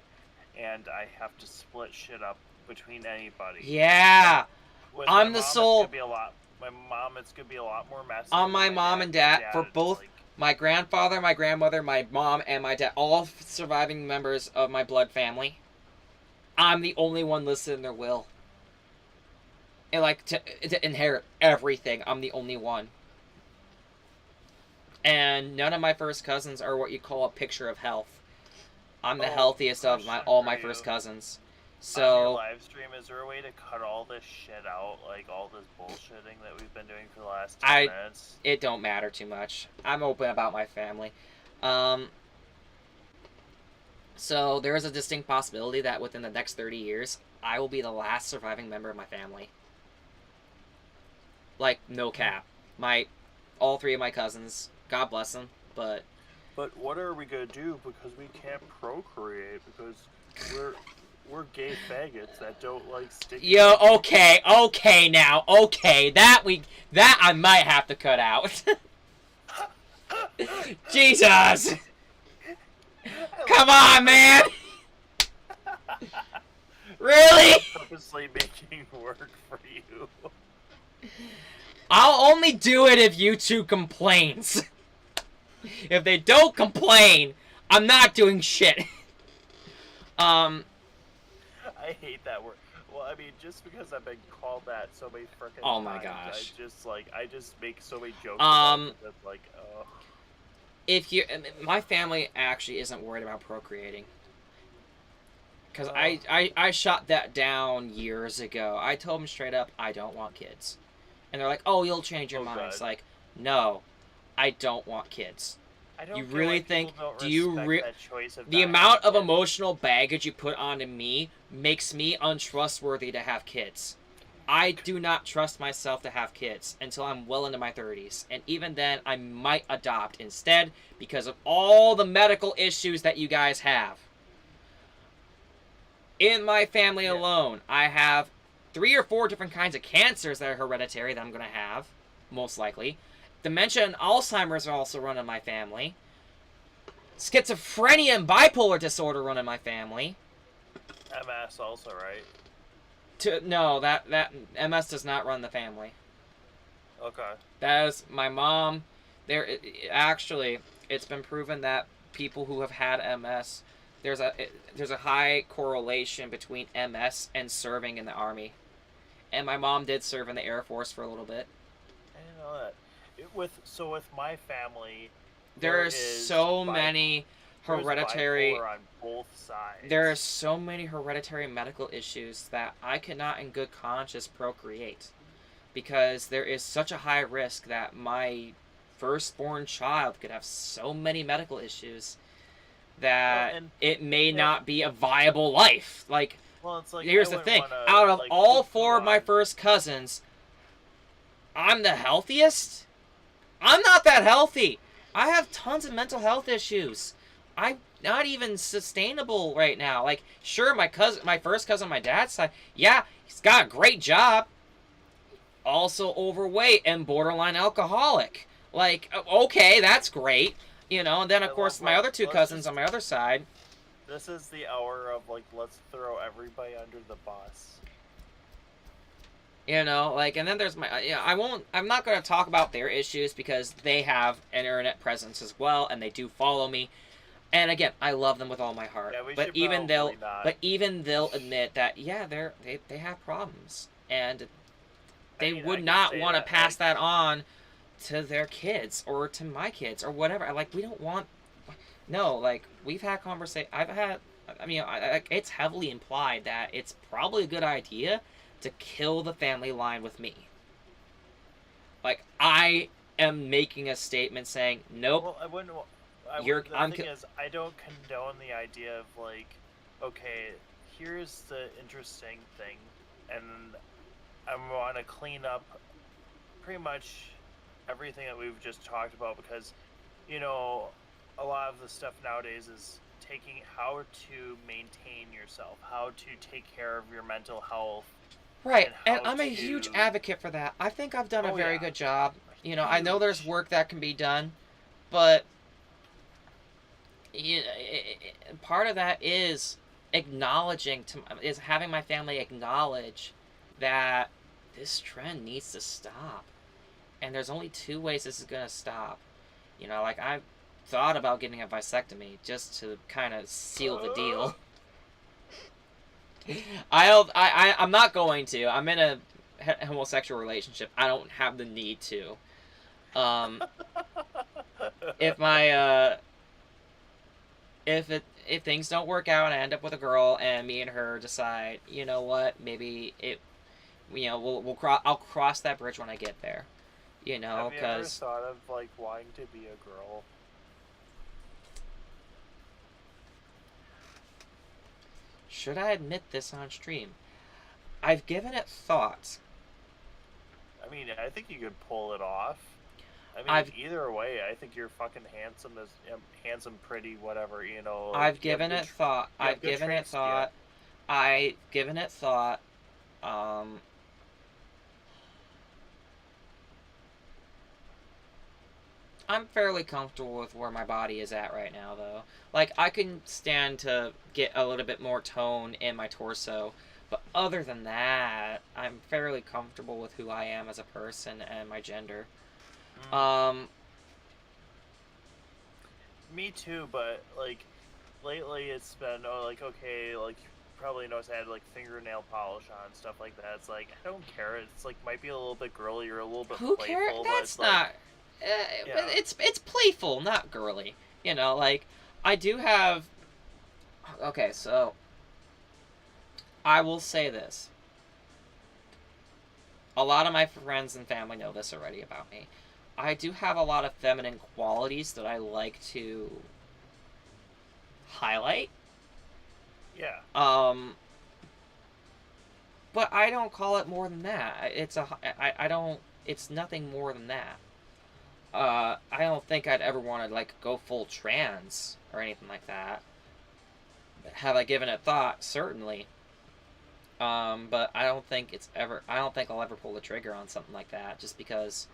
and I have to split shit up between anybody. Yeah, With I'm my the mom, soul. it's gonna be a lot. My mom, it's gonna be a lot more messy. On With my mom and dad, my for dad, it's both like, my grandfather, my grandmother, my mom, and my dad, all surviving members of my blood family, I'm the only one listed in their will. And like to inherit everything, I'm the only one. And none of my first cousins are what you call a picture of health. I'm the healthiest of question all for my you. first cousins. On your So live stream, is there a way to cut all this shit out, like all this bullshitting that we've been doing for the last 10 minutes? it don't matter too much. I'm open about my family. Um, so there is a distinct possibility that within the next 30 years, I will be the last surviving member of my family. Like, no cap. All three of my cousins, God bless them, but But what are we gonna do because we can't procreate because we're gay faggots that don't like stick. yo, okay now, okay, that I might have to cut out. Jesus! Come on, man! Really? Purposely making work for you. I'll only do it if YouTube complains. If they don't complain, I'm not doing shit. I hate that word. Well, I mean, just because I've been called that so many freaking Oh my times, gosh. I just make so many jokes Um, about it that's like, oh. if you, my family actually isn't worried about procreating. Because I shot that down years ago. I told them straight up, I don't want kids. And they're like, oh, you'll change your mind. It's like, no, I don't want kids. I don't You get really why think, people don't do you respect that choice of the not amount of having kids. emotional baggage you put onto me makes me untrustworthy to have kids. I do not trust myself to have kids until I'm well into my 30s. And even then, I might adopt instead because of all the medical issues that you guys have. In my family alone, I have 3 or 4 different kinds of cancers that are hereditary that I'm going to have, most likely. Dementia and Alzheimer's are also run in my family. Schizophrenia and bipolar disorder run in my family. MS also, right? No, that MS does not run the family. Okay. That is my mom. Actually, it's been proven that people who have had MS there's a high correlation between MS and serving in the army. And my mom did serve in the Air Force for a little bit. I didn't know that. With my family, There there are is so many there's hereditary bipolar on both there are sides. so many hereditary medical issues that I cannot in good conscience procreate, because there is such a high risk that my firstborn child could have so many medical issues Well, that and it may you know, not be a viable life. Like, well, it's like I here's the wouldn't thing: want to out of like all poo poo four of my on. first cousins, I'm the healthiest. I'm not that healthy. I have tons of mental health issues. I'm not even sustainable right now. Like, sure, my first cousin on my dad's side, yeah, he's got a great job. Also overweight and borderline alcoholic. Like, okay, that's great. And then of course my other two Let's cousins just. on my other side. This is the hour of like let's throw everybody under the bus. Like, and then there's I'm not going to talk about their issues because they have an internet presence as well, and they do follow me. And again, I love them with all my heart. Yeah, we But should even probably not. they'll admit that, yeah, they have problems, and I they mean, I would can not say want to that pass like that on to their kids or to my kids or whatever. Like, we don't want. No, like, we've had conversation. I've had. I mean, it's heavily implied that it's probably a good idea to kill the family line with me. Like, I am making a statement saying, nope, well, I wouldn't. I you're. would. The I'm. thing is, I don't condone the idea of like, okay, here's the interesting thing, and I want to clean up pretty much everything that we've just talked about because, you know, a lot of the stuff nowadays is taking how to maintain yourself, how to take care of your mental health, Right, and and how I'm a huge to. advocate for that. I think I've done a Oh very yeah, good job. I know there's huge. work that can be done, but part of that is is having my family acknowledge that this trend needs to stop. And there's only two ways this is gonna stop. Like, I've thought about getting a vasectomy just to kind of seal the deal. I'm not going to. I'm in a homosexual relationship. I don't have the need to. Um, if my if things don't work out and I end up with a girl and me and her decide, you know what, maybe I'll cross that bridge when I get there. Have you ever Because thought of like wanting to be a girl? should I admit this on stream? I've given it thought. I mean, I think you could pull it off. I mean, I've either way, I think you're fucking handsome as handsome, pretty, whatever. Like, I've given it thought. you have good trained skin. I've given it thought. Um, I'm fairly comfortable with where my body is at right now, though. Like, I can stand to get a little bit more tone in my torso, but other than that, I'm fairly comfortable with who I am as a person and my gender. Mm, Um, me too, but like lately it's been like okay, like you probably noticed I had like fingernail polish on stuff like that. It's like I don't care. It's like might be a little bit girly or a little bit who cares? playful, but That's it's like not. yeah. It's playful, not girly. Like, I do have. Okay, so I will say this. A lot of my friends and family know this already about me. I do have a lot of feminine qualities that I like to highlight. Yeah. Um, but I don't call it more than that. I don't. It's nothing more than that. I don't think I'd ever want to like go full trans or anything like that. Have I given it thought? Certainly. But I don't think it's ever. I don't think I'll ever pull the trigger on something like that, just because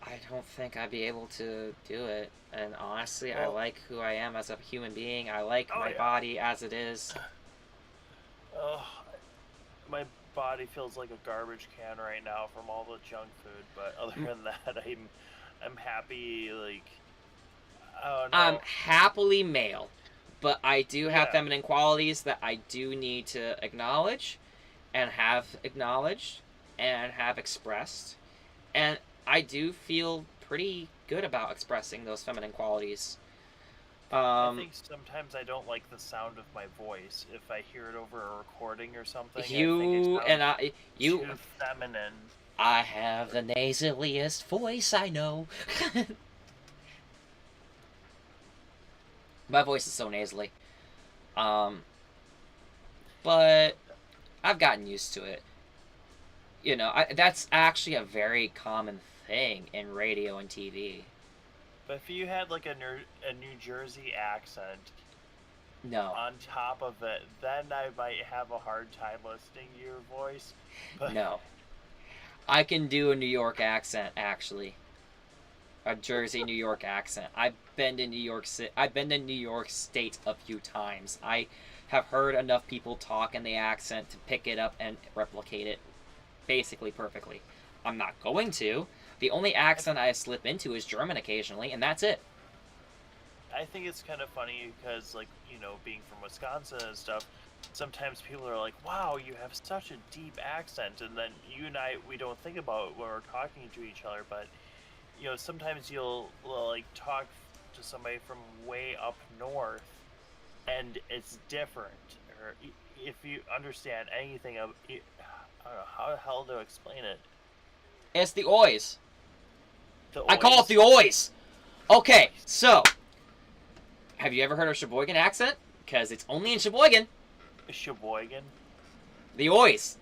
I don't think I'd be able to do it. And honestly, I Well, like who I am as a human being. I like oh my yeah. body as it is. Oh, my body feels like a garbage can right now from all the junk food. But other than that, I'm happy. Like I don't I'm know. happily male, but I do have Yeah. feminine qualities that I do need to acknowledge and have acknowledged and have expressed. And I do feel pretty good about expressing those feminine qualities. I Um, think sometimes I don't like the sound of my voice. If I hear it over a recording or something, I think it you and sounds I, you, too feminine. I have the nasaliest voice I know. My voice is so nasally. Um, but I've gotten used to it. That's actually a very common thing in radio and TV. But if you had like a New Jersey accent No, on top of it, then I might have a hard time listening to your voice. But no. I can do a New York accent, actually. A Jersey, New York accent. I've been to New York City. I've been to New York State a few times. I have heard enough people talk in the accent to pick it up and replicate it basically perfectly. I'm not going to. The only accent I slip into is German occasionally, and that's it. I think it's kind of funny because, like, being from Wisconsin and stuff, sometimes people are like, wow, you have such a deep accent. And then you and I, we don't think about it when we're talking to each other. But, sometimes you'll like talk to somebody from way up north and it's different. Or if you understand anything of, I don't know how the hell to explain it. It's the oys. The I call it the oys. Okay, so have you ever heard of Sheboygan accent? Because it's only in Sheboygan. Sheboygan. The oys.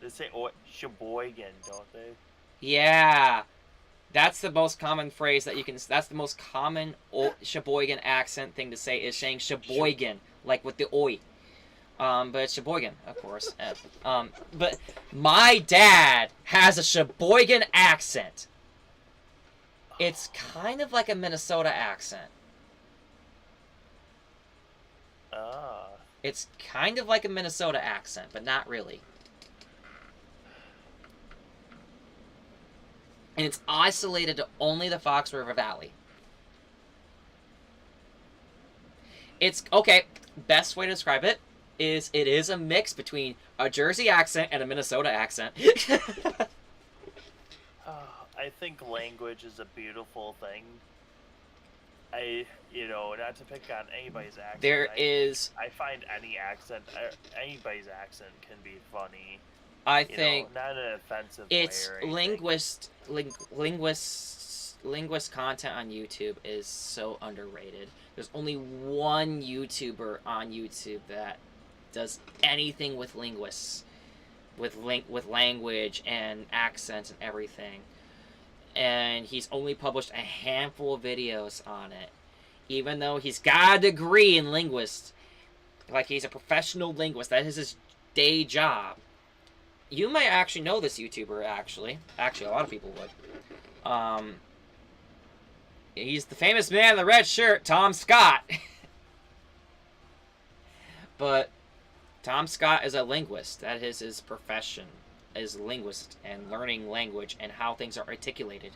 They say Sheboygan, don't they? Yeah. That's the most common phrase that you can. That's the most common Sheboygan accent thing to say is saying Sheboygan, like with the oi. But it's Sheboygan, of course. But my dad has a Sheboygan accent. It's kind of like a Minnesota accent. Ah. It's kind of like a Minnesota accent, but not really. And it's isolated to only the Fox River Valley. It's, okay, best way to describe it is a mix between a Jersey accent and a Minnesota accent. I think language is a beautiful thing. Not to pick on anybody's accent. I find anybody's accent can be funny. I think not in an offensive it's way or anything. linguist content on YouTube is so underrated. There's only one YouTuber on YouTube that does anything with linguists, with language and accents and everything. And he's only published a handful of videos on it. Even though he's got a degree in linguist, like he's a professional linguist, that is his day job. You might actually know this YouTuber, actually. Actually, a lot of people would. He's the famous man in the red shirt, Tom Scott. But Tom Scott is a linguist. That is his profession, is linguist and learning language and how things are articulated.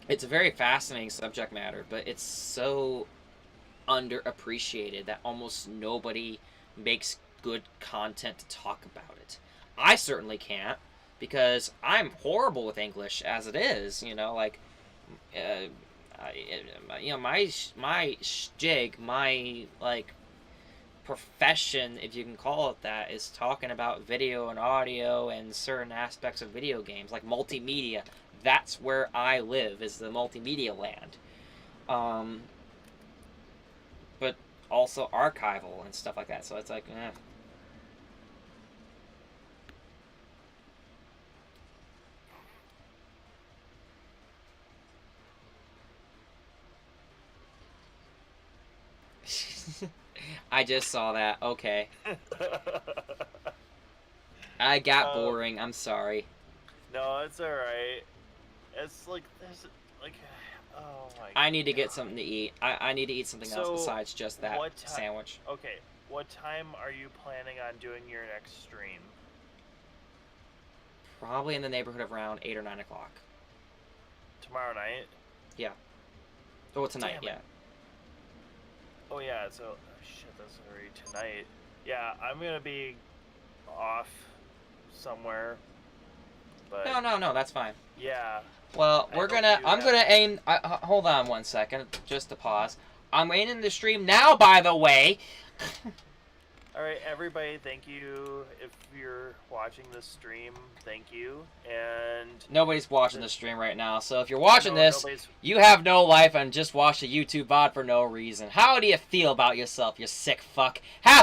It's a very fascinating subject matter, but it's so underappreciated that almost nobody makes good content to talk about it. I certainly can't, because I'm horrible with English as it is. My jig, my profession, if you can call it that, is talking about video and audio and certain aspects of video games, like multimedia. That's where I live, is the multimedia land. But also archival and stuff like that. So it's like, I just saw that. Okay. I got boring. I'm sorry. No, it's alright. It's like, there's, like, oh my god. I need to get something to eat. I need to eat something else besides just that sandwich. Okay, what time are you planning on doing your next stream? Probably in the neighborhood of around 8 or 9 o'clock. tomorrow night. Oh, tonight, Damn it. yeah. Oh yeah, so shit, that's already tonight. Yeah, I'm gonna be off somewhere, but No, that's fine. yeah, Well, I hope you I'm have. gonna aim, hold on one second, just to pause. I'm aiming the stream now, by the way. All right, everybody, thank you. If you're watching this stream, thank you. And Nobody's watching the stream right now, so if you're watching no, this, nobody's. you have no life and just watch a YouTube VOD for no reason. How do you feel about yourself, you sick fuck? Have